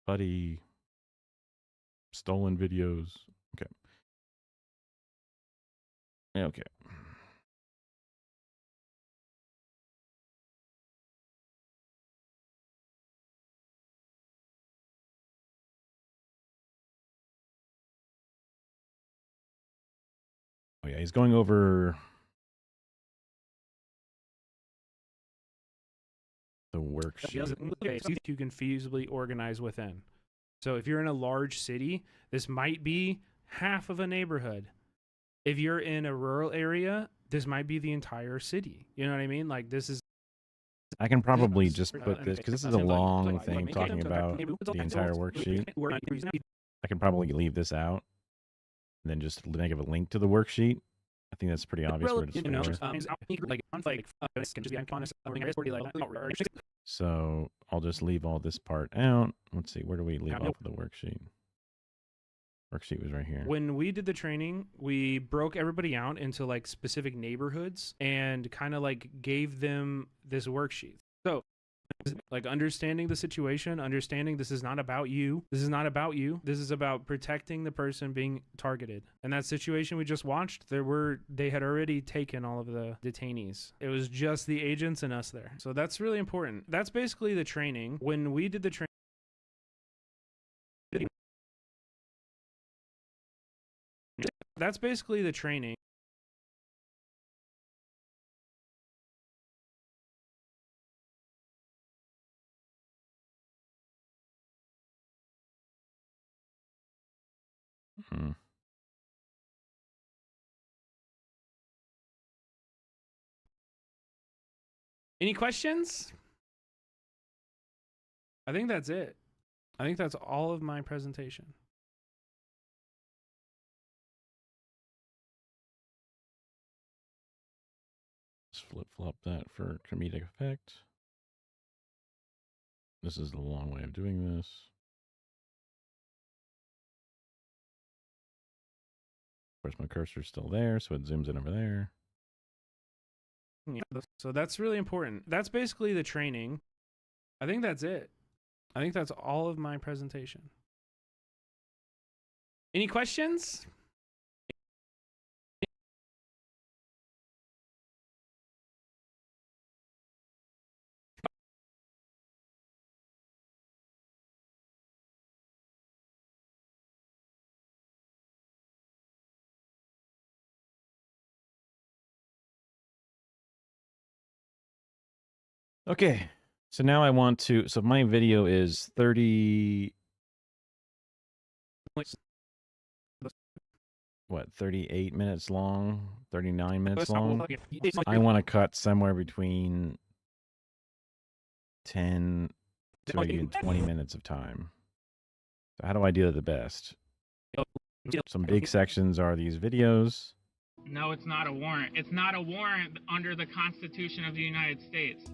Buddy. Stolen videos. Okay. Okay. Oh yeah, he's going over the worksheet. You can feasibly organize within. So if you're in a large city, this might be half of a neighborhood. If you're in a rural area, this might be the entire city. You know what I mean? Like this is. I can probably just put this, because this is a long thing talking about the entire worksheet. I can probably leave this out and then just make a link to the worksheet. I think that's pretty obvious where it's for. So I'll just leave all this part out. Let's see, where do we leave off of the worksheet? Worksheet was right here. When we did the training, we broke everybody out into like specific neighborhoods and kind of like gave them this worksheet. So like understanding the situation, understanding this is not about you. This is not about you. This is about protecting the person being targeted. And that situation we just watched, they had already taken all of the detainees. It was just the agents and us there. So that's really important. That's basically the training. When we did the training, that's basically the training. Hmm. Any questions? I think that's it. I think that's all of my presentation. Let's flip-flop that for comedic effect. This is the long way of doing this. Of course, my cursor's still there, so it zooms in over there. Yeah, so that's really important. That's basically the training. I think that's it. I think that's all of my presentation. Any questions? Okay, so now I want to, so my video is 30, what, 38 minutes long, 39 minutes long. I want to cut somewhere between 10 to maybe even 20 minutes of time. So how do I do that the best? Some big sections are these videos. No, it's not a warrant. It's not a warrant under the Constitution of the United States.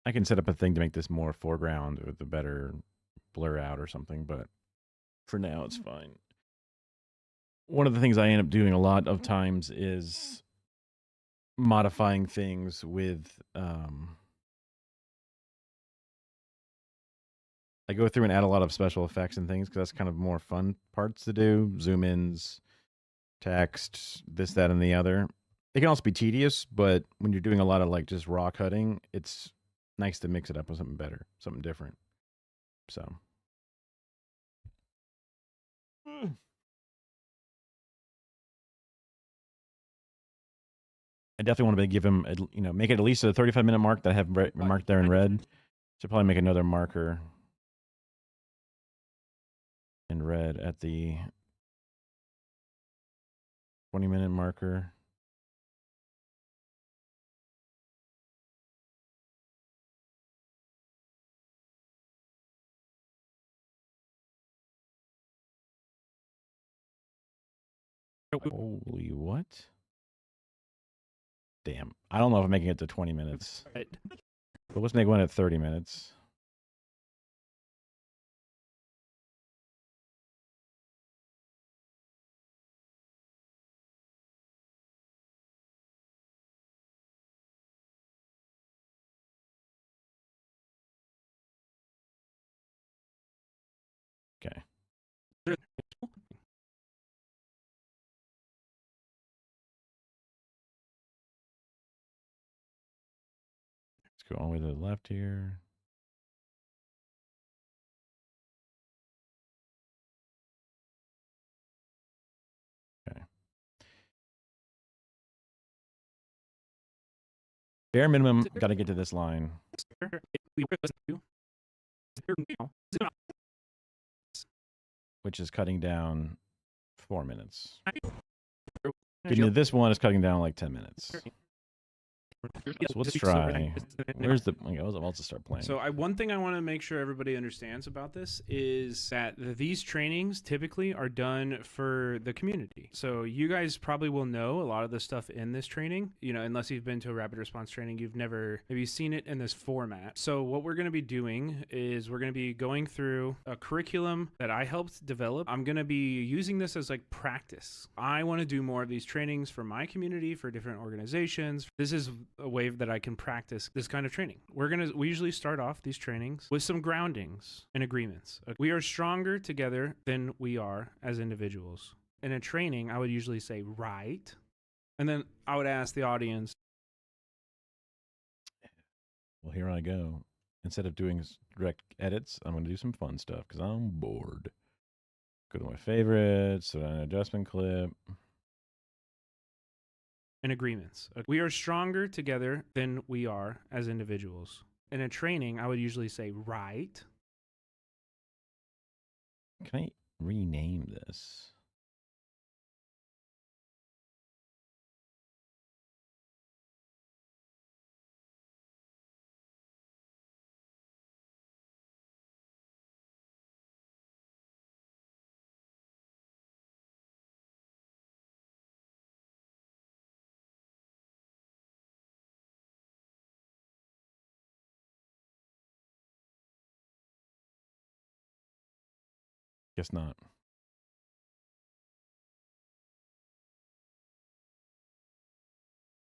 I can set up a thing to make this more foreground with a better blur out or something, but for now it's fine. One of the things I end up doing a lot of times is modifying things with I go through and add a lot of special effects and things because that's kind of more fun parts to do. Zoom ins, text, this, that, and the other. It can also be tedious, but when you're doing a lot of like just raw cutting, it's nice to mix it up with something better, something different. So. I definitely want to give him, make it at least a 35-minute mark that I have marked there in red. Should probably make another marker in red at the 20-minute marker. Holy what? Damn. I don't know if I'm making it to 20 minutes. But let's make one at 30 minutes. Okay. Let's go all the way to the left here. Okay. Bare minimum, got to get to this line. Which is cutting down 4 minutes. Getting to this one is cutting down like 10 minutes. So let's try. Where's the? Okay, I'll just start playing. So one thing I want to make sure everybody understands about this is that these trainings typically are done for the community. So you guys probably will know a lot of the stuff in this training. Unless you've been to a rapid response training, you've never maybe seen it in this format. So what we're going to be doing is we're going to be going through a curriculum that I helped develop. I'm going to be using this as like practice. I want to do more of these trainings for my community, for different organizations. This is a way that I can practice this kind of training. We usually start off these trainings with some groundings and agreements. We are stronger together than we are as individuals. In a training, I would usually say, right. And then I would ask the audience. Well, here I go. Instead of doing direct edits, I'm going to do some fun stuff because I'm bored. Go to my favorites, an adjustment clip. And agreements. We are stronger together than we are as individuals. In a training, I would usually say, right. Can I rename this? Guess not.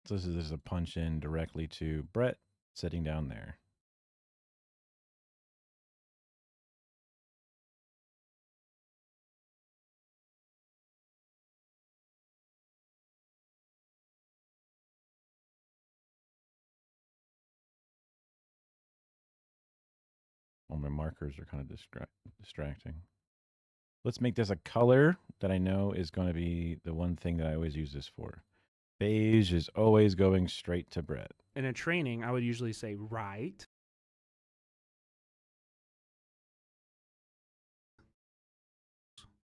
So this is a punch in directly to Brett sitting down there. Well, my markers are kind of distracting. Let's make this a color that I know is going to be the one thing that I always use this for. Beige is always going straight to Brett. In a training, I would usually say right.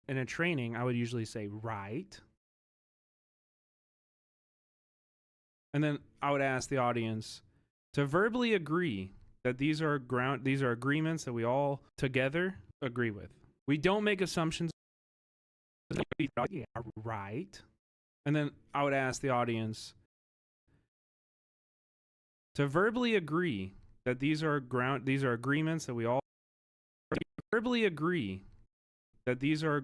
In a training, I would usually say right. And then I would ask the audience to verbally agree that these are agreements that we all together agree with. We don't make assumptions. Yeah, right. And then I would ask the audience to verbally agree that these are agreements that we all verbally agree that these are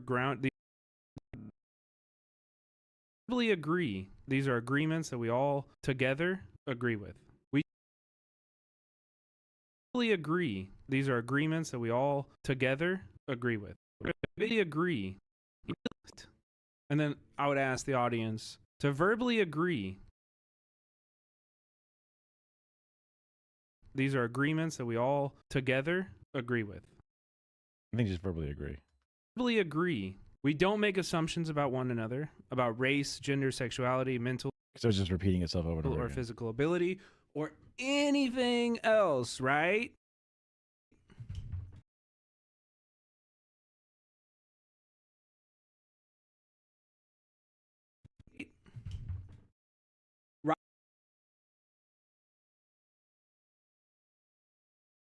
verbally agree these are agreements that we all together agree with. We verbally agree these are agreements that we all together agree with. Verbally agree. And then I would ask the audience to verbally agree these are agreements that we all together agree with. I think just verbally agree. Verbally agree. We don't make assumptions about one another, about race, gender, sexuality, mental, So it's just repeating itself over and over or again. physical ability, or anything else, right?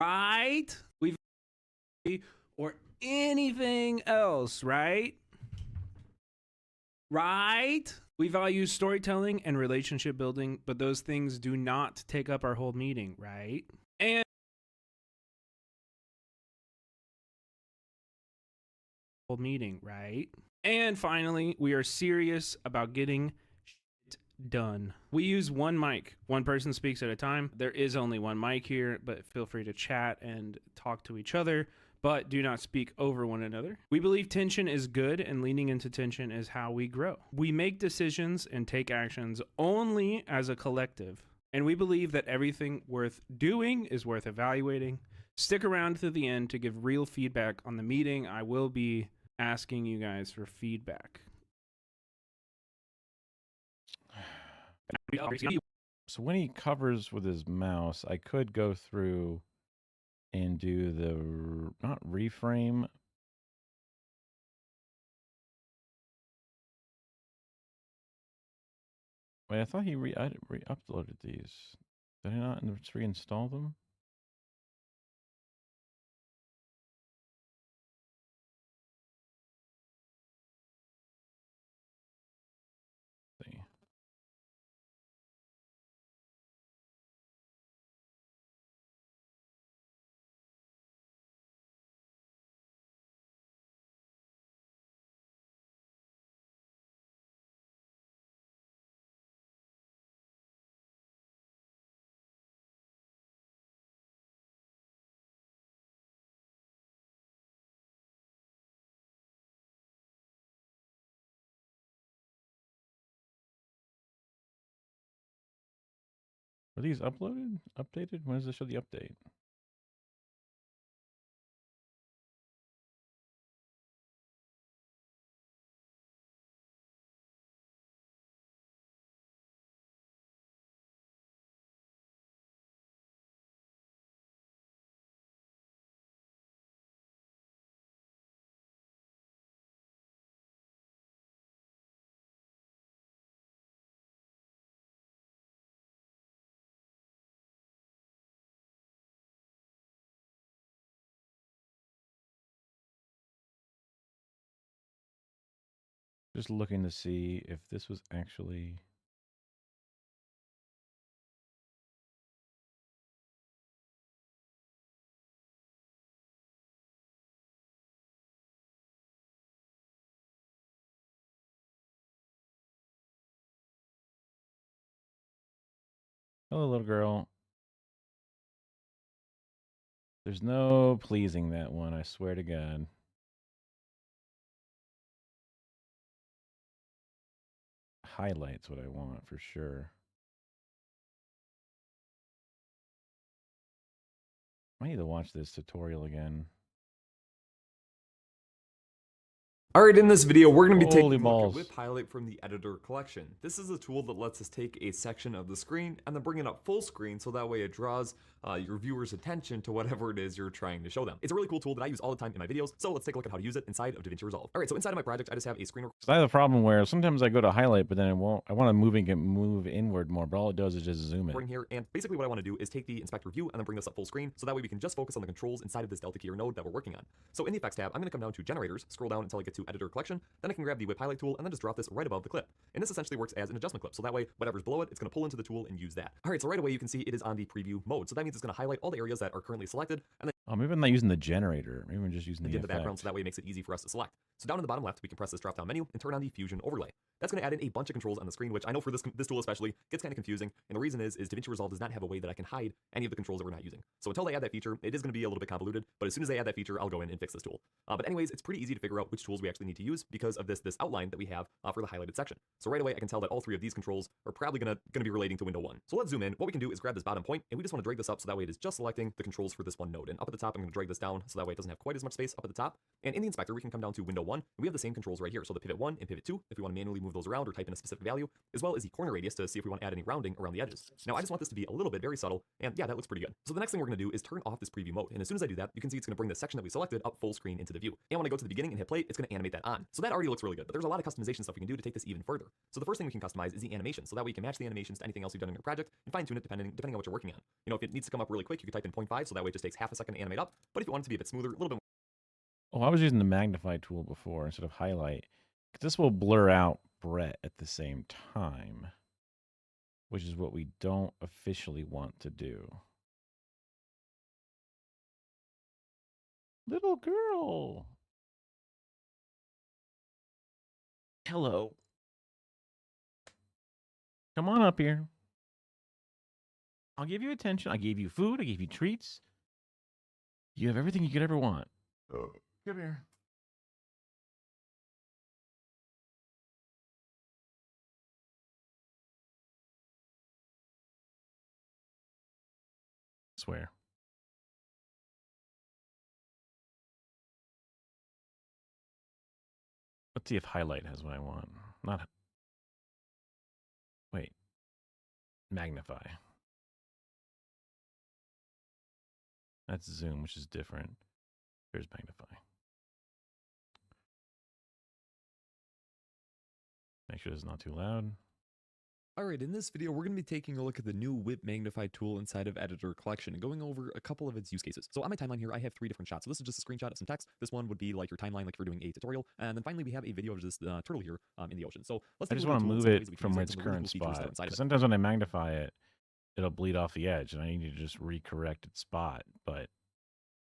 Right? We've or anything else, right? Right? We value storytelling and relationship building, but those things do not take up our whole meeting, right? And whole meeting, right? And finally, we are serious about getting shit done. We use one mic. One person speaks at a time. There is only one mic here, but feel free to chat and talk to each other, but do not speak over one another. We believe tension is good, and leaning into tension is how we grow. We make decisions and take actions only as a collective, and we believe that everything worth doing is worth evaluating. Stick around to the end to give real feedback on the meeting. I will be asking you guys for feedback. So when he covers with his mouse, I could go through and do the not reframe. Wait, I thought he re-uploaded these. Did I not just reinstall them? Let's see. Are these uploaded? Updated? When does it show the update? Just looking to see if this was actually. Hello, little girl. There's no pleasing that one, I swear to God. Highlights what I want for sure. I need to watch this tutorial again. Alright, in this video, we're going to be Holy taking a look balls. at Whip Highlight from the Editor Collection. This is a tool that lets us take a section of the screen and then bring it up full screen so that way it draws your viewers' attention to whatever it is you're trying to show them. It's a really cool tool that I use all the time in my videos, so let's take a look at how to use it inside of DaVinci Resolve. Alright, so inside of my project, I just have a screen So I have a problem where sometimes I go to highlight, but then I want to move inward more, but all it does is just zoom recording it. here, and basically what I want to do is take the inspector view and then bring this up full screen, so that way we can just focus on the controls inside of this Delta Key or node that we're working on. So in the effects tab, I'm going to come down to generators, scroll down until I get to editor collection, then I can grab the whip highlight tool and then just drop this right above the clip. And this essentially works as an adjustment clip, so that way whatever's below it, it's going to pull into the tool and use that. Alright, so right away you can see it is on the preview mode, so that means it's going to highlight all the areas that are currently selected, and then Oh, maybe I'm not using the generator. Maybe I'm just using the in the background, effect. so that way it makes it easy for us to select. So down in the bottom left, we can press this drop-down menu and turn on the Fusion Overlay. That's going to add in a bunch of controls on the screen, which I know for this tool especially gets kind of confusing. And the reason is DaVinci Resolve does not have a way that I can hide any of the controls that we're not using. So until they add that feature, it is going to be a little bit convoluted. But as soon as they add that feature, I'll go in and fix this tool. But anyways, it's pretty easy to figure out which tools we actually need to use because of this outline that we have for the highlighted section. So right away, I can tell that all three of these controls are probably going to be relating to window 1. So let's zoom in. What we can do is grab this bottom point, and we just want to drag this up so that way it is just selecting the controls for this one node. And up at the top, I'm going to drag this down so that way it doesn't have quite as much space up at the top. And in the inspector, we can come down to window 1, and we have the same controls right here. So the pivot 1 and pivot 2, if we want to manually move those around or type in a specific value, as well as the corner radius to see if we want to add any rounding around the edges. Now, I just want this to be a little bit very subtle, and yeah, that looks pretty good. So the next thing we're going to do is turn off this preview mode. And as soon as I do that, you can see it's going to bring the section that we selected up full screen into the view. And when I go to the beginning and hit play, it's going to animate that on. So that already looks really good, but there's a lot of customization stuff we can do to take this even further. So the first thing we can customize is the animation. So that way you can match the animations to anything else you've done in your project and fine tune it depending on what you're working on. You know, if it needs to come up really quick, you can type in 0.5, so that way it just takes half a second to animate up. But if you want it to be a bit smoother, a little bit Oh, I was using the magnify tool before instead of highlight. 'Cause this will blur out Brett at the same time, which is what we don't officially want to do. Little girl. Hello. Come on up here. I'll give you attention. I gave you food. I gave you treats. You have everything you could ever want. Come here. Swear. Let's see if highlight has what I want. Not. Wait. Magnify. That's zoom, which is different. Here's magnify. Make sure it's not too loud. Alright, in this video, we're going to be taking a look at the new Whip Magnify tool inside of Editor Collection and going over a couple of its use cases. So on my timeline here, I have 3 different shots. So this is just a screenshot of some text. This one would be like your timeline, like if you're doing a tutorial. And then finally, we have a video of this turtle here in the ocean. So let's I just want to move it from its current spot. 'Cause sometimes when I magnify it, it'll bleed off the edge, and I need to just recorrect its spot. But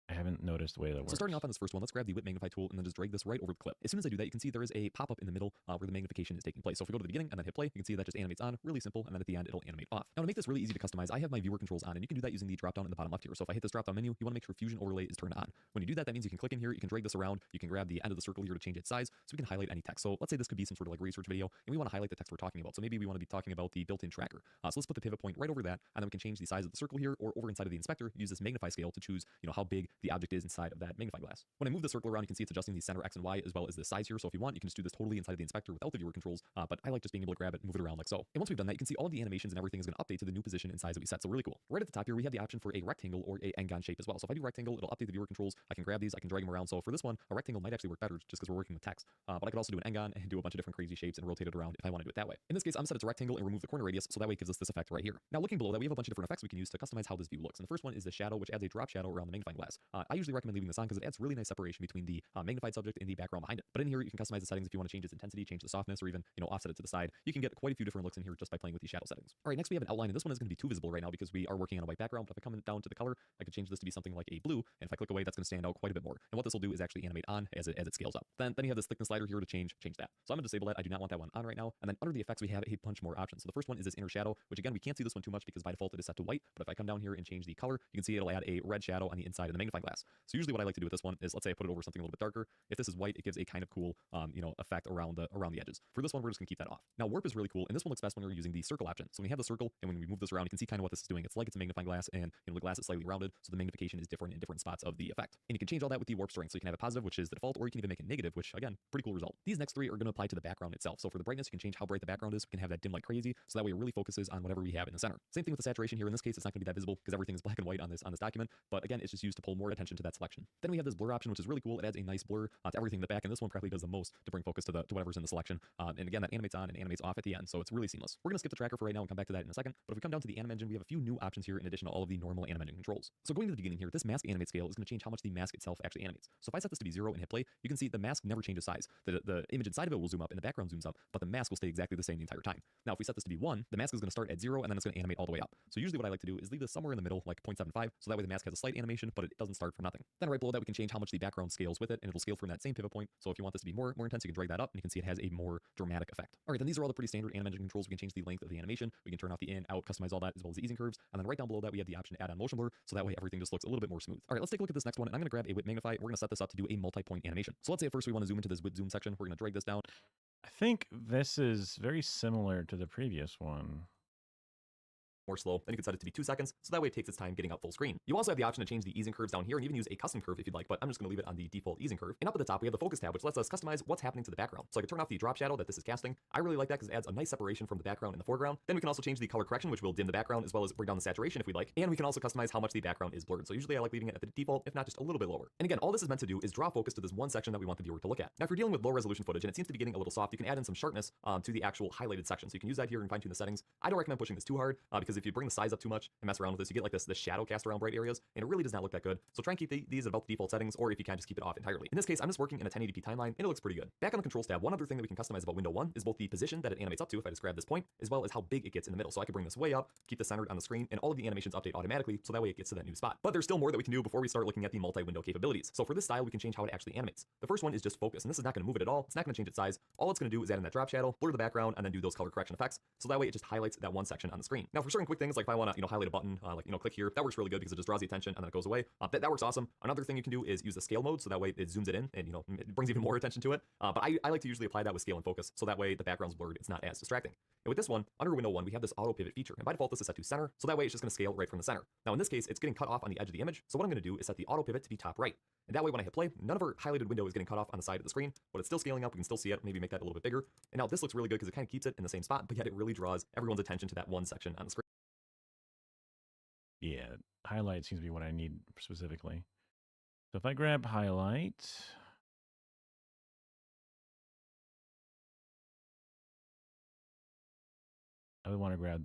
I haven't noticed the way that works. So starting off on this first one, let's grab the Whip Magnify tool and then just drag this right over the clip. As soon as I do that, you can see there is a pop-up in the middle where the magnification is taking place. So if we go to the beginning and then hit play, you can see that just animates on, really simple, and then at the end, it'll animate off. Now to make this really easy to customize, I have my viewer controls on, and you can do that using the drop-down in the bottom left here. So if I hit this drop-down menu, you want to make sure Fusion Overlay is turned on. When you do that, that means you can click in here, you can drag this around, you can grab the end of the circle here to change its size, so we can highlight any text. So let's say this could be some sort of like research video, and we want to highlight the text we're talking about. So maybe we want to be talking about the built-in tracker. So let's put the pivot point right over that, and then we can change the size of the circle here, or over inside of the inspector, use this magnify scale to choose, how big the object is inside of that magnifying glass. When I move the circle around, you can see it's adjusting the center X and Y as well as the size here. So if you want, you can just do this totally inside of the inspector without the viewer controls. But I like just being able to grab it and move it around like so. And once we've done that, you can see all of the animations and everything is going to update to the new position and size that we set. So really cool. Right at the top here, we have the option for a rectangle or a n-gon shape as well. So if I do rectangle, it'll update the viewer controls. I can grab these, I can drag them around. So for this one, a rectangle might actually work better just because we're working with text. But I could also do an n-gon and do a bunch of different crazy shapes and rotate it around if I want to do it that way. In this case, I'm set it to rectangle and remove the corner radius, so that way it gives us this effect right here. Now looking below that, we have a bunch of different effects we can use to customize how this view looks. And the first one is the shadow, which adds a drop shadow around the magnifying glass. I usually recommend leaving this on because it adds really nice separation between the magnified subject and the background behind it. But in here, you can customize the settings if you want to change its intensity, change the softness, or even, offset it to the side. You can get quite a few different looks in here just by playing with these shadow settings. All right, next we have an outline, and this one is going to be too visible right now because we are working on a white background. But if I come down to the color, I could change this to be something like a blue, and if I click away, that's going to stand out quite a bit more. And what this will do is actually animate on as it scales up. Then you have this thickness slider here to change that. So I'm going to disable that. I do not want that one on right now. And then under the effects, we have a bunch more options. So the first one is this inner shadow, which again, we can't see this one too much because by default it is set to white. But if I come down here and change the color, you can see it'll add a red shadow on the inside of the magnifying glass. So usually what I like to do with this one is, let's say I put it over something a little bit darker. If this is white, it gives a kind of cool, effect around the edges. For this one, we're just gonna keep that off. Now warp is really cool, and this one looks best when you're using the circle option. So when you have the circle, and when we move this around, you can see kind of what this is doing. It's like it's a magnifying glass, and the glass is slightly rounded, so the magnification is different in different spots of the effect. And you can change all that with the warp strength. So you can have a positive, which is the default, or you can even make it negative, which again, pretty cool result. These next three are gonna apply to the background itself. So for the brightness, you can change how bright the background is. We can have that dim like crazy, so that way it really focuses on whatever we have in the center. Same thing with the saturation here. In this case, it's not gonna be that visible because everything is black and white on this document. But again, it's just used to pull more attention to that selection. Then we have this blur option, which is really cool. It adds a nice blur to everything in the back, and this one probably does the most to bring focus to whatever's in the selection. And again, that animates on and animates off at the end, so it's really seamless. We're gonna skip the tracker for right now and come back to that in a second. But if we come down to the anim engine, we have a few new options here in addition to all of the normal anim engine controls. So going to the beginning here, this mask animate scale is gonna change how much the mask itself actually animates. So if I set this to be 0 and hit play, you can see the mask never changes size. The image inside of it will zoom up and the background zooms up, but the mask will stay exactly the same the entire time. Now, if we set this to be 1, the mask is gonna start at 0 and then it's gonna animate all the way up. So usually what I like to do is leave this somewhere in the middle, like 0.75, so that way the mask has a slight animation, but it doesn't start from nothing. Then right below that, we can change how much the background scales with it, and it'll scale from that same pivot point. So if you want this to be more intense, you can drag that up, and you can see it has a more dramatic effect. All right, then these are all the pretty standard anim engine controls. We can change the length of the animation, we can turn off the in, out, customize all that, as well as the easing curves. And then right down below that, we have the option to add on motion blur, so that way everything just looks a little bit more smooth. All right, let's take a look at this next one, and I'm gonna grab a whip magnify. We're gonna set this up to do a multi-point animation. So let's say at first we want to zoom into this width zoom section. We're gonna drag this down. I think this is very similar to the previous one. More slow, then you can set it to be 2 seconds, so that way it takes its time getting up full screen. You also have the option to change the easing curves down here and even use a custom curve if you'd like, but I'm just going to leave it on the default easing curve. And up at the top, we have the focus tab, which lets us customize what's happening to the background. So I can turn off the drop shadow that this is casting. I really like that because it adds a nice separation from the background and the foreground. Then we can also change the color correction, which will dim the background as well as bring down the saturation if we'd like. And we can also customize how much the background is blurred. So usually I like leaving it at the default, if not just a little bit lower. And again, all this is meant to do is draw focus to this one section that we want the viewer to look at. Now, if you're dealing with low resolution footage and it seems to be getting a little soft, you can add in some sharpness to the actual highlighted section. So you can use that here and fine tune the settings. I don't recommend pushing this too hard because if you bring the size up too much and mess around with this, you get like this shadow cast around bright areas, and it really does not look that good. So try and keep these at about the default settings, or if you can, just keep it off entirely. In this case, I'm just working in a 1080p timeline, and it looks pretty good. Back on the controls tab, one other thing that we can customize about window 1 is both the position that it animates up to, if I just grab this point, as well as how big it gets in the middle. So I can bring this way up, keep this centered on the screen, and all of the animations update automatically, so that way it gets to that new spot. But there's still more that we can do before we start looking at the multi-window capabilities. So for this style, we can change how it actually animates. The first one is just focus, and this is not going to move it at all. It's not going to change its size. All it's going to do is add in that drop shadow, blur the background, and then do those color correction effects. So that way it just highlights that one section on the screen. Now for certain quick things, like if I want to, highlight a button, click here, that works really good because it just draws the attention and then it goes away. That works awesome. Another thing you can do is use the scale mode, so that way it zooms it in and it brings even more attention to it. But I like to usually apply that with scale and focus, so that way the background's blurred, it's not as distracting. And with this one, under window 1, we have this auto pivot feature, and by default this is set to center, so that way it's just going to scale right from the center. Now in this case, it's getting cut off on the edge of the image, so what I'm going to do is set the auto pivot to be top right. And that way when I hit play, none of our highlighted window is getting cut off on the side of the screen, but it's still scaling up. We can still see it, maybe make that a little bit bigger. And now this looks really good because it kind of keeps it in the same spot, but yet it really draws everyone's attention to that one section on the screen. Yeah, highlight seems to be what I need specifically. So if I grab highlight, I would want to grab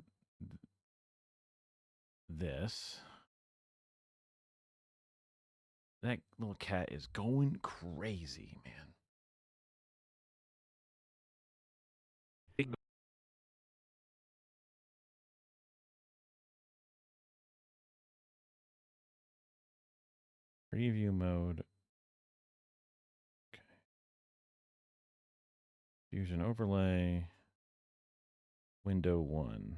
this. That little cat is going crazy, man. Preview mode. Okay. Fusion overlay. Window 1.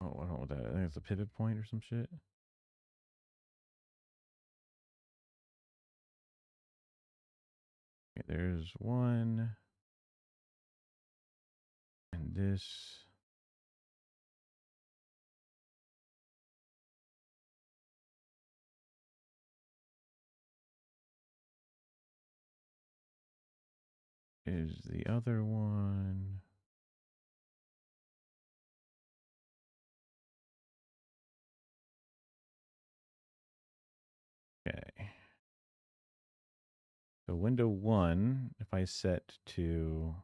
Oh, I don't know what that. I think it's a pivot point or some shit. Okay, there's one. And this. Is the other one. Okay. So window 1, if I set to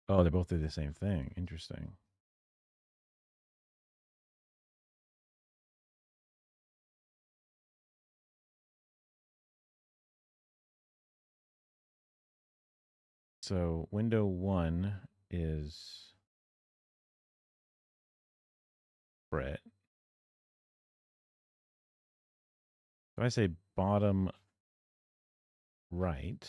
oh, they both do the same thing. Interesting. So window 1 is Brett. If I say bottom right,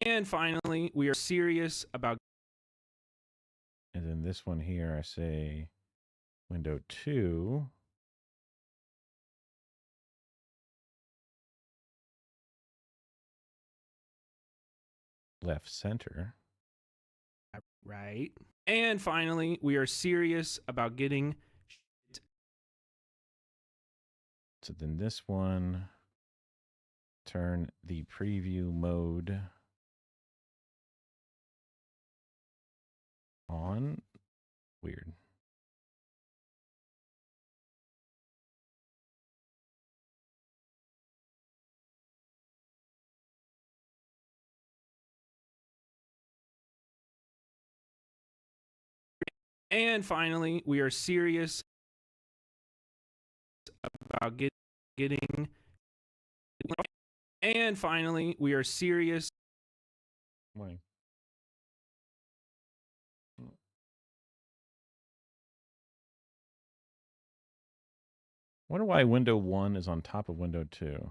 And finally, we are serious about. and then this one here, I say window 2, left center. Right. And finally, we are serious about getting. So then this one, turn the preview mode on. Weird. And finally, we are serious about getting. And finally, we are serious. Morning. Wonder why window 1 is on top of window 2.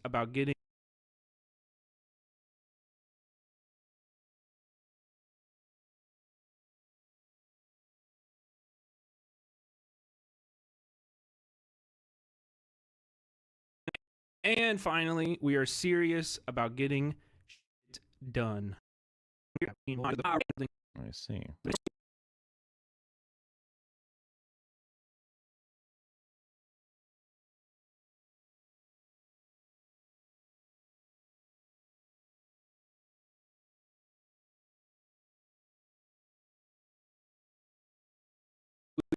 About getting. And finally, we are serious about getting shit done. I see.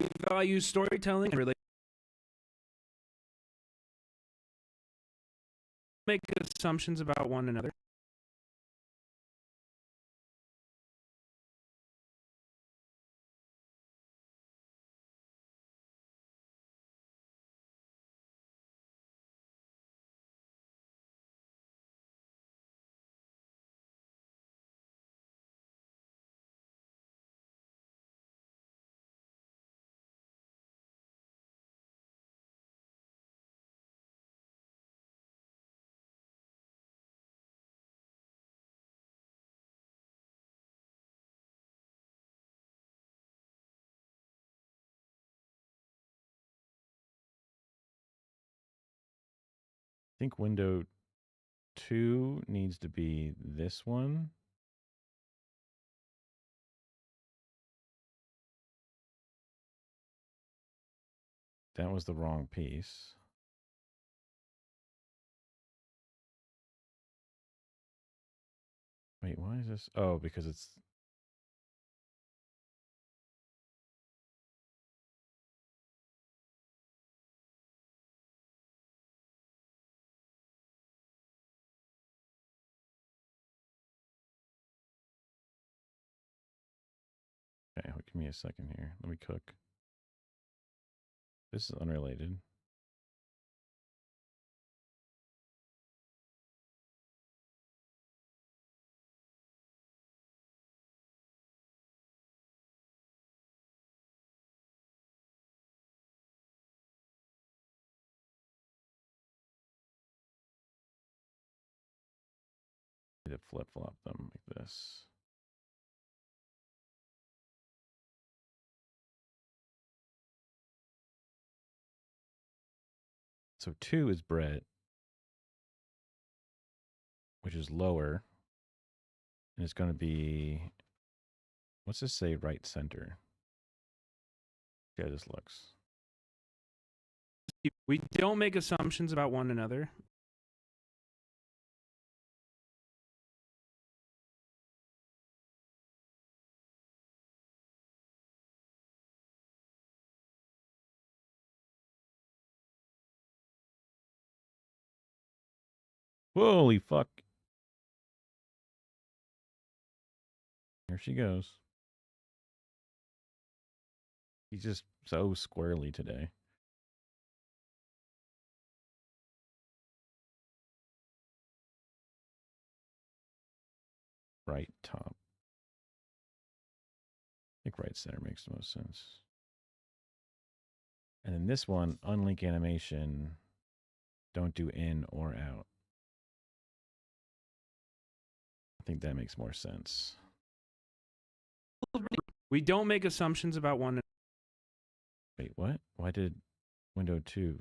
We value storytelling and make assumptions about one another. I think window 2 needs to be this one. That was the wrong piece. Wait, why is this? Oh, because it's me a second here. Let me cook. This is unrelated. To flip-flop them like this. So 2 is Brett, which is lower. And it's going to be, what's this say, right center? See how this looks. We don't make assumptions about one another. Holy fuck. Here she goes. He's just so squirrely today. Right top. I think right center makes the most sense. And then this one, unlink animation. Don't do in or out. I think that makes more sense. We don't make assumptions about one another. Wait, what? Why did window 2?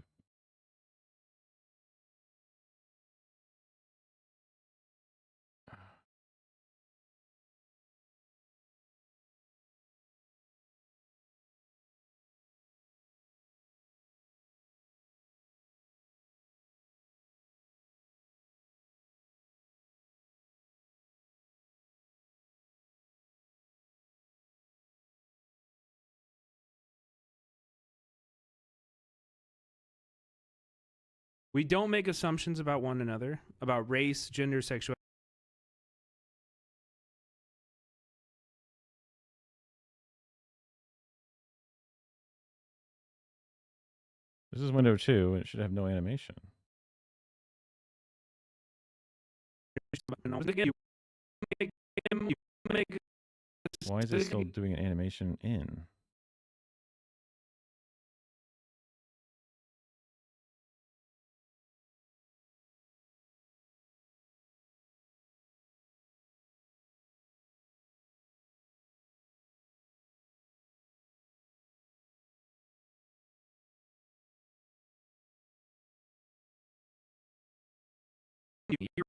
We don't make assumptions about one another, about race, gender, sexuality. This is window 2, and it should have no animation. Why is it still doing an animation in?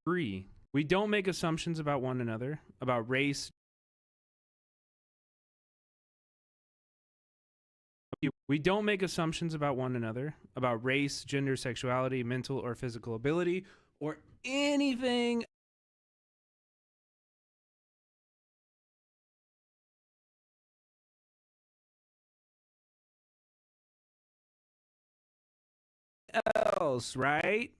Agree. We don't make assumptions about one another, about race. We don't make assumptions about one another, about race, gender, sexuality, mental or physical ability, or anything else, right?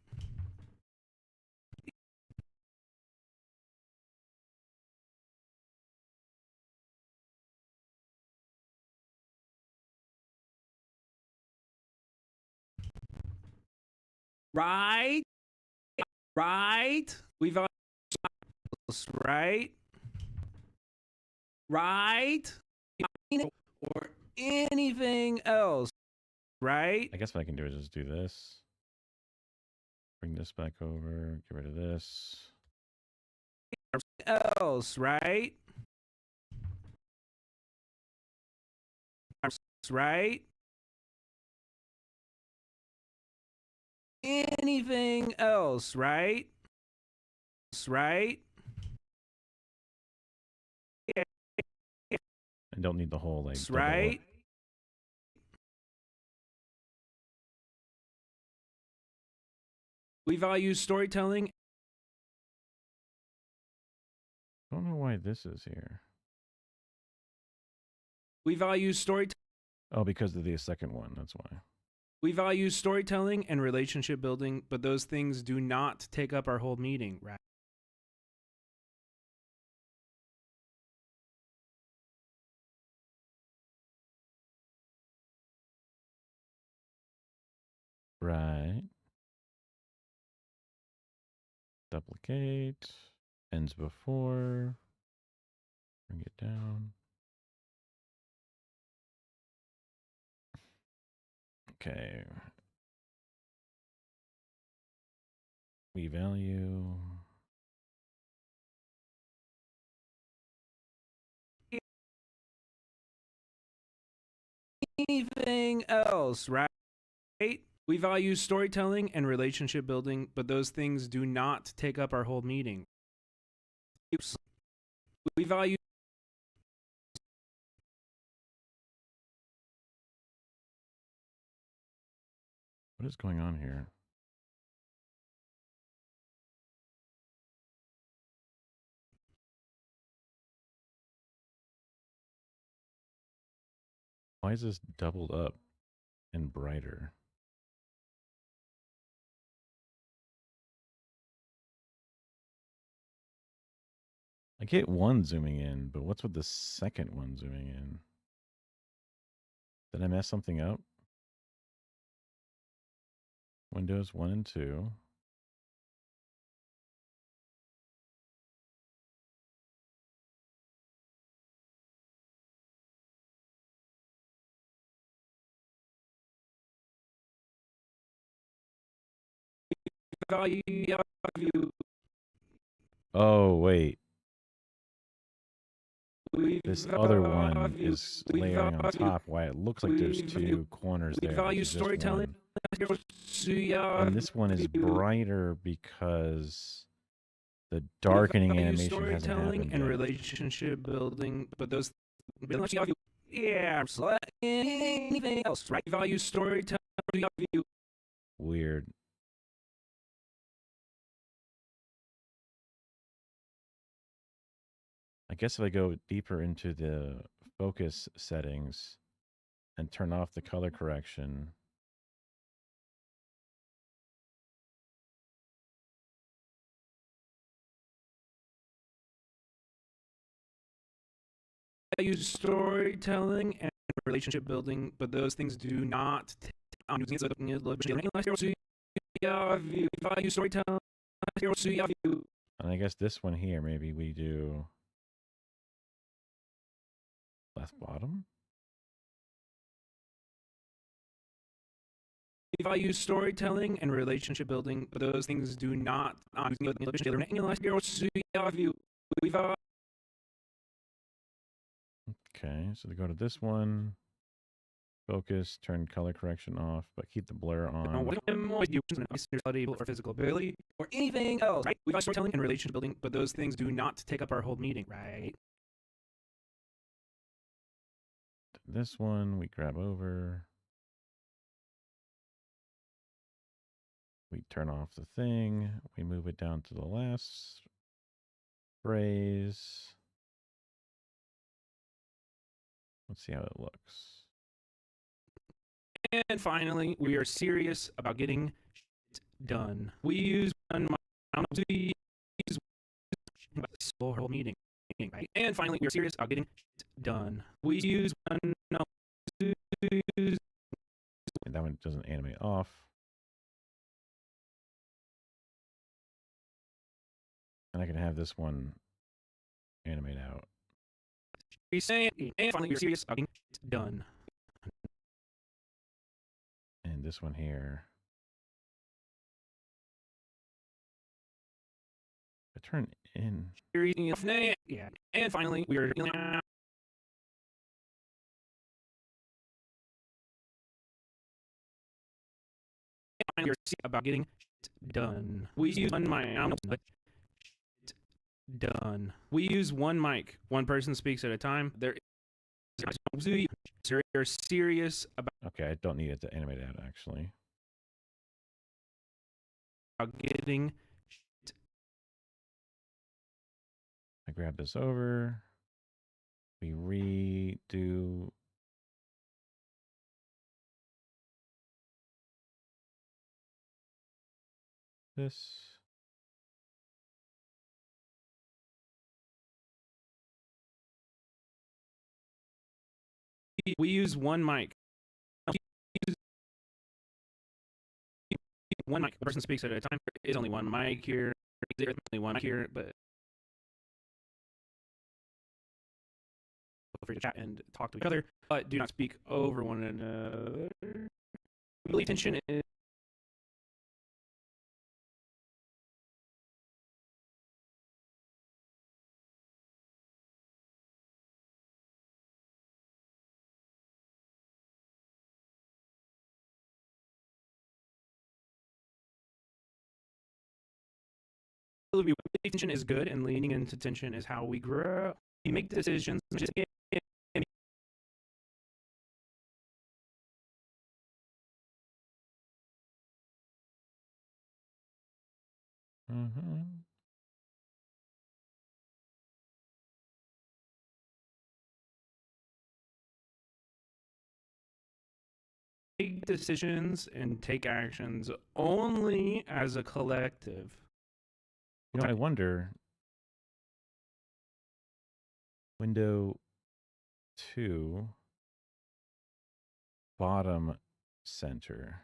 Right? Right? We've all right? Right? Or anything else, right? I guess what I can do is just do this. Bring this back over. Get rid of this. Else, right? Right? Anything else, right? Right? I don't need the whole like double Right? We value storytelling. I don't know why this is here. We value storytelling. Oh, because of the second one. That's why. We value storytelling and relationship building, but those things do not take up our whole meeting, right? Right. Duplicate. Ends before. Bring it down. Okay. We value. Anything else, right? We value storytelling and relationship building, but those things do not take up our whole meeting. We value. What is going on here? Why is this doubled up and brighter? I get one zooming in, but what's with the second one zooming in? Did I mess something up? Windows 1 and 2. Value. Oh, wait. This other one is layering on top. Why it looks like there's two corners there. Value storytelling. And this one is brighter because the darkening animation hasn't happened and yet. relationship building, but those. Yeah, anything else, right? Value storytelling. Weird. I guess if I go deeper into the focus settings and turn off the color correction. Value storytelling and relationship building, but those things do not. Value storytelling. And I guess this one here, maybe we do left bottom. We value storytelling and relationship building, but those things do not. Okay, so they go to this one. Focus, turn color correction off, but keep the blur on. Or physical ability or anything else, right? We value storytelling and relationship building, but those things do not take up our whole meeting, right? This one we grab over. We turn off the thing. We move it down to the last phrase. Let's see how it looks. And finally, we are serious about getting shit done. We use one whole meeting, right? And finally, we are serious about getting shit done. We use one. And that one doesn't animate off. And I can have this one animate out. We say, and finally, we are serious about getting shit done. And this one here. I turn in. Yeah. And finally, we are. About getting shit done. We use one mic. Done. We use one mic. One person speaks at a time. There are serious about. Okay, I don't need it to animate out actually. Getting shit. I grab this over. We redo. This. We use one mic. one mic. The person speaks at a time. There is only one mic here. There's only one mic here, but feel free to chat and talk to each other, but do not speak over one another. We believe tension is tension is good, and leaning into tension is how we grow. We make decisions. Mm-hmm. Make decisions and take actions only as a collective. You know, I wonder. Window 2, bottom center.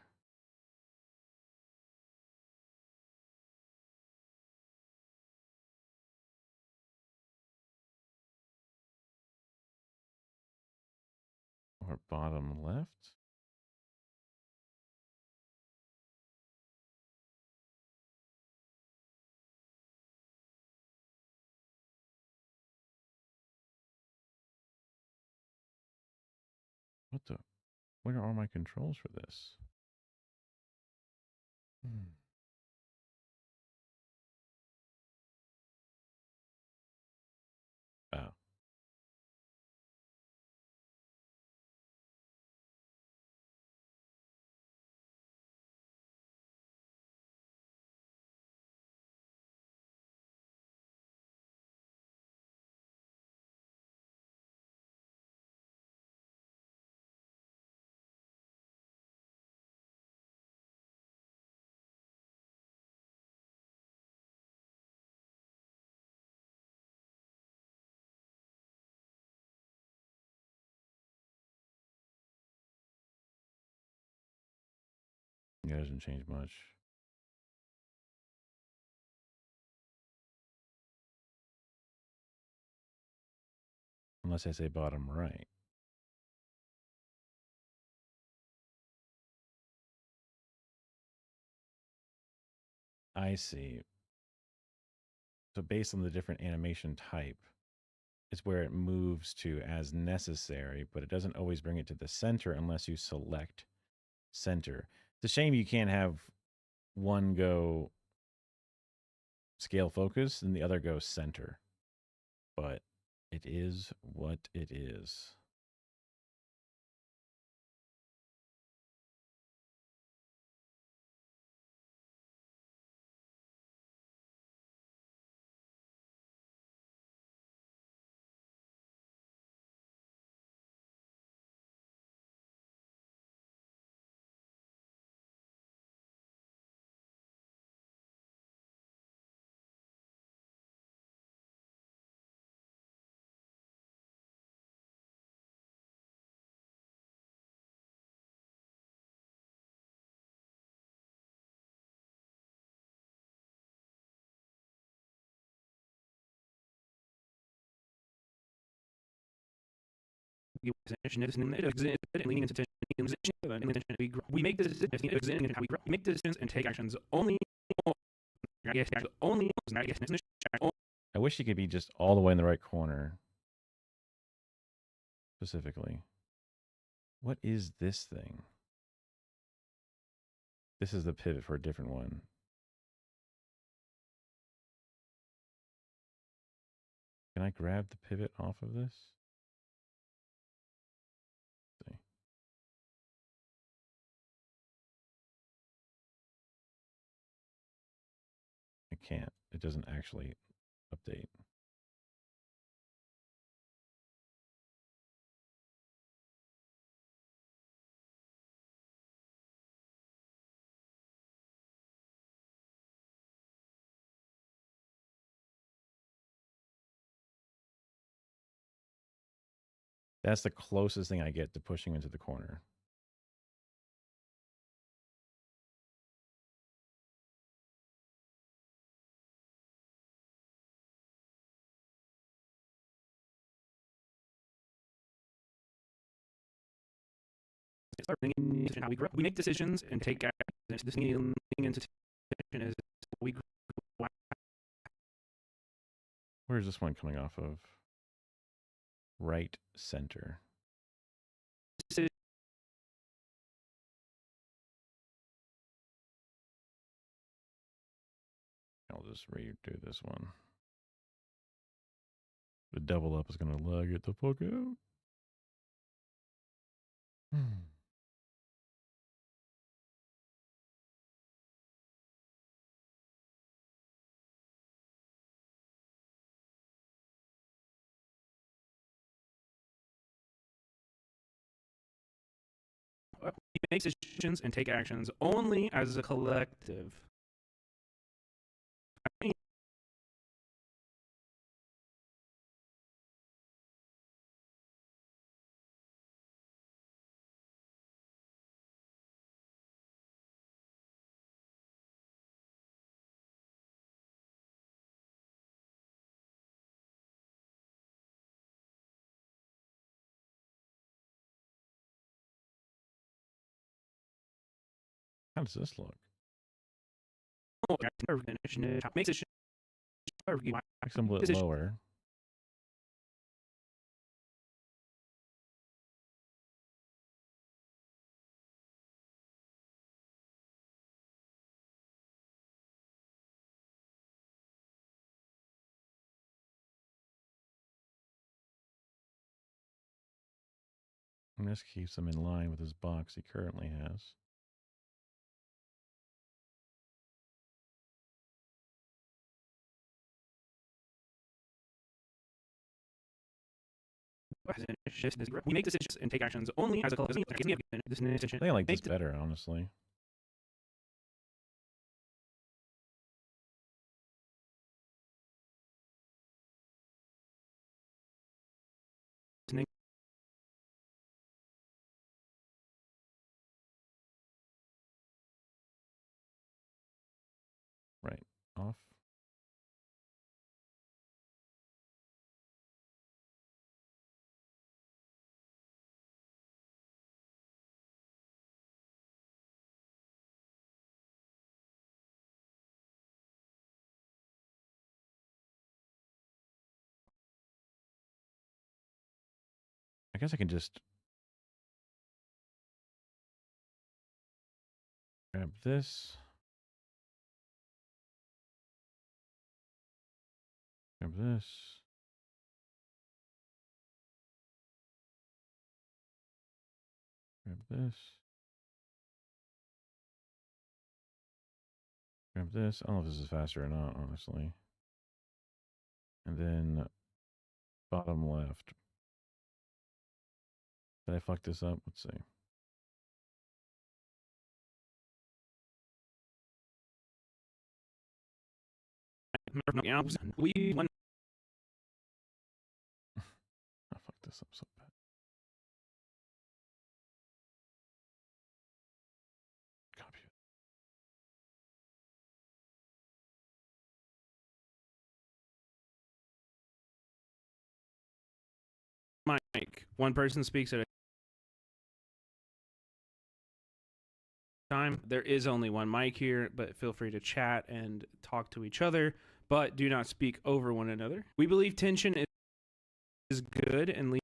Or bottom left. What the? Where are all my controls for this? Oh. Yeah, it doesn't change much. Unless I say bottom right. I see. So based on the different animation type, it's where it moves to as necessary, but it doesn't always bring it to the center unless you select center. It's a shame you can't have one go scale focus and the other go center. But it is what it is. We make decisions and take actions only. I wish you could be just all the way in the right corner. Specifically. What is this thing? This is the pivot for a different one. Can I grab the pivot off of this? Let's see. I can't. It doesn't actually update. That's the closest thing I get to pushing into the corner. how we grow. We make decisions and take action. This leaning into tension is we grow. Where's this one coming off of? Right center. I'll just redo this one. The double up is going to lag it the fuck out. We make decisions and take actions only as a collective. How does this look? Makes it Somewhat lower. And this keeps him in line with his box he currently has. We make decisions and take actions only as a collective. I think I like this better, honestly. Right. Off. I guess I can just grab this. Grab this. Grab this. Grab this. I don't know if this is faster or not, honestly. And then bottom left. Did I fuck this up? Let's see. We won. I fucked this up so bad. Copy it. Mic. One person speaks at a time. There is only one mic here, but feel free to chat and talk to each other, but do not speak over one another. We believe tension is good and leads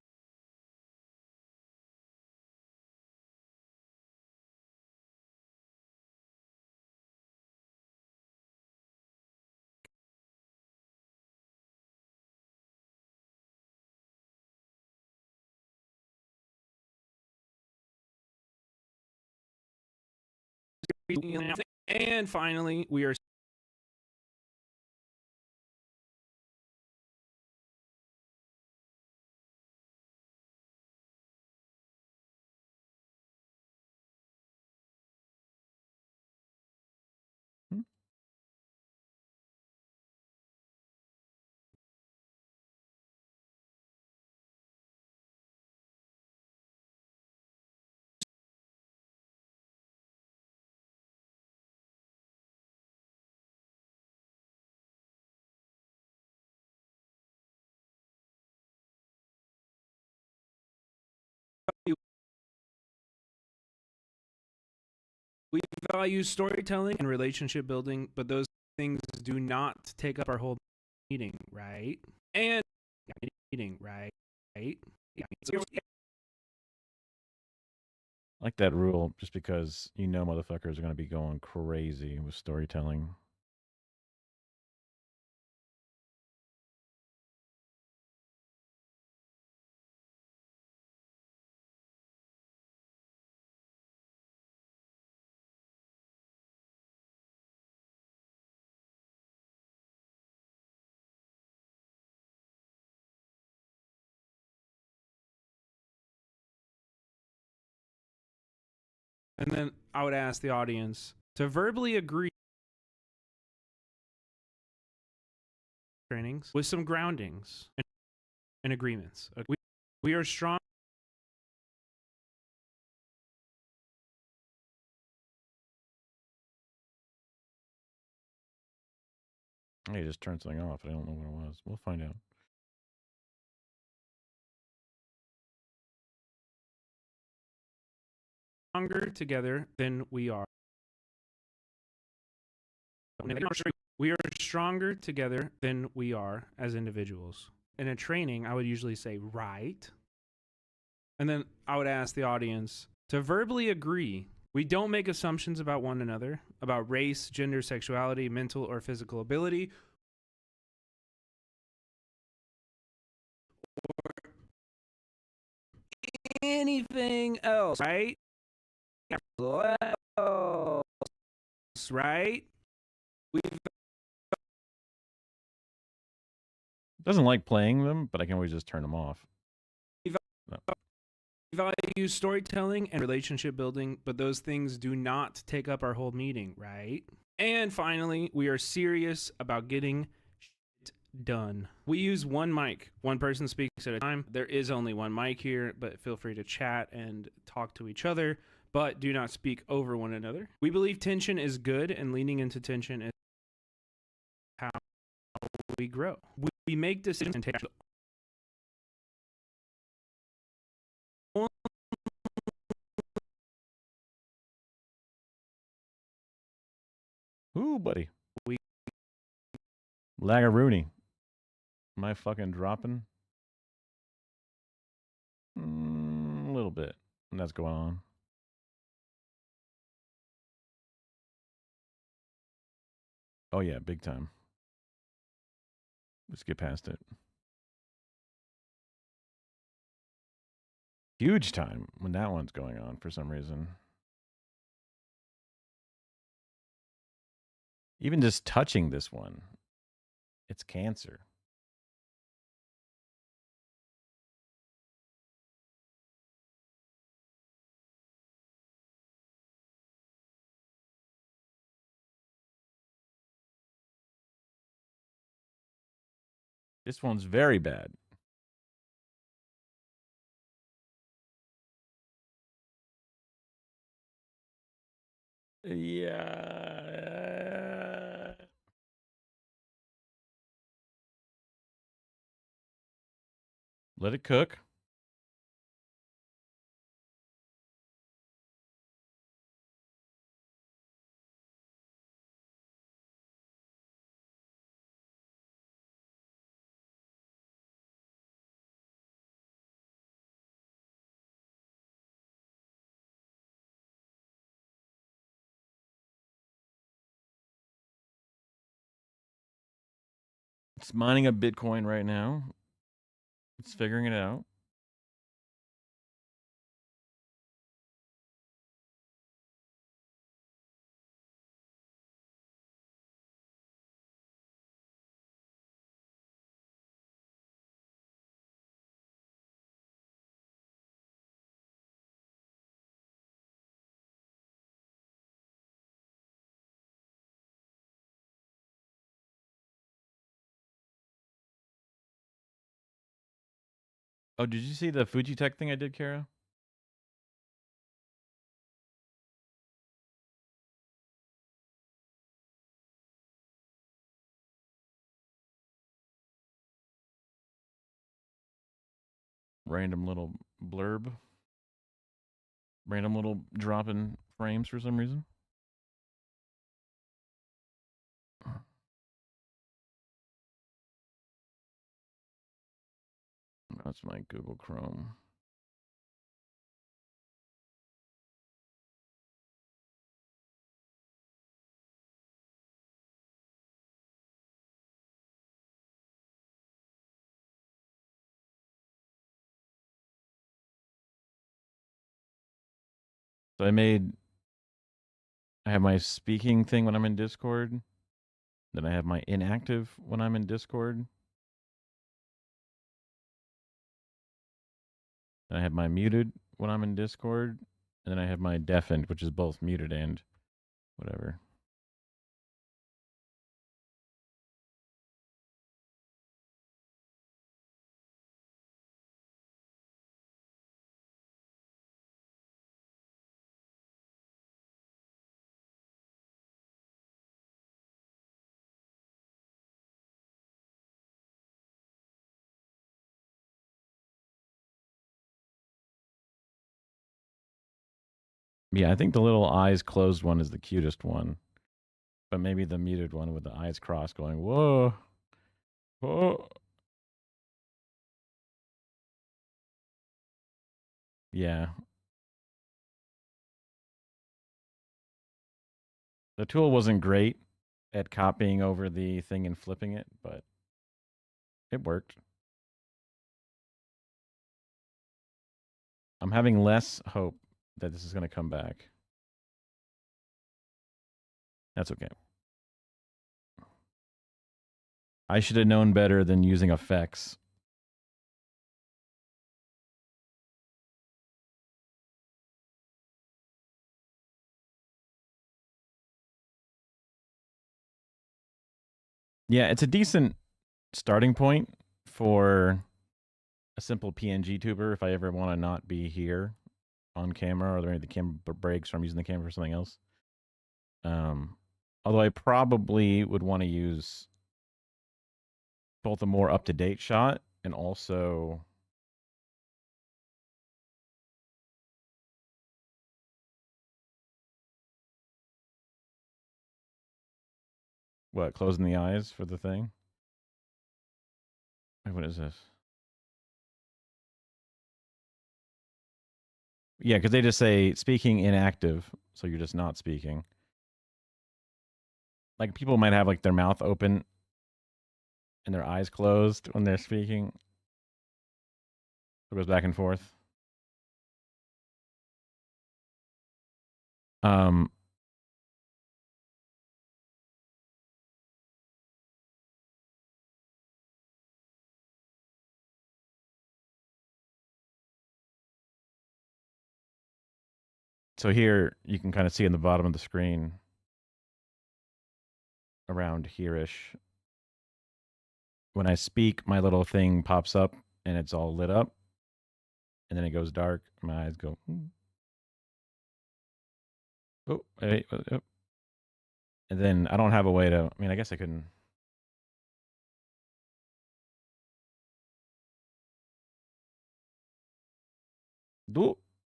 and finally we are We value storytelling and relationship building, but those things do not take up our whole meeting, right? And meeting, right? Right? Yeah. I like that rule just because you know motherfuckers are going to be going crazy with storytelling. And then I would ask the audience to verbally agree trainings with some groundings and agreements. We are strong. He just turned something off. I don't know what it was. We'll find out. Stronger together than we are. We are stronger together than we are as individuals. In a training, I would usually say, right. And then I would ask the audience to verbally agree. We don't make assumptions about one another, about race, gender, sexuality, mental or physical ability, or anything else, right? Right? Doesn't like playing them, but I can always just turn them off. No. We value storytelling and relationship building, but those things do not take up our whole meeting, right? And finally, we are serious about getting shit done. We use one mic. One person speaks at a time. There is only one mic here, but feel free to chat and talk to each other, but do not speak over one another. We believe tension is good, and leaning into tension is how we grow. We make decisions and take action. Ooh, buddy. Lagarooney. Am I fucking dropping? A little bit. And that's going on. Oh, yeah, big time. Let's get past it. Huge time when that one's going on for some reason. Even just touching this one, it's cancer. This one's very bad. Yeah. Let it cook. It's mining up Bitcoin right now. It's figuring it out. Oh, did you see the Fujitech thing I did, Kara? Random little blurb. Random little drop in frames for some reason. That's my Google Chrome. So I have my speaking thing when I'm in Discord. Then I have my inactive when I'm in Discord. Then I have my muted when I'm in Discord. And then I have my deafened, which is both muted and whatever. Yeah, I think the little eyes closed one is the cutest one. But maybe the muted one with the eyes crossed going, whoa. Whoa. Yeah. The tool wasn't great at copying over the thing and flipping it, but it worked. I'm having less hope that this is going to come back. That's okay. I should have known better than using effects. Yeah, it's a decent starting point for a simple PNG tuber if I ever want to not be here on camera or the camera breaks or I'm using the camera for something else. Although I probably would want to use both a more up-to-date shot and also what, closing the eyes for the thing? What is this? Yeah, because they just say speaking inactive, so you're just not speaking. Like people might have like their mouth open and their eyes closed when they're speaking. It goes back and forth. So here you can kind of see in the bottom of the screen around here-ish. When I speak, my little thing pops up and it's all lit up. And then it goes dark. My eyes go. Oh, wait, oh. And then I don't have a way to. I mean, I guess I couldn't.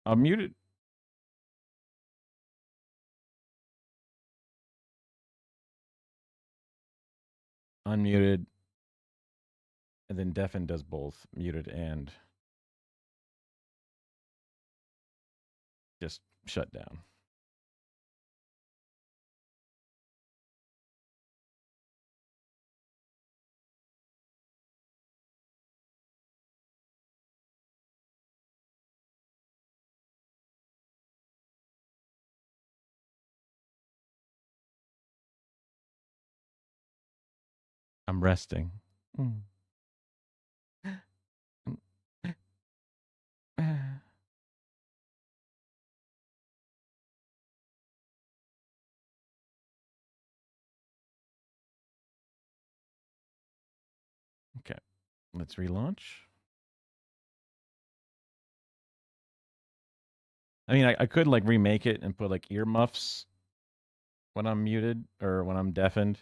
I'm muted. Unmuted. And then deafen does both muted and just shut down. I'm resting. Okay, let's relaunch. I mean, I could like remake it and put like earmuffs when I'm muted or when I'm deafened.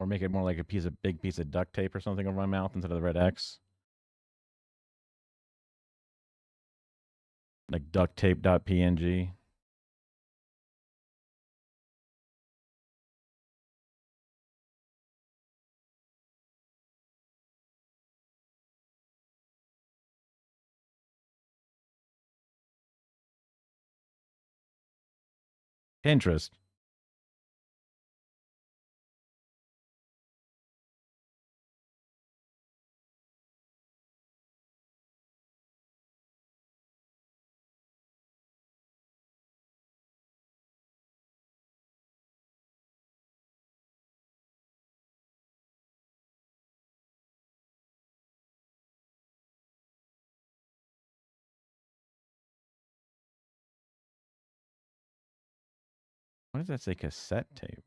Or make it more like a big piece of duct tape or something over my mouth instead of the red X. Like duct tape.png. Pinterest. Why does that say cassette tape?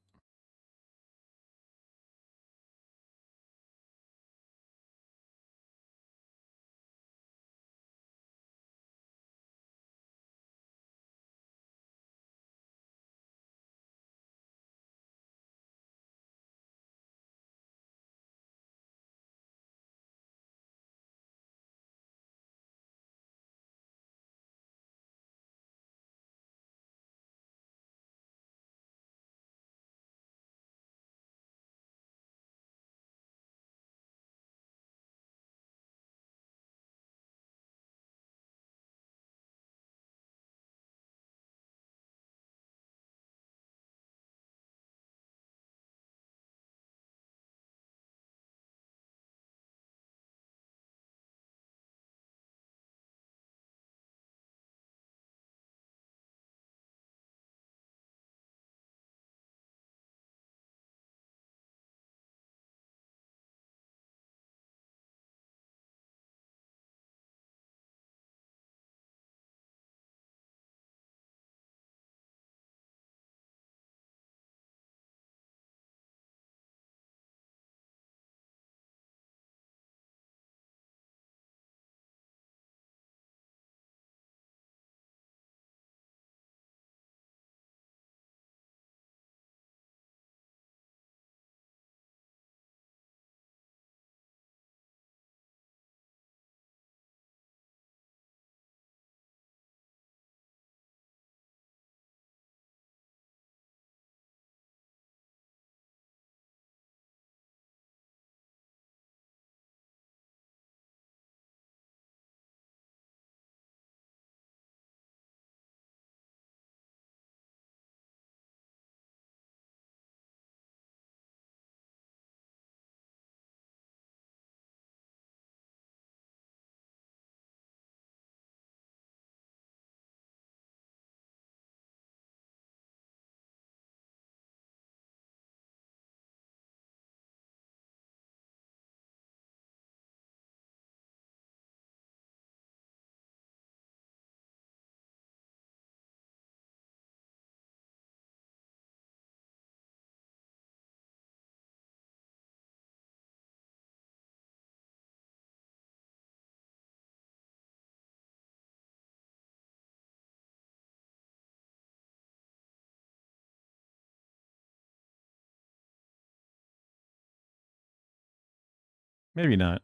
Maybe not.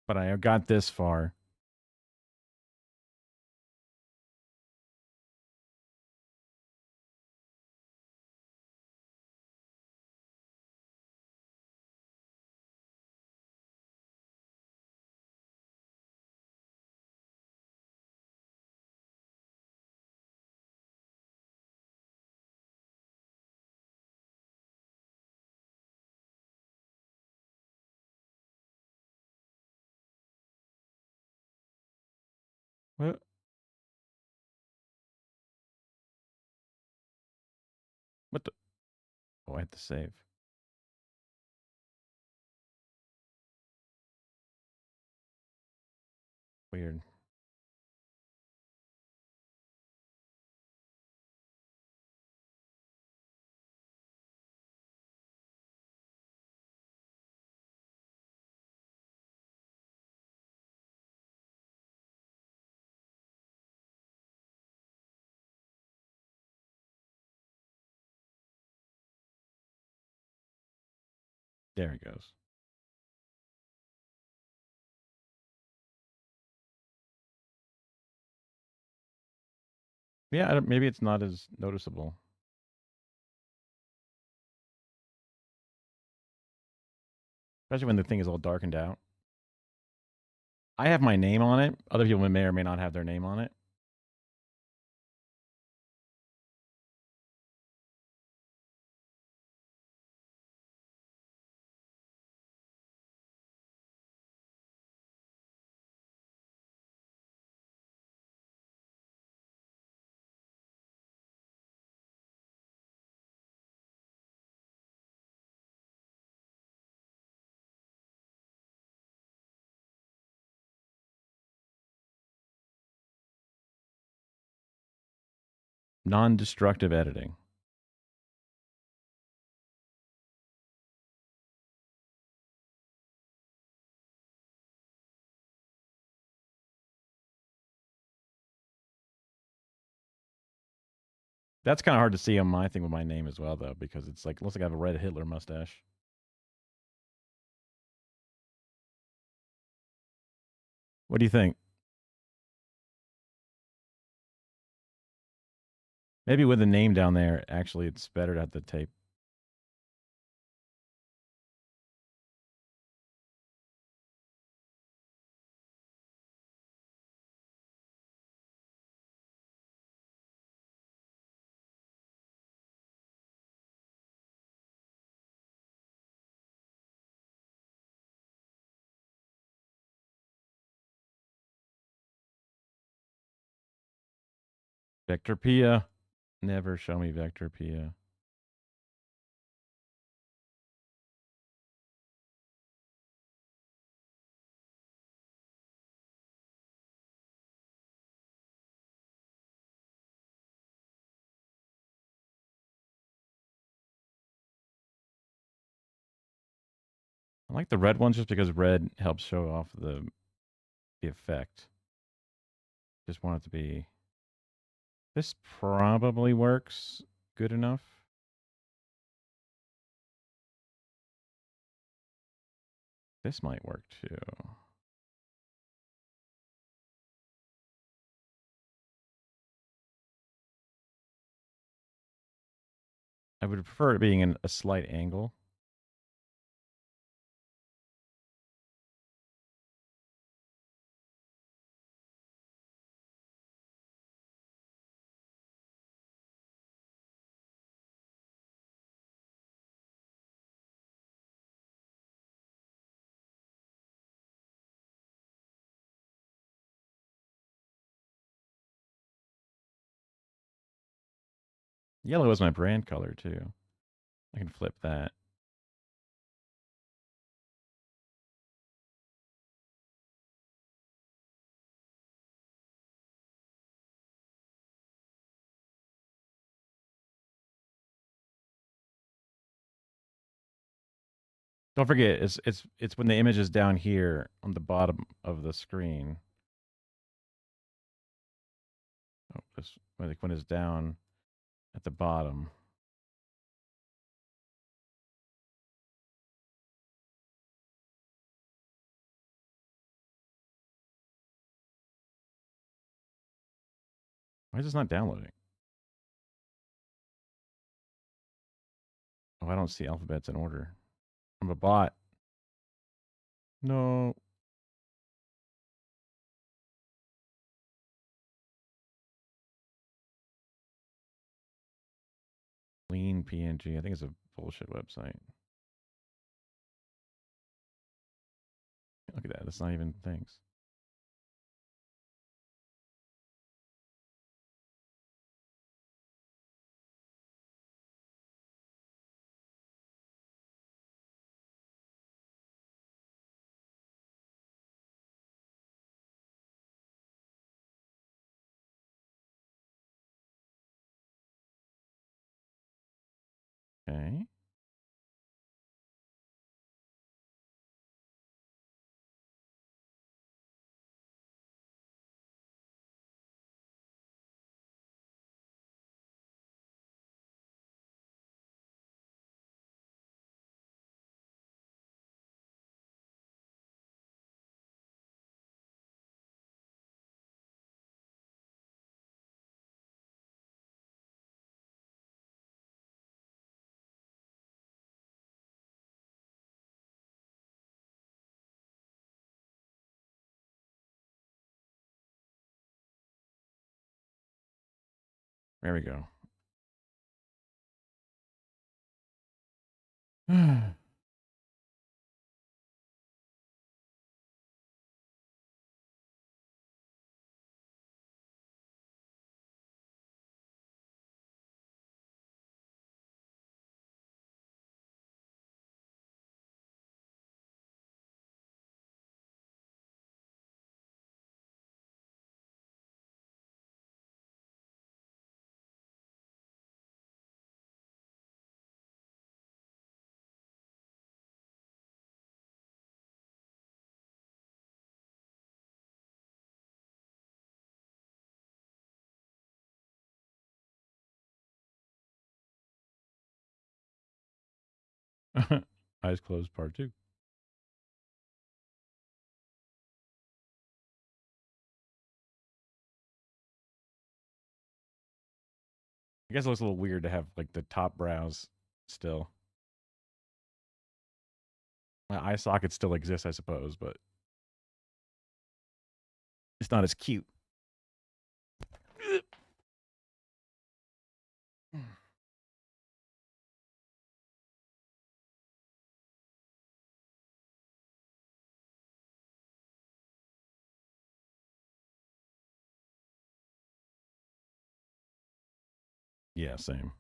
But I got this far. What? What the? Oh, I have to save. Weird. There it goes. Yeah, maybe it's not as noticeable. Especially when the thing is all darkened out. I have my name on it. Other people may or may not have their name on it. Non-destructive editing. That's kind of hard to see on my thing with my name as well, though, because it's like, looks like I have a red Hitler mustache. What do you think? Maybe with the name down there, actually, it's better to have the tape. Vector Pia. Never show me Vector Pia. I like the red ones just because red helps show off the effect. Just want it to be. This probably works good enough. This might work too. I would prefer it being in a slight angle. Yellow is my brand color too. I can flip that. Don't forget, it's when the image is down here on the bottom of the screen. Oh, this like when it's down at the bottom. Why is this not downloading? Oh, I don't see alphabets in order. I'm a bot. No. Lean PNG. I think it's a bullshit website. Look at that. That's not even things. Okay. There we go. Eyes Closed Part 2. I guess it looks a little weird to have like the top brows still. My eye socket still exists, I suppose, but it's not as cute. Yeah, same.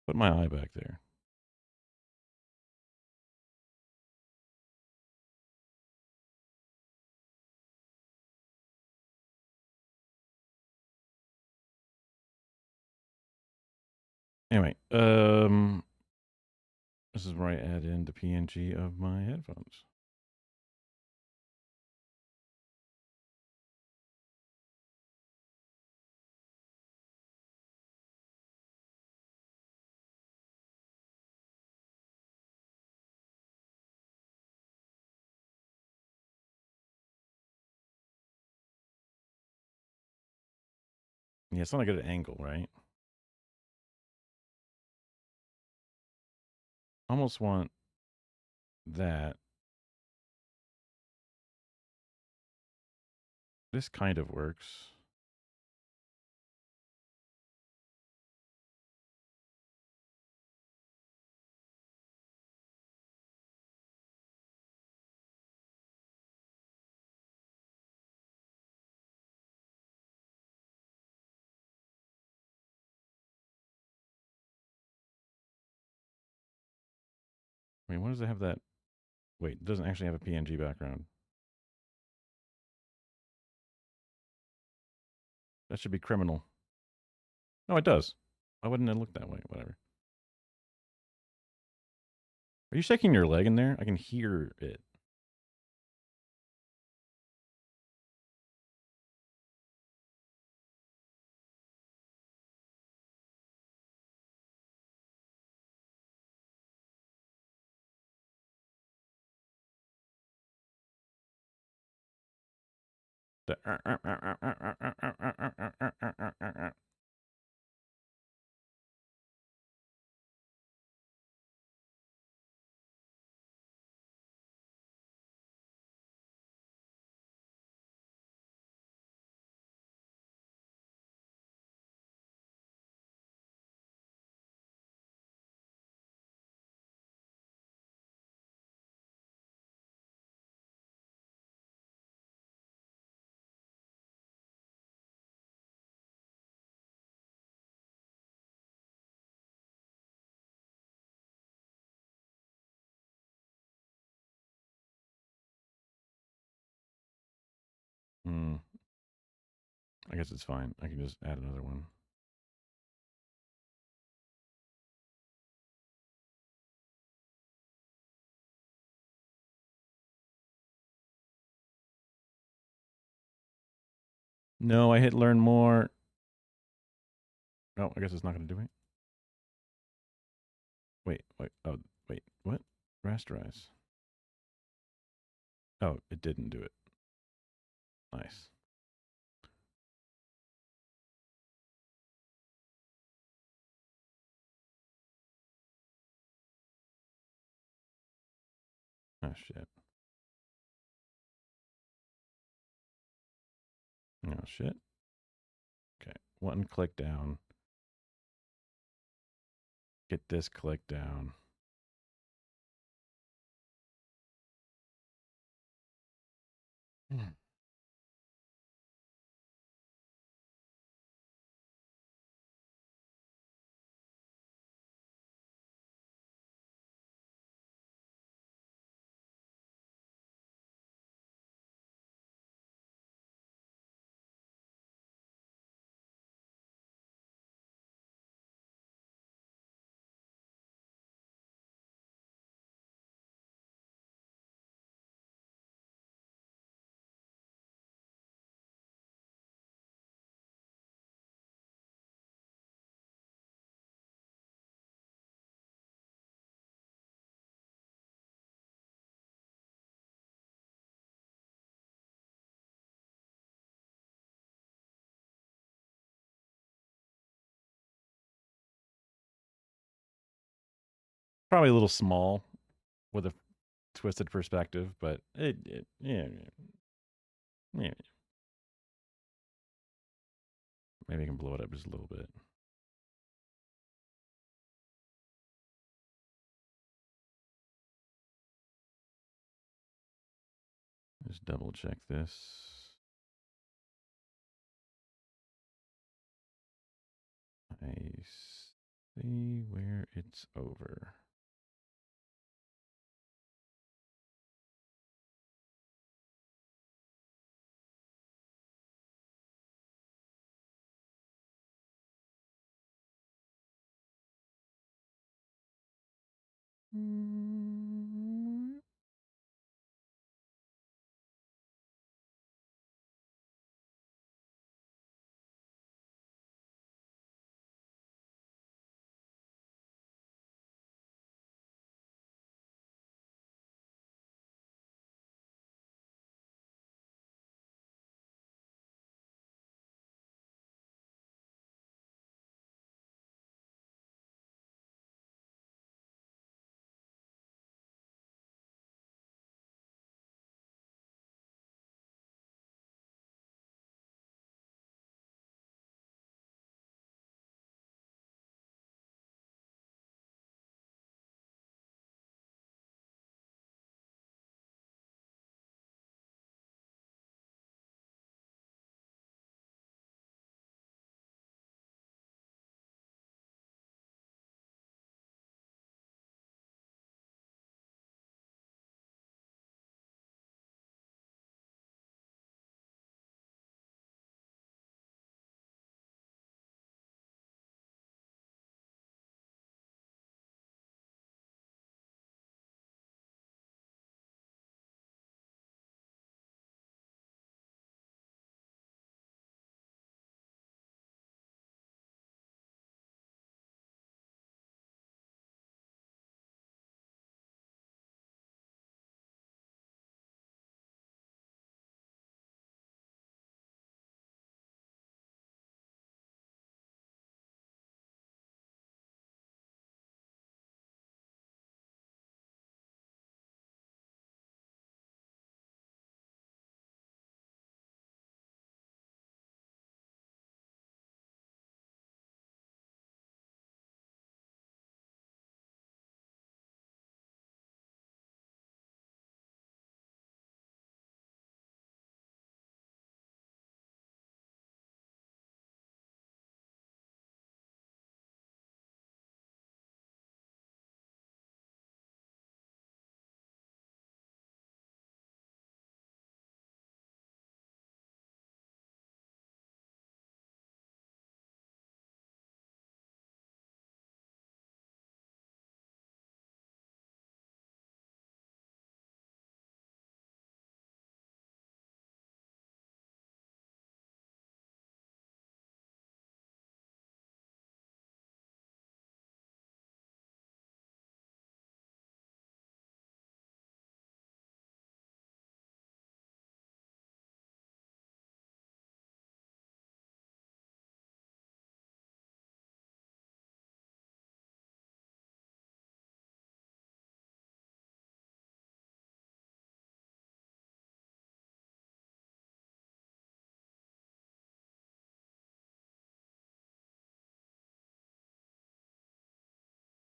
Put my eye back there. Anyway, this is where I add in the PNG of my headphones. Yeah, it's not a good angle, right? Almost want that. This kind of works. I mean, why does it have that? Wait, it doesn't actually have a PNG background. That should be criminal. No, it does. Why wouldn't it look that way? Whatever. Are you shaking your leg in there? I can hear it. Hmm. I guess it's fine. I can just add another one. No, I hit learn more. Oh, I guess it's not going to do it. Wait. Oh, wait. What? Rasterize. Oh, it didn't do it. Nice. Oh, shit. Oh, shit. Okay. One click down. Get this click down. Probably a little small with a twisted perspective, but yeah. Maybe I can blow it up just a little bit. Just double check this. I see where it's over.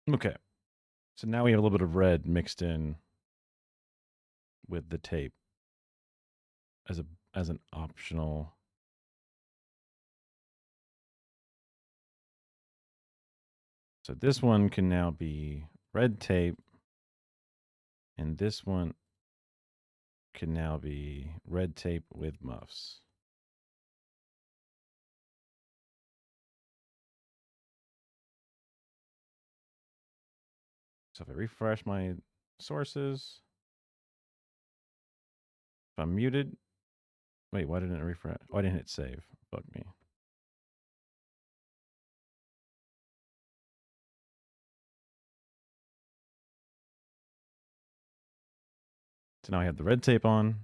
Okay. So now we have a little bit of red mixed in with the tape as an optional. So this one can now be red tape, and this one can now be red tape with muffs. So if I refresh my sources, if I'm muted, wait, why didn't it refresh? Oh, I didn't hit save. Bug me. So now I have the red tape on.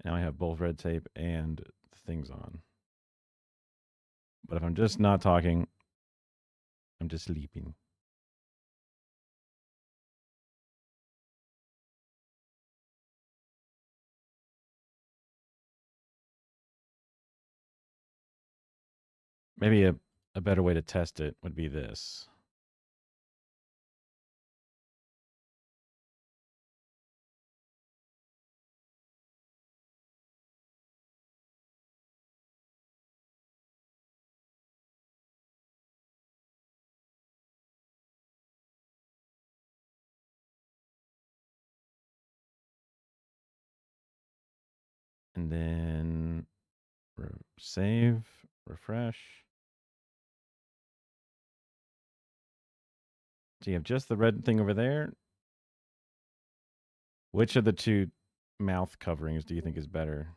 Now I have both red tape and things on. But if I'm just not talking, I'm just sleeping. Maybe a better way to test it would be this. And then save, refresh. So you have just the red thing over there. Which of the two mouth coverings do you think is better?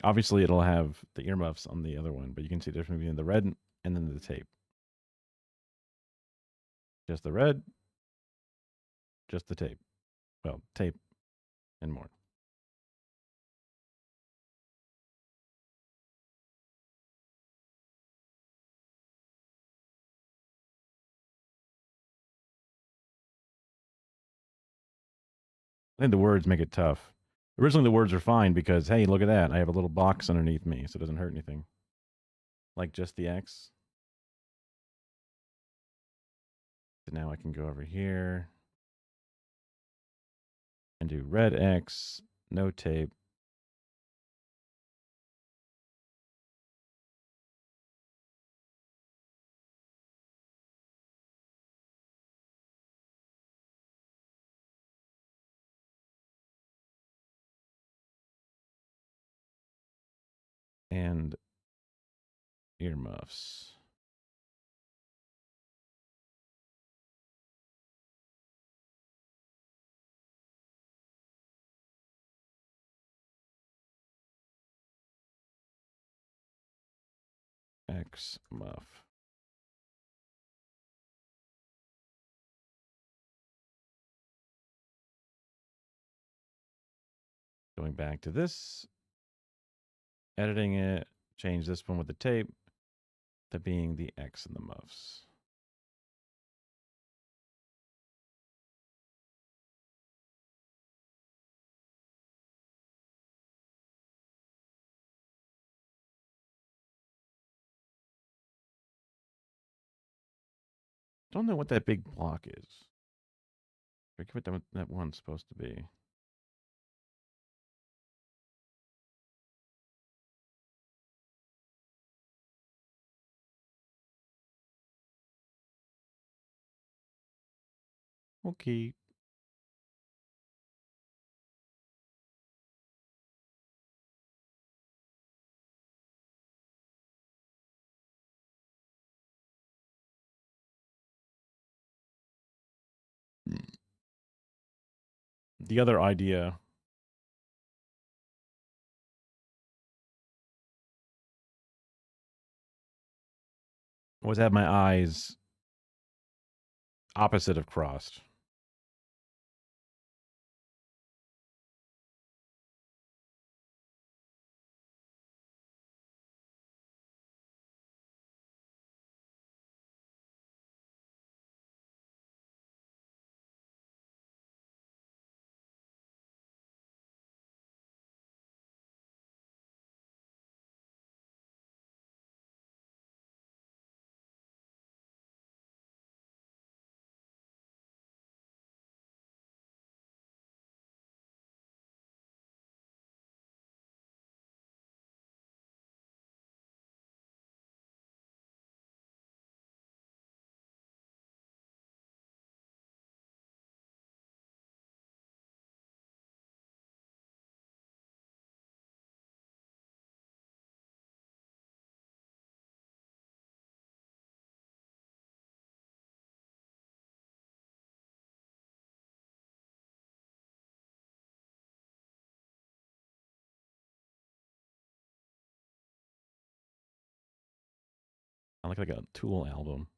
Obviously, it'll have the earmuffs on the other one, but you can see the difference between the red and then the tape. Just the red, just the tape. Well, tape and more. I think the words make it tough. Originally, the words are fine because, hey, look at that. I have a little box underneath me, so it doesn't hurt anything. Like just the X. So now I can go over here and do red X, no tape. And earmuffs. X muff. Going back to this, editing it, change this one with the tape to being the X in the muffs. Don't know what that big block is. I forget what that one's supposed to be. Okay. The other idea was have my eyes opposite of crossed. I look like a Tool album.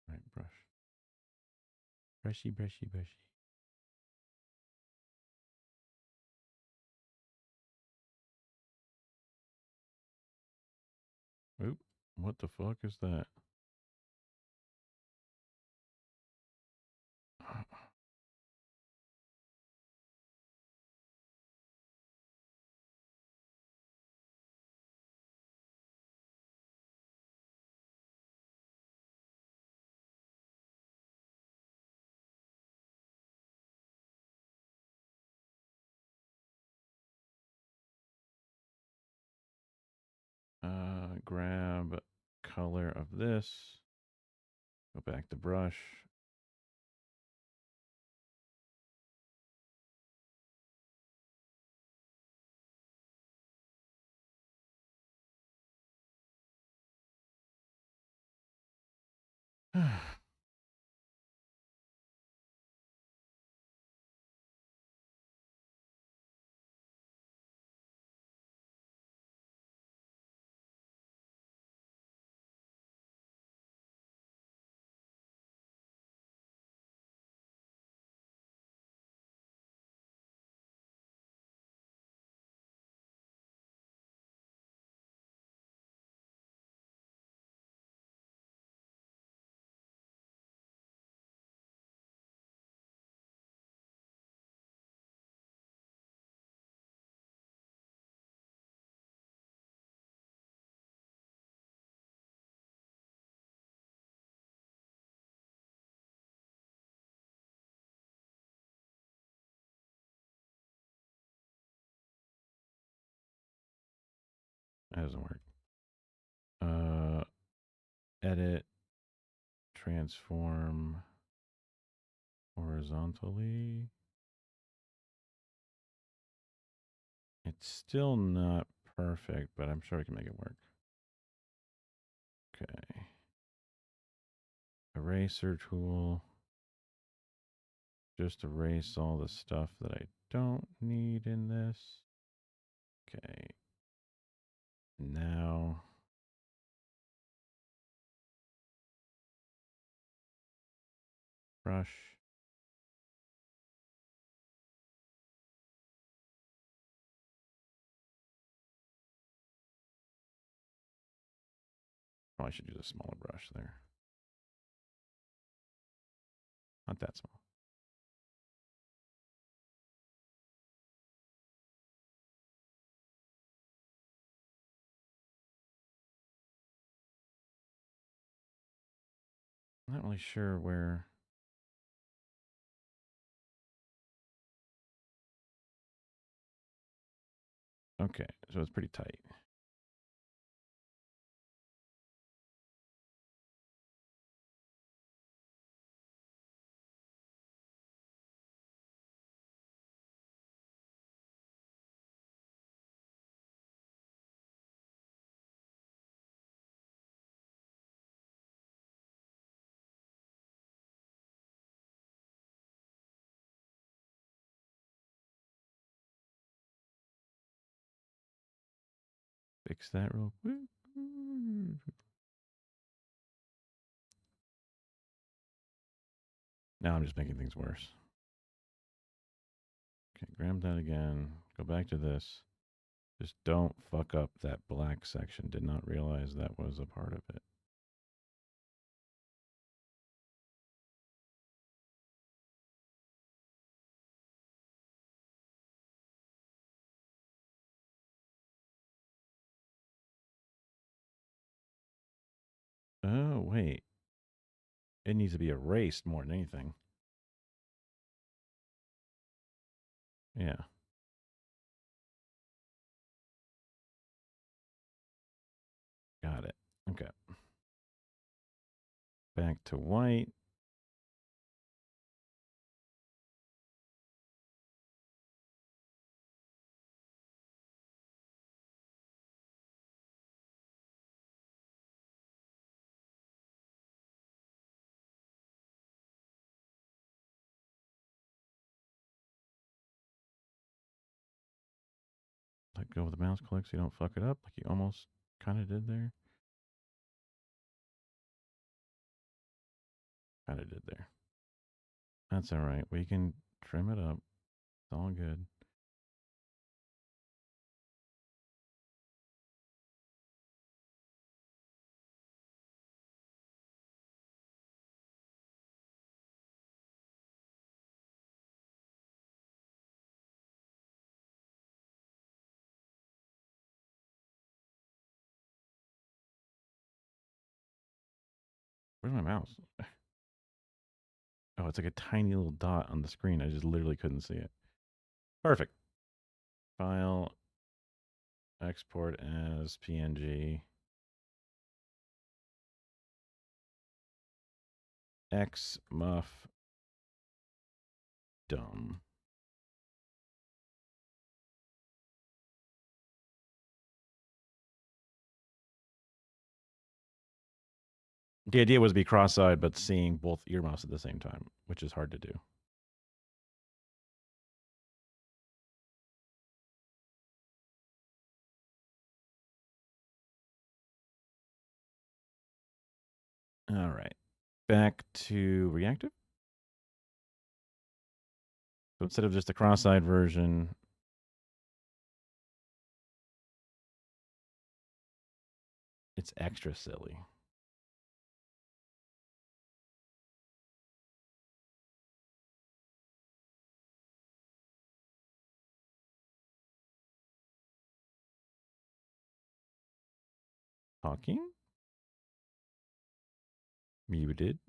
Right, brush. Brushy, brushy, brushy. What the fuck is that? Grab color of this. Go back to brush. That doesn't work. Edit, transform horizontally. It's still not perfect, but I'm sure I can make it work. Okay. Eraser tool. Just erase all the stuff that I don't need in this. Okay. Now brush. Probably should use a smaller brush there. Not that small. I'm not really sure where. Okay, so it's pretty tight. Fix that real quick. Now I'm just making things worse. Okay, grab that again. Go back to this. Just don't fuck up that black section. Did not realize that was a part of it. Oh, wait. It needs to be erased more than anything. Yeah. Got it. Okay. Back to white. Let go of the mouse click so you don't fuck it up like you almost kind of did there. Kind of did there. That's all right. We can trim it up. It's all good. Where's my mouse? Oh, it's like a tiny little dot on the screen. I just literally couldn't see it. Perfect. File, export as PNG. XMuff dumb. The idea was to be cross-eyed, but seeing both earmuffs at the same time, which is hard to do. All right. Back to reactive. So instead of just a cross-eyed version, it's extra silly. Talking. Muted.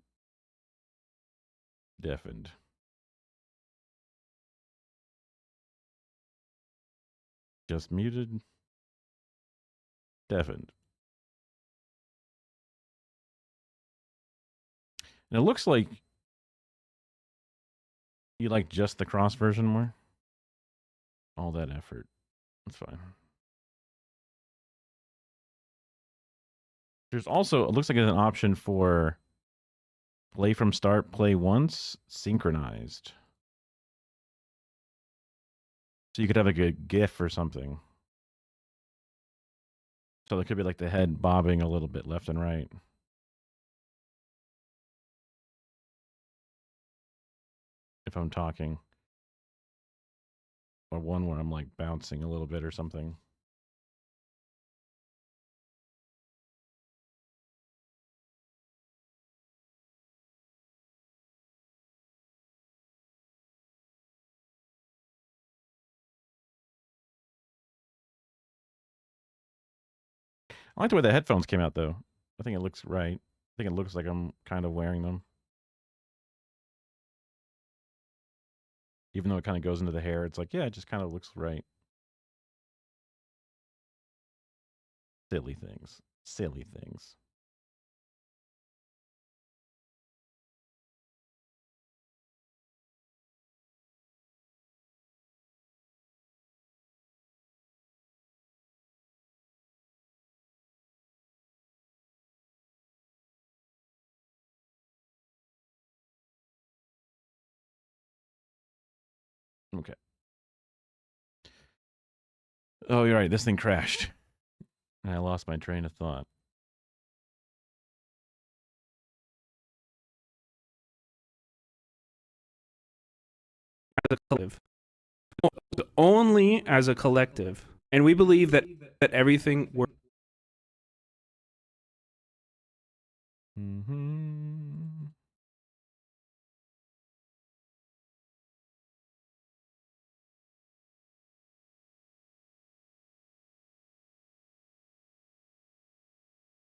Deafened. Just muted. Deafened. And it looks like you like just the cross version more. All that effort. That's fine. There's also, it looks like there's an option for play from start, play once, synchronized. So you could have like a GIF or something. So there could be like the head bobbing a little bit left and right. If I'm talking. Or one where I'm like bouncing a little bit or something. I like the way the headphones came out though. I think it looks right. I think it looks like I'm kind of wearing them. Even though it kind of goes into the hair, it's like, yeah, it just kind of looks right. Silly things. Silly things. Okay. Oh, you're right. This thing crashed. And I lost my train of thought. As a collective. Only as a collective. And we believe that everything works.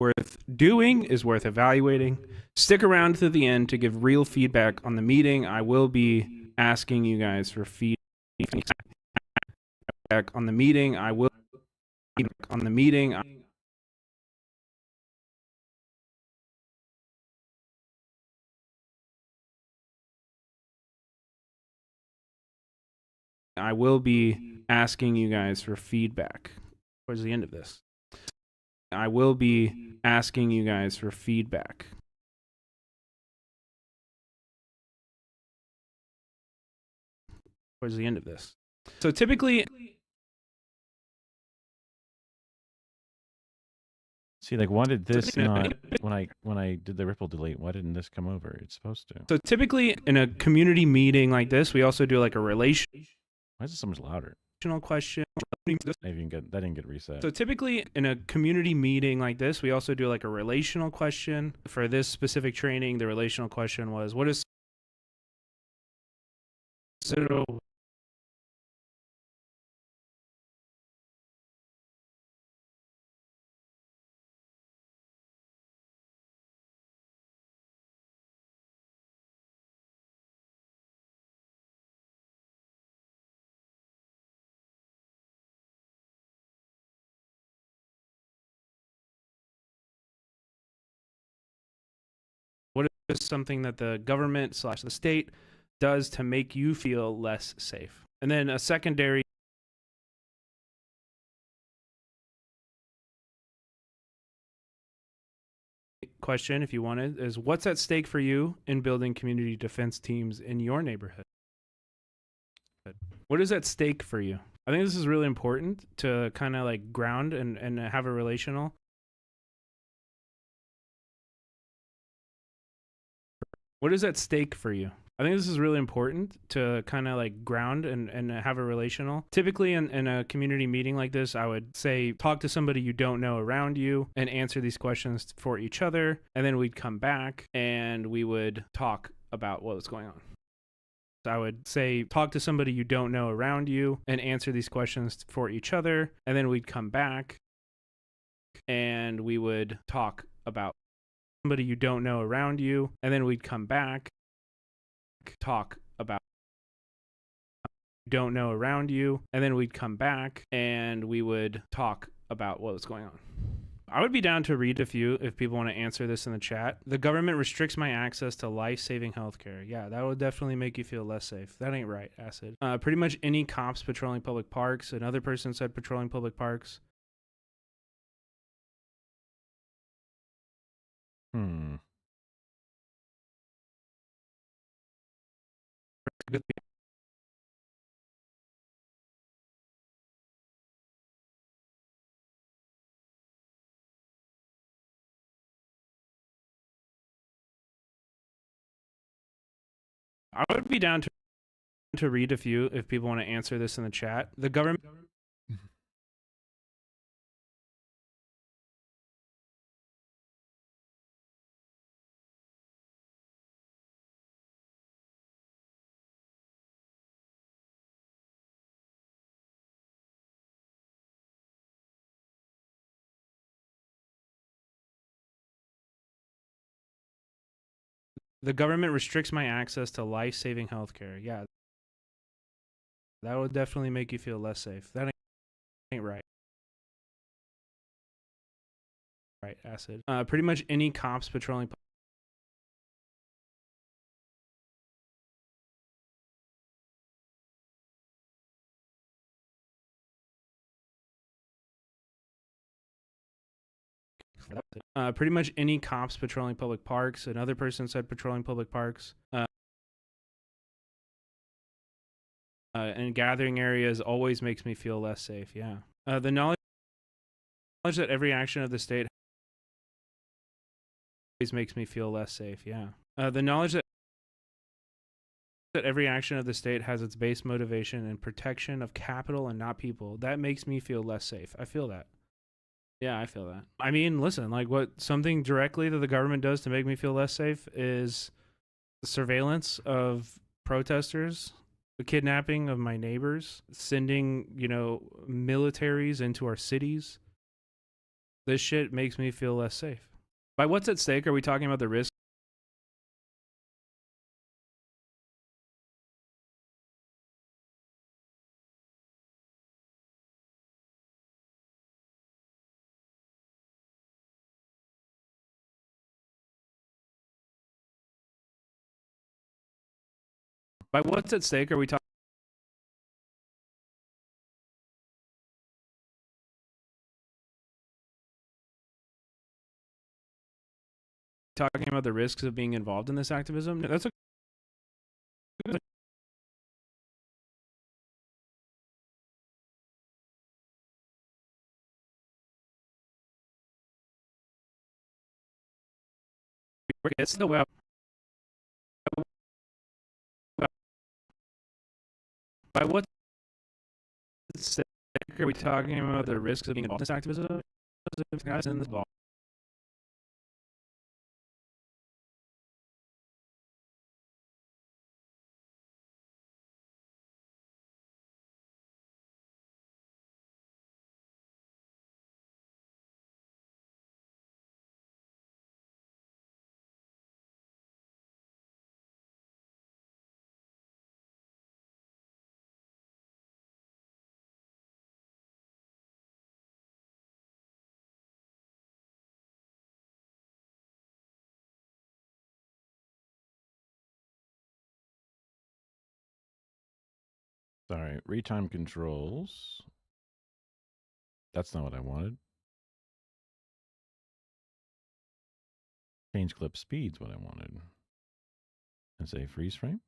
Worth doing is worth evaluating. Stick around to the end to give real feedback on the meeting. I will be asking you guys for feedback on the meeting. I will on the meeting. I will be asking you guys for feedback towards the end of this. I will be asking you guys for feedback. Towards the end of this. So typically, see, like, why did this not, when I did the ripple delete, why didn't this come over? It's supposed to. So typically in a community meeting like this, we also do like a relation. Why is it so much louder? Question. That didn't get reset. So typically in a community meeting like this, we also do like a relational question. For this specific training, the relational question was, what is just something that the government slash the state does to make you feel less safe. And then a secondary question, if you wanted, is what's at stake for you in building community defense teams in your neighborhood? What is at stake for you? I think this is really important to kind of like ground and have a relational. What is at stake for you? I think this is really important to kind of like ground and have a relational. Typically in a community meeting like this, I would say, talk to somebody you don't know around you and answer these questions for each other. And then we'd come back and we would talk about what was going on. I would say, talk to somebody you don't know around you and answer these questions for each other. And then we'd come back and we would talk about somebody you don't know around you. And then we'd come back, talk about don't know around you. And then we'd come back and we would talk about what was going on. I would be down to read a few if people want to answer this in the chat. The government restricts my access to life-saving healthcare. Yeah, that would definitely make you feel less safe. That ain't right, Acid. Pretty much any cops patrolling public parks. Another person said patrolling public parks. I would be down to read a few if people want to answer this in the chat. The government restricts my access to life-saving healthcare. Yeah, that would definitely make you feel less safe. That ain't right. Right, Acid. Pretty much any cops patrolling. Pretty much any cops patrolling public parks. Another person said patrolling public parks. And gathering areas always makes me feel less safe. Yeah. The knowledge that every action of the state always makes me feel less safe. Yeah. The knowledge that every action of the state has its base motivation in protection of capital and not people. That makes me feel less safe. I feel that. Yeah, I feel that. I mean, listen, like something directly that the government does to make me feel less safe is surveillance of protesters, the kidnapping of my neighbors, sending, militaries into our cities. This shit makes me feel less safe. By what's at stake, are we talking about the risk? By what's at stake, are we talking about the risks of being involved in this activism? That's a it's the web. By what stake are we talking about the risks of being involved in this activism? Guys in this ball. Sorry, retime controls. That's not what I wanted. Change clip speed's what I wanted. And say freeze frame.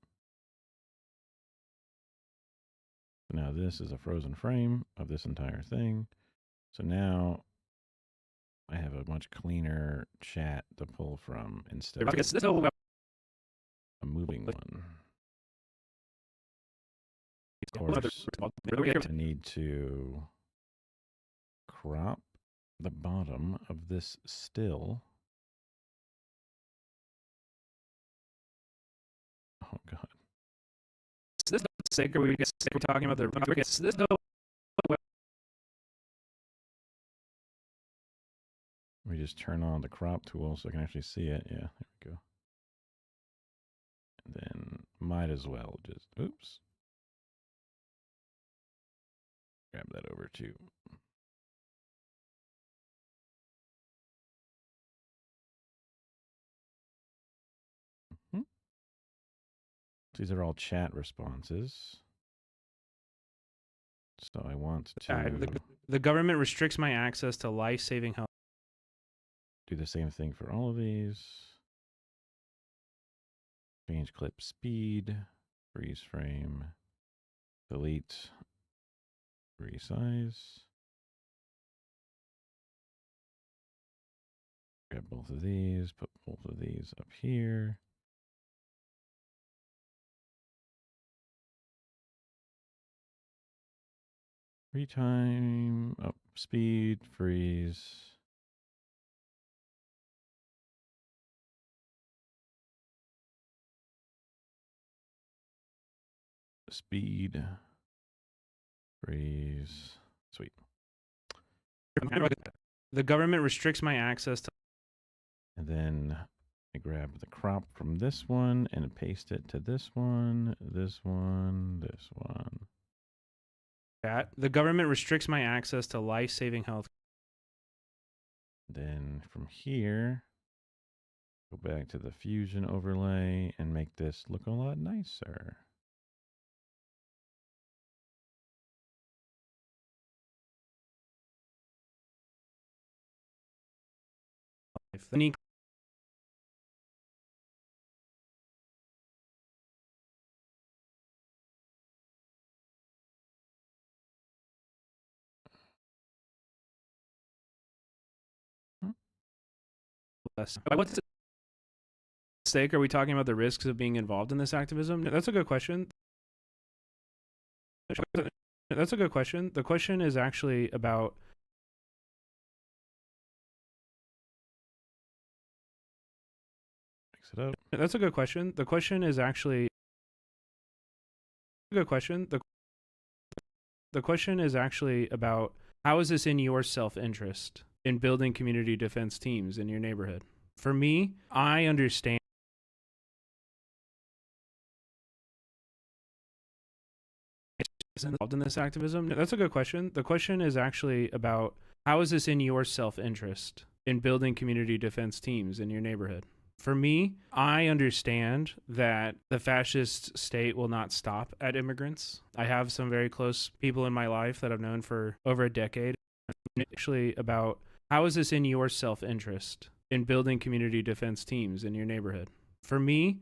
Now this is a frozen frame of this entire thing. So now I have a much cleaner chat to pull from instead of a moving one. Of course, I need to crop the bottom of this still. Oh God. This sake, are we talking about the Let me just turn on the crop tool so I can actually see it. Yeah, there we go. And then might as well just, oops. Grab that over too. These are all chat responses. So I want to the government restricts my access to life-saving health. do the same thing for all of these. Change clip speed, freeze frame, delete, resize. Grab both of these, put both of these up here. Retime, up, speed, freeze. Speed, freeze, sweet. The government restricts my access to. And then I grab the crop from this one and paste it to this one, this one, this one. The government restricts my access to life-saving health. Then from here, go back to the fusion overlay and make this look a lot nicer. What's the stake? Are we talking about the risks of being involved in this activism? That's a good question. That's a good question. The question is actually about. Mix it up. That's a good question. The question is actually. Good question. The question is actually about how is this in your self-interest in building community defense teams in your neighborhood? For me, I understand. Involved in this activism? That's a good question. The question is actually about how is this in your self-interest in building community defense teams in your neighborhood? For me, I understand that the fascist state will not stop at immigrants. I have some very close people in my life that I've known for over a decade. Actually about how is this in your self-interest in building community defense teams in your neighborhood? For me,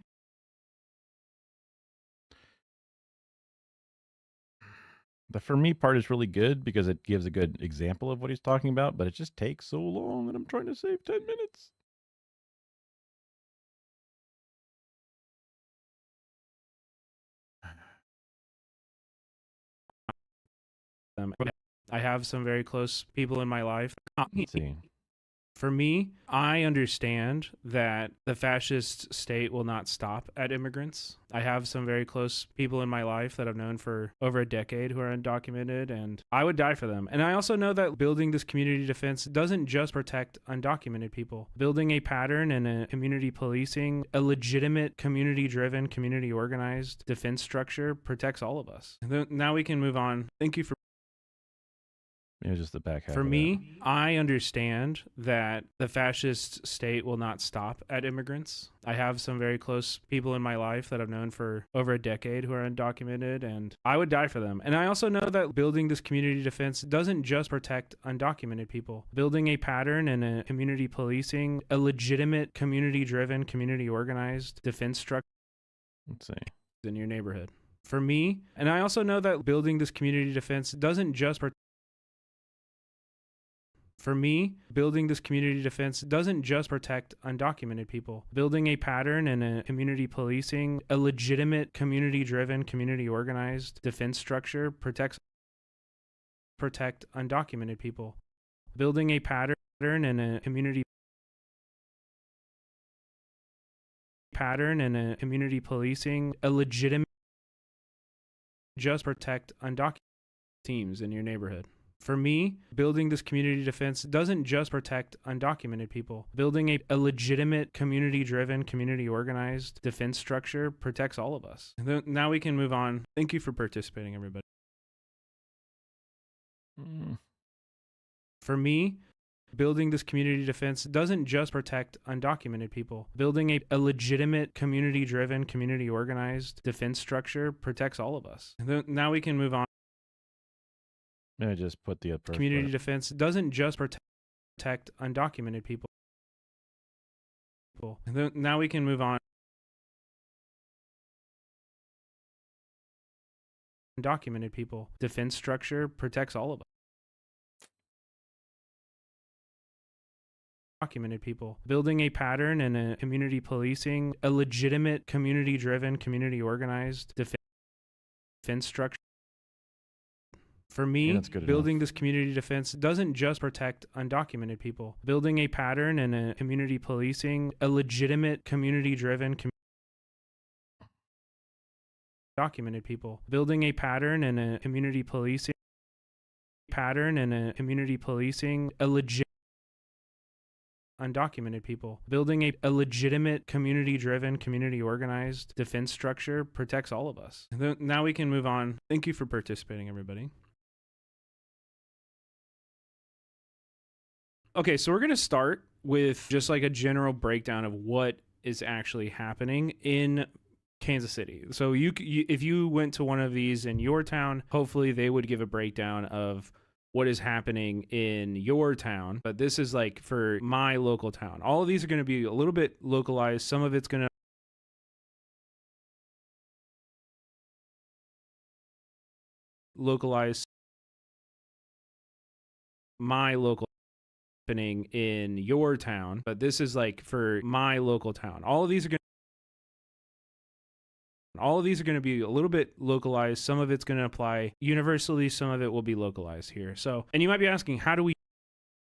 the for me part is really good because it gives a good example of what he's talking about, but it just takes so long and I'm trying to save 10 minutes. I have some very close people in my life. Let's see. For me, I understand that the fascist state will not stop at immigrants. I have some very close people in my life that I've known for over a decade who are undocumented, and I would die for them. And I also know that building this community defense doesn't just protect undocumented people. Building a pattern and a community policing, a legitimate community-driven, community-organized defense structure protects all of us. Now we can move on. Thank you for Yeah, just the back half. For of me, I understand that the fascist state will not stop at immigrants. I have some very close people in my life that I've known for over a decade who are undocumented, and I would die for them. And I also know that building this community defense doesn't just protect undocumented people. Building a pattern and a community policing, a legitimate community-driven, community-organized defense structure in your neighborhood. For me, and I also know that building this community defense doesn't just For me, building this community defense doesn't just protect undocumented people. Building a pattern and a community policing, a legitimate community-driven, community-organized defense structure protect undocumented people. Building a pattern and a community policing, a legitimate just protect undocumented teams in your neighborhood. For me, building this community defense doesn't just protect undocumented people. Building a legitimate community-driven, community-organized defense structure protects all of us. Now we can move on. Thank you for participating, everybody. For me, building this community defense doesn't just protect undocumented people. Building a legitimate community-driven, community-organized defense structure protects all of us. Now we can move on. I just put the first Community part. defense doesn't just protect undocumented people. Now we can move on. Undocumented people. Defense structure protects all of us. Documented people. Building a pattern and a community policing, a legitimate community-driven, community-organized defense structure. For me, building this community defense doesn't just protect undocumented people. Building a pattern and a community policing, a legitimate community-driven, documented people. Building a pattern and a community policing, a legit undocumented people. Building a legitimate community-driven, community-organized defense structure protects all of us. Now we can move on. Thank you for participating, everybody. Okay, so we're going to start with just like a general breakdown of what is actually happening in Kansas City. So if you went to one of these in your town, hopefully they would give a breakdown of what is happening in your town. But this is like for my local town. All of these are going to be a little bit localized. Some of it's going to localize my local happening in your town, but this is like for my local town. All of these are going to be a little bit localized. Some of it's going to apply universally. Some of it will be localized here. So, and you might be asking, how do we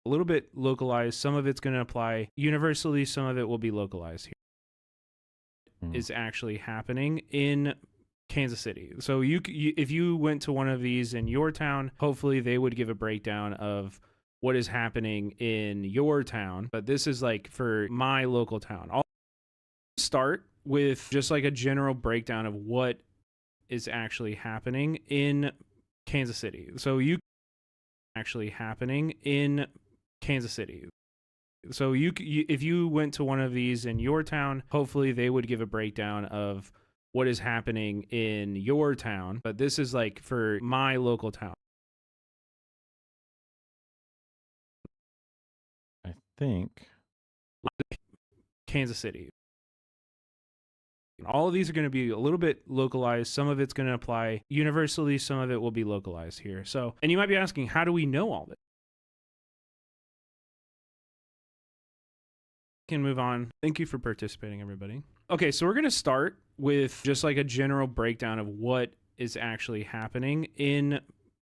a little bit localized? Some of it's going to apply universally. Some of it will be localized here. Is actually happening in Kansas City. So if you went to one of these in your town, hopefully they would give a breakdown of what is happening in your town. But this is like for my local town. I'll start with just like a general breakdown of what is actually happening in Kansas City. So actually happening in Kansas City. So if you went to one of these in your town, hopefully they would give a breakdown of what is happening in your town. But this is like for my local town. I think Kansas City. All of these are going to be a little bit localized. Some of it's going to apply universally. Some of it will be localized here. So, and you might be asking, how do we know all this? Can move on. Thank you for participating, everybody. Okay, so we're going to start with just like a general breakdown of what is actually happening in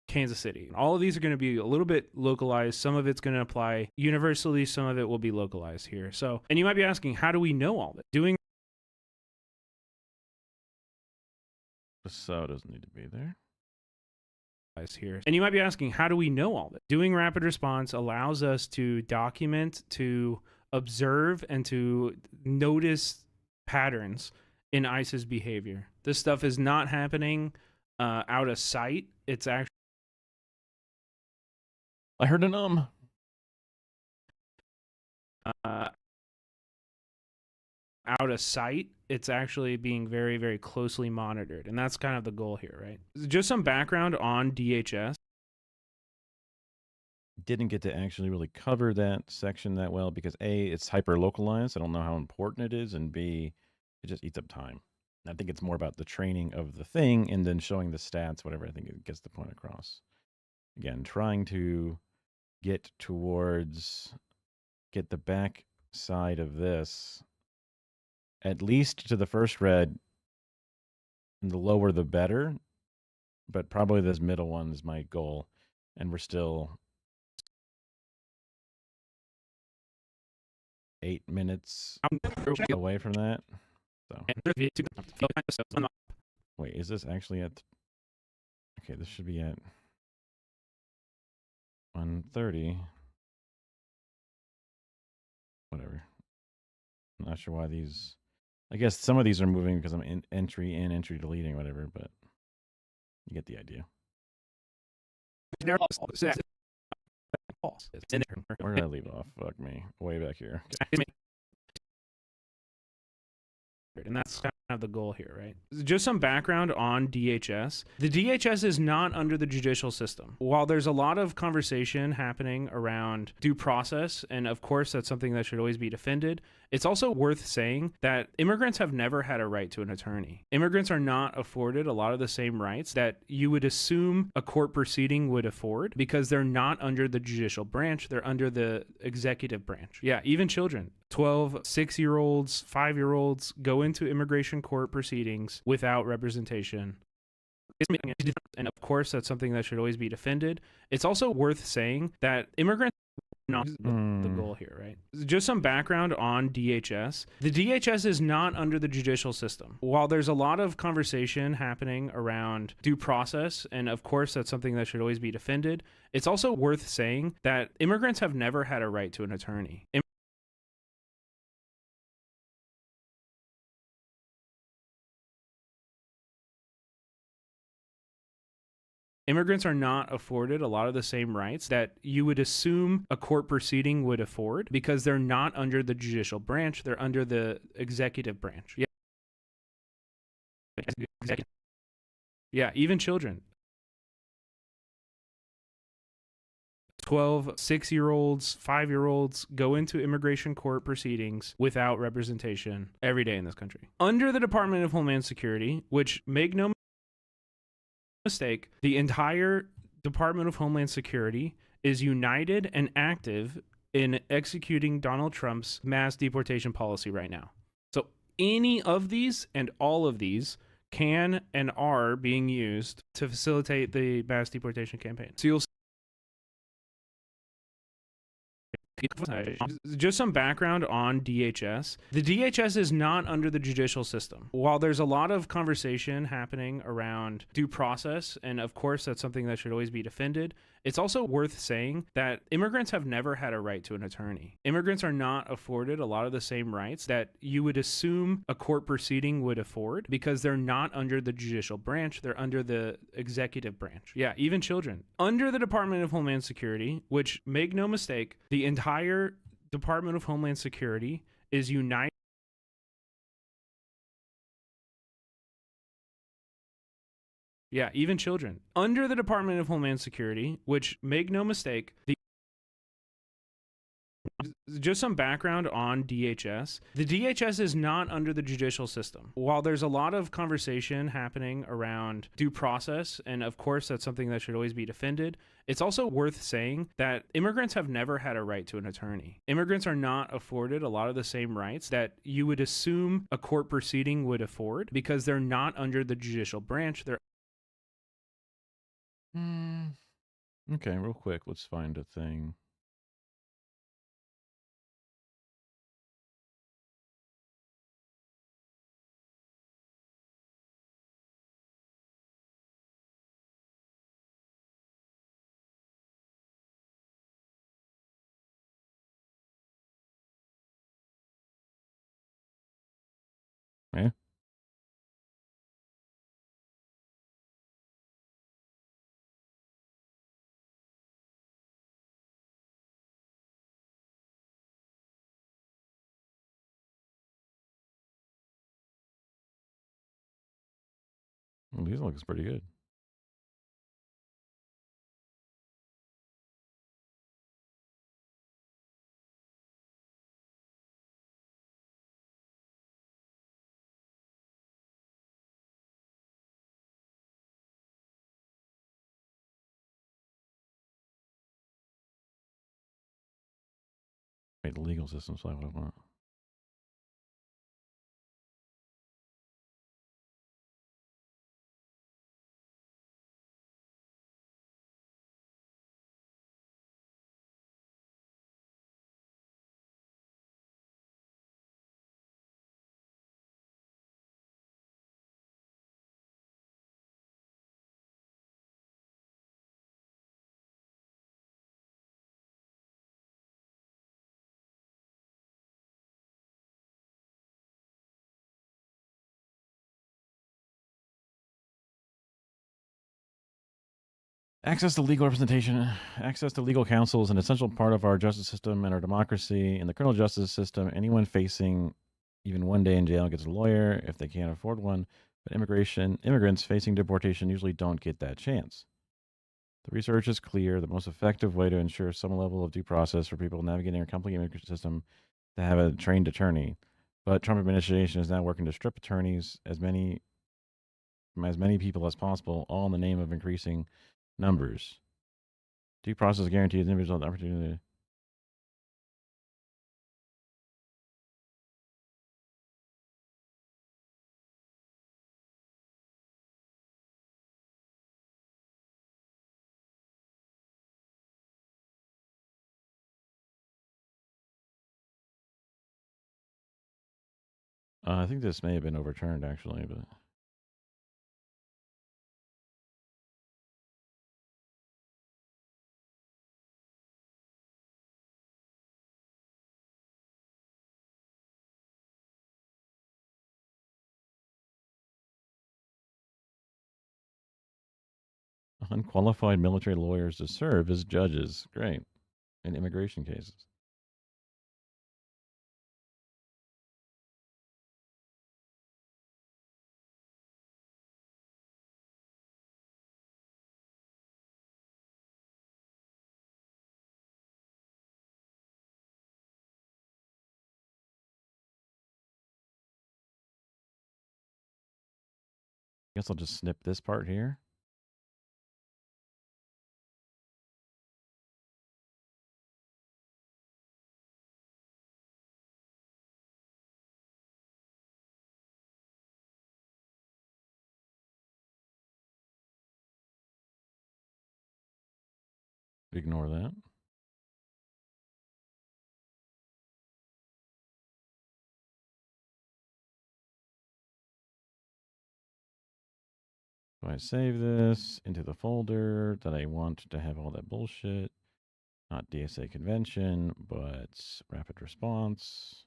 Kansas City. All of these are going to be a little bit localized. Some of it's going to apply universally. Some of it will be localized here. So, and you might be asking, how do we know all this? so doesn't need to be there. Here. And you might be asking, how do we know all this? Doing rapid response allows us to document, to observe, and to notice patterns in ICE's behavior. This stuff is not happening out of sight. It's actually I heard an out of sight, it's actually being very, very closely monitored. And that's kind of the goal here, right? Just some background on DHS. Didn't get to actually really cover that section that well because A, it's hyper localized. I don't know how important it is, and B, it just eats up time. I think it's more about the training of the thing and then showing the stats, whatever. I think it gets the point across. Again, trying to get the back side of this at least to the first red, and the lower the better, but probably this middle one is my goal, and we're still 8 minutes away from that. So wait, is this actually at? Okay, this should be at 1:30. Whatever. I'm not sure why these. I guess some of these are moving because I'm in entry deleting, whatever. But you get the idea. Where did I leave off? Fuck me. Way back here. Okay. And that's kind of the goal here, right? Just some background on DHS. The DHS is not under the judicial system. While there's a lot of conversation happening around due process, and of course that's something that should always be defended, it's also worth saying that immigrants have never had a right to an attorney. Immigrants are not afforded a lot of the same rights that you would assume a court proceeding would afford because they're not under the judicial branch, they're under the executive branch. Yeah, even children. 12, 6-year-olds, 5-year-olds go into immigration court proceedings without representation. And of course, that's something that should always be defended. It's also worth saying that immigrants are not the goal here, right? Just some background on DHS. The DHS is not under the judicial system. While there's a lot of conversation happening around due process, and of course, that's something that should always be defended, it's also worth saying that immigrants have never had a right to an attorney. Immigrants are not afforded a lot of the same rights that you would assume a court proceeding would afford because they're not under the judicial branch, they're under the executive branch. Yeah, even children. 12, 6-year-olds, 5-year-olds go into immigration court proceedings without representation every day in this country. Under the Department of Homeland Security, which, make no mistake, the entire Department of Homeland Security is united and active in executing Donald Trump's mass deportation policy right now. So any of these and all of these can and are being used to facilitate the mass deportation campaign. So you'll just some background on DHS. The DHS is not under the judicial system. While there's a lot of conversation happening around due process, and of course that's something that should always be defended, it's also worth saying that immigrants have never had a right to an attorney. Immigrants are not afforded a lot of the same rights that you would assume a court proceeding would afford because they're not under the judicial branch, they're under the executive branch. Yeah, even children. Under the Department of Homeland Security, which, make no mistake, the entire Department of Homeland Security is united. Yeah, even children. Under the Department of Homeland Security, which, make no mistake, just some background on DHS. The DHS is not under the judicial system. While there's a lot of conversation happening around due process, and of course that's something that should always be defended, it's also worth saying that immigrants have never had a right to an attorney. Immigrants are not afforded a lot of the same rights that you would assume a court proceeding would afford because they're not under the judicial branch, they're Okay, real quick, let's find a thing. Yeah. Well, these looks pretty good. Right, the legal system's like what I want. Access to legal representation, access to legal counsel is an essential part of our justice system and our democracy. In the criminal justice system, anyone facing even one day in jail gets a lawyer if they can't afford one, but immigrants facing deportation usually don't get that chance. The research is clear. The most effective way to ensure some level of due process for people navigating our complicated immigration system to have a trained attorney. But Trump administration is now working to strip attorneys as many people as possible, all in the name of increasing numbers. Due process guarantees individuals the opportunity. I think this may have been overturned actually, but unqualified military lawyers to serve as judges. Great. In immigration cases. Guess I'll just snip this part here. Ignore that. So I save this into the folder that I want to have all that bullshit. Not DSA convention, but rapid response.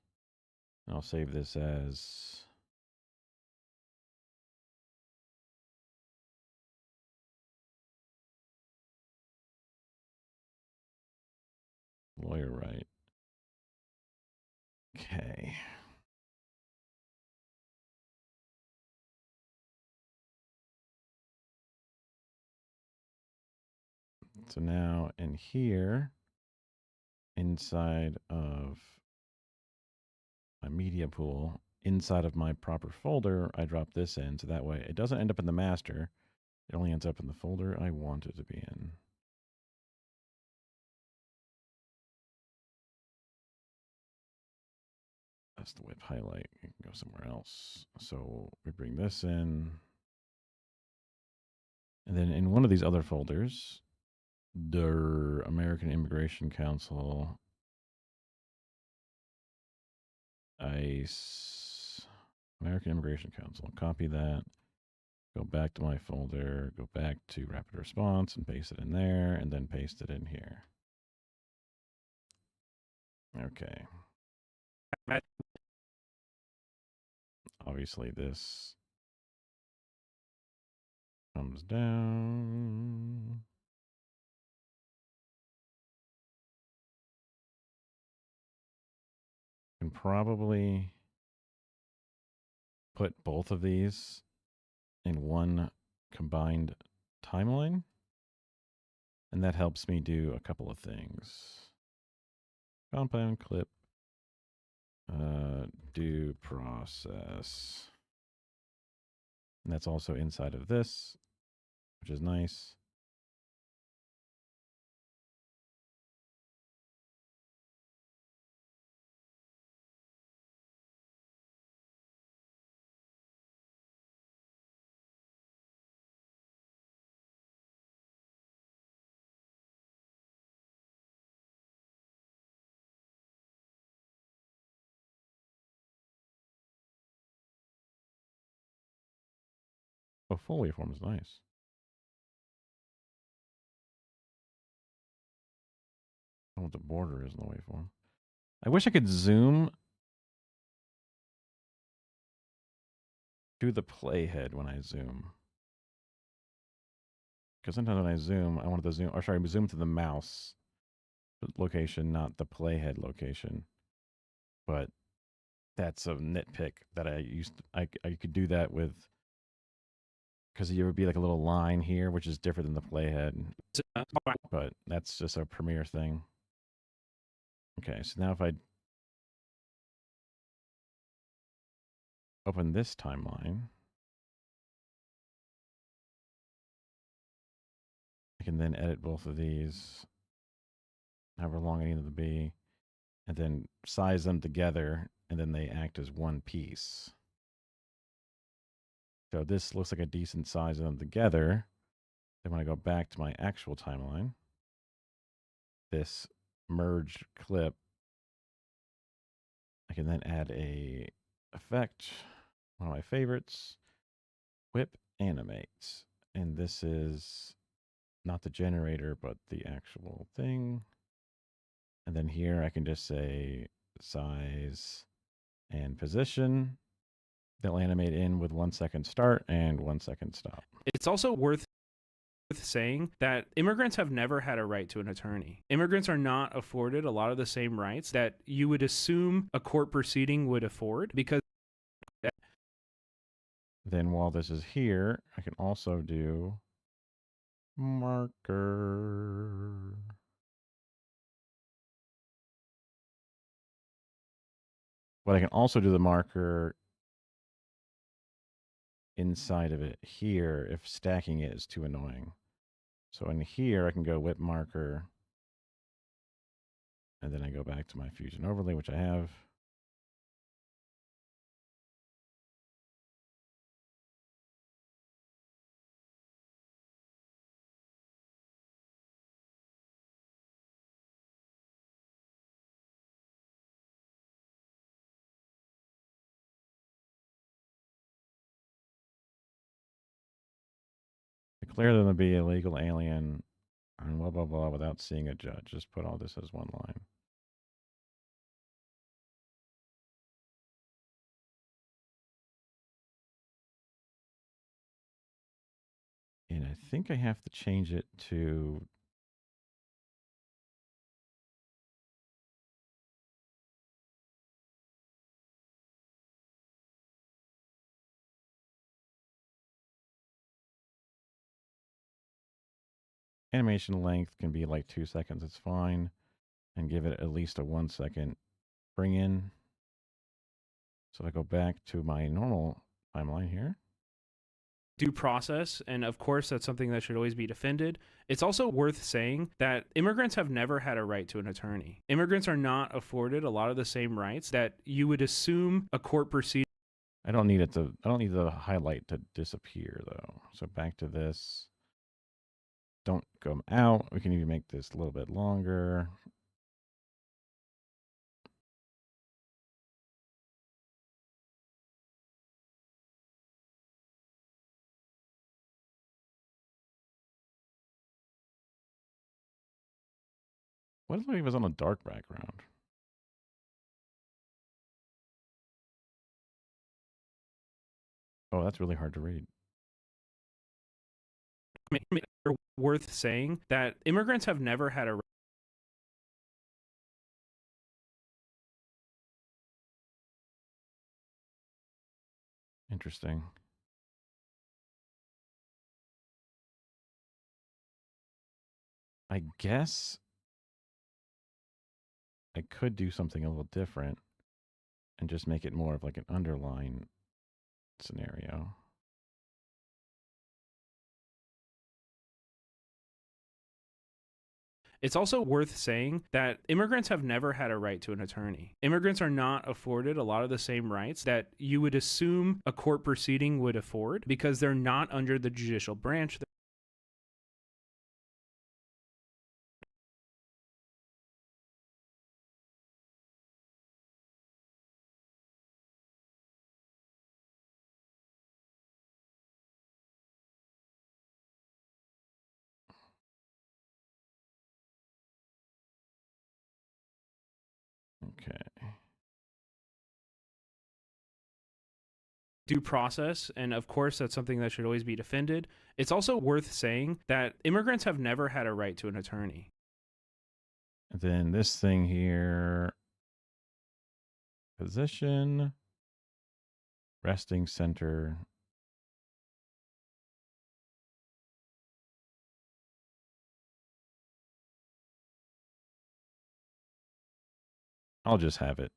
I'll save this as lawyer right. Okay. So now in here, inside of my media pool, inside of my proper folder, I drop this in. So that way it doesn't end up in the master. It only ends up in the folder I want it to be in. That's the whip highlight. It can go somewhere else. So we bring this in. And then in one of these other folders, the American Immigration Council, ICE, American Immigration Council, copy that, go back to my folder, go back to rapid response and paste it in there, and then paste it in here. Okay. Obviously this comes down. Can probably put both of these in one combined timeline. And that helps me do a couple of things. Compound clip, do process. And that's also inside of this, which is nice. Oh, full waveform is nice. I don't know what the border is in the waveform. I wish I could zoom to the playhead when I zoom. Because sometimes when I zoom, I want to zoom, or sorry, zoom to the mouse location, not the playhead location. But that's a nitpick that I used to, I could do that with, because there would be like a little line here, which is different than the playhead. But that's just a Premiere thing. Okay, so now if I open this timeline, I can then edit both of these, however long I need them to be, and then size them together, and then they act as one piece. So this looks like a decent size of them together. Then when I go back to my actual timeline, this merged clip, I can then add a effect, one of my favorites, whip animate. And this is not the generator, but the actual thing. And then here I can just say size and position. They'll animate in with 1 second start and 1 second stop. It's also worth saying that immigrants have never had a right to an attorney. Immigrants are not afforded a lot of the same rights that you would assume a court proceeding would afford, because then while this is here, I can also do marker. But I can also do the marker inside of it here if stacking it is too annoying. So in here, I can go whip marker, and then I go back to my Fusion overlay, which I have. Declare them to be a legal alien and blah, blah, blah without seeing a judge. Just put all this as one line. And I think I have to change it to animation length can be like 2 seconds. It's fine. And give it at least a 1 second bring in. So if I go back to my normal timeline here. due process, and of course that's something that should always be defended. It's also worth saying that immigrants have never had a right to an attorney. Immigrants are not afforded a lot of the same rights that you would assume a court proceeding. I don't need the highlight to disappear though. So back to this. Don't come out. We can even make this a little bit longer. What if it was on a dark background? Oh, that's really hard to read. Worth saying that immigrants have never had a Interesting. I guess I could do something a little different and just make it more of like an underline scenario. It's also worth saying that immigrants have never had a right to an attorney. Immigrants are not afforded a lot of the same rights that you would assume a court proceeding would afford because they're not under the judicial branch. Okay. Due process, and of course that's something that should always be defended. It's also worth saying that immigrants have never had a right to an attorney. And then this thing here, position, resting center. I'll just have it.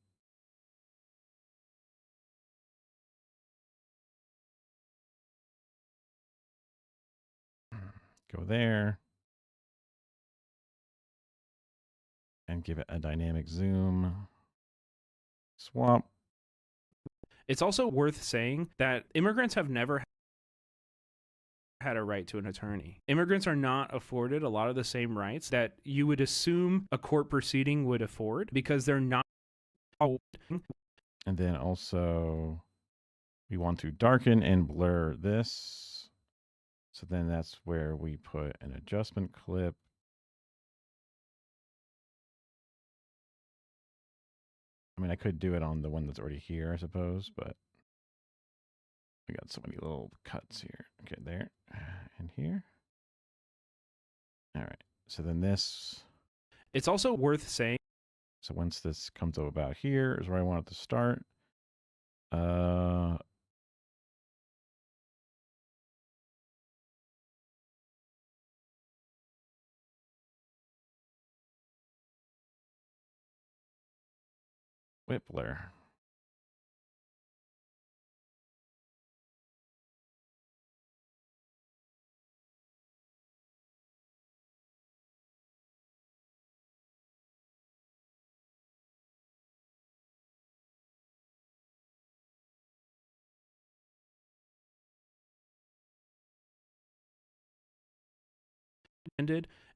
Go there. And give it a dynamic zoom. Swap. It's also worth saying that immigrants have never had a right to an attorney. Immigrants are not afforded a lot of the same rights that you would assume a court proceeding would afford because they're not. And then also we want to darken and blur this. So then that's where we put an adjustment clip. I mean, I could do it on the one that's already here, I suppose, but we got so many little cuts here. Okay, there and here. All right. So then this. It's also worth saying. So once this comes up about here is where I want it to start. Whippler.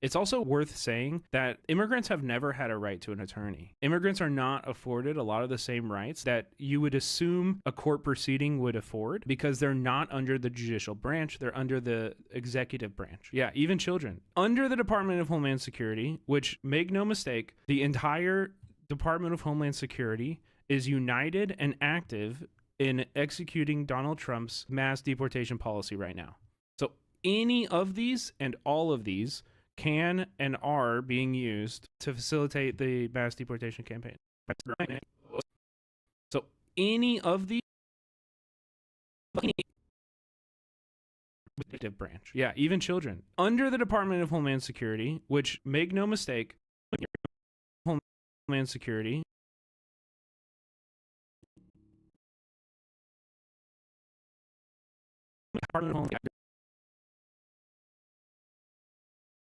It's also worth saying that immigrants have never had a right to an attorney. Immigrants are not afforded a lot of the same rights that you would assume a court proceeding would afford because they're not under the judicial branch, they're under the executive branch. Yeah, even children. Under the Department of Homeland Security, which, make no mistake, the entire Department of Homeland Security is united and active in executing Donald Trump's mass deportation policy right now. So any of these and all of these can and are being used to facilitate the mass deportation campaign. So any of these branch. Yeah, even children. Under the Department of Homeland Security, which, make no mistake, Homeland Security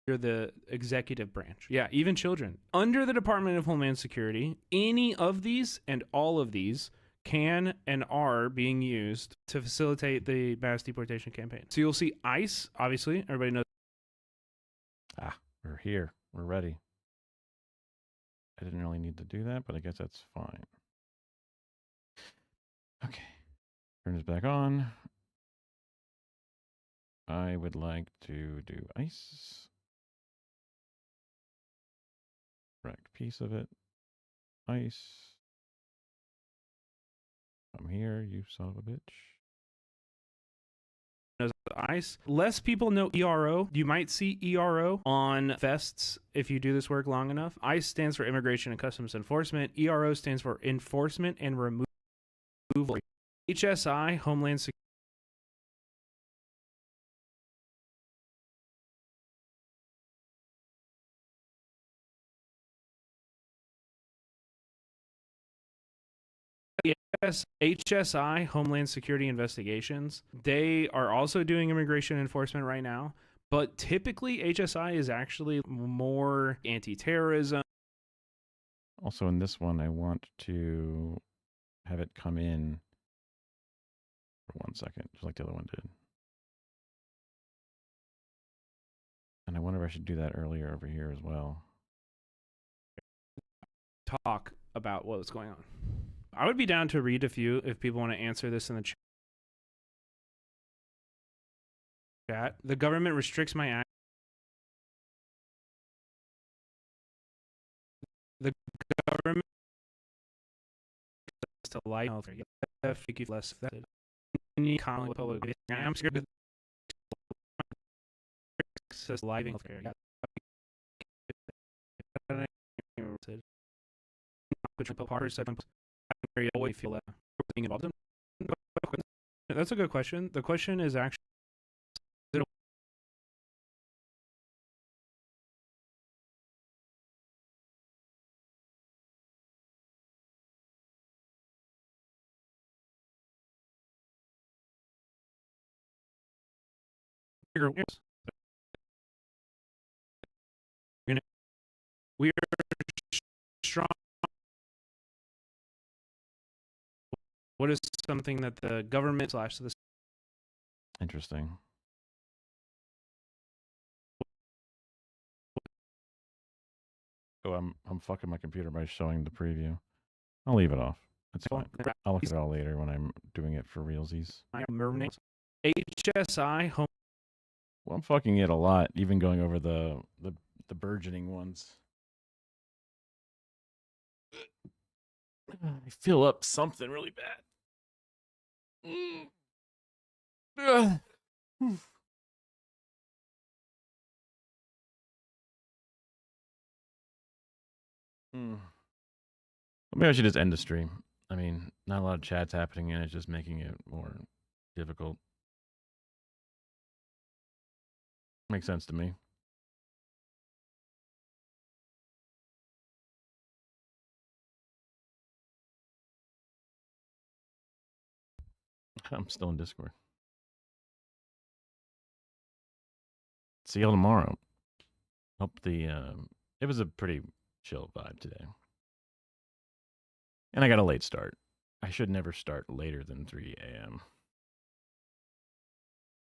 under the executive branch. Yeah, even children. Under the Department of Homeland Security, any of these and all of these can and are being used to facilitate the mass deportation campaign. So you'll see ICE, obviously, everybody knows. We're here. We're ready. I didn't really need to do that, but I guess that's fine. Okay. Turn this back on. I would like to do ICE. Correct piece of it. ICE. I'm here, you son of a bitch. ICE. Less people know ERO. You might see ERO on vests if you do this work long enough. ICE stands for Immigration and Customs Enforcement. ERO stands for Enforcement and Removal. HSI, Homeland Security. HSI, Homeland Security Investigations, they are also doing immigration enforcement right now. But typically, HSI is actually more anti-terrorism. Also, in this one, I want to have it come in for 1 second, just like the other one did. And I wonder if I should do that earlier over here as well. Talk about what's going on. I would be down to read a few if people want to answer this in the chat. The government restricts my access. The government to life health care. Thank you less affected. Any comment with public. I'm scared that access to life health care. That's a good question. The question is actually we are strong. What is something that the government / the Interesting. Oh, I'm fucking my computer by showing the preview. I'll leave it off. It's fine. I'll look at it all later when I'm doing it for realsies. HSI home. Well, I'm fucking it a lot, even going over the burgeoning ones. I fill up something really bad. Maybe I should just end the stream. I mean, not a lot of chats happening, and it's just making it more difficult. Makes sense to me. I'm still in Discord. See y'all tomorrow. Hope it was a pretty chill vibe today. And I got a late start. I should never start later than 3 a.m.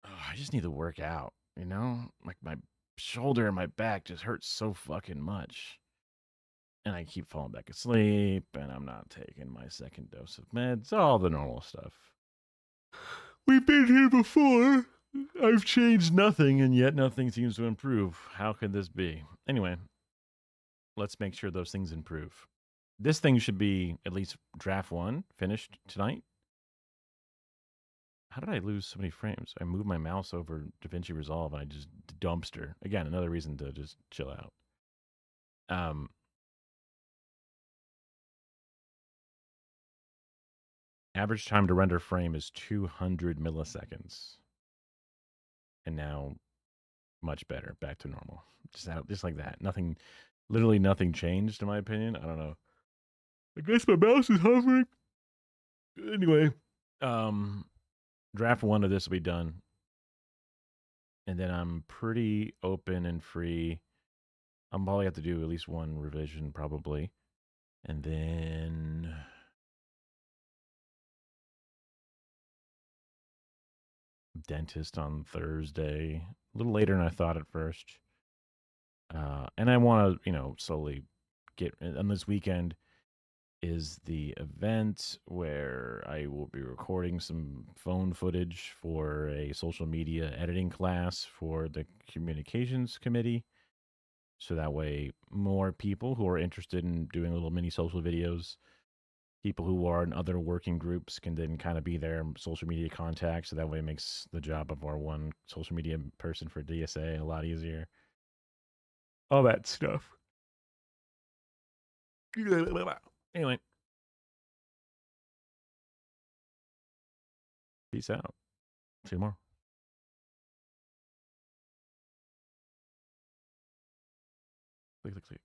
Oh, I just need to work out, you know? Like my shoulder and my back just hurts so fucking much. And I keep falling back asleep, and I'm not taking my second dose of meds, all the normal stuff. We've been here before. I've changed nothing, and yet nothing seems to improve. How could this be? Anyway, let's make sure those things improve. This thing should be at least draft 1 finished tonight. How did I lose so many frames? I moved my mouse over DaVinci Resolve, and I just dumpster. Again, another reason to just chill out. Average time to render frame is 200 milliseconds. And now, much better, back to normal. Just like that. Nothing, literally nothing changed, in my opinion. I don't know. I guess my mouse is hovering. Anyway, draft 1 of this will be done. And then I'm pretty open and free. I'll probably have to do at least 1 revision, probably. And then dentist on Thursday. A little later than I thought at first. And I want to, slowly get on this weekend is the event where I will be recording some phone footage for a social media editing class for the communications committee. So that way more people who are interested in doing little mini social videos, people who are in other working groups can then kind of be their social media contact. So that way it makes the job of our one social media person for DSA a lot easier. All that stuff. Anyway. Peace out. See you tomorrow. Click.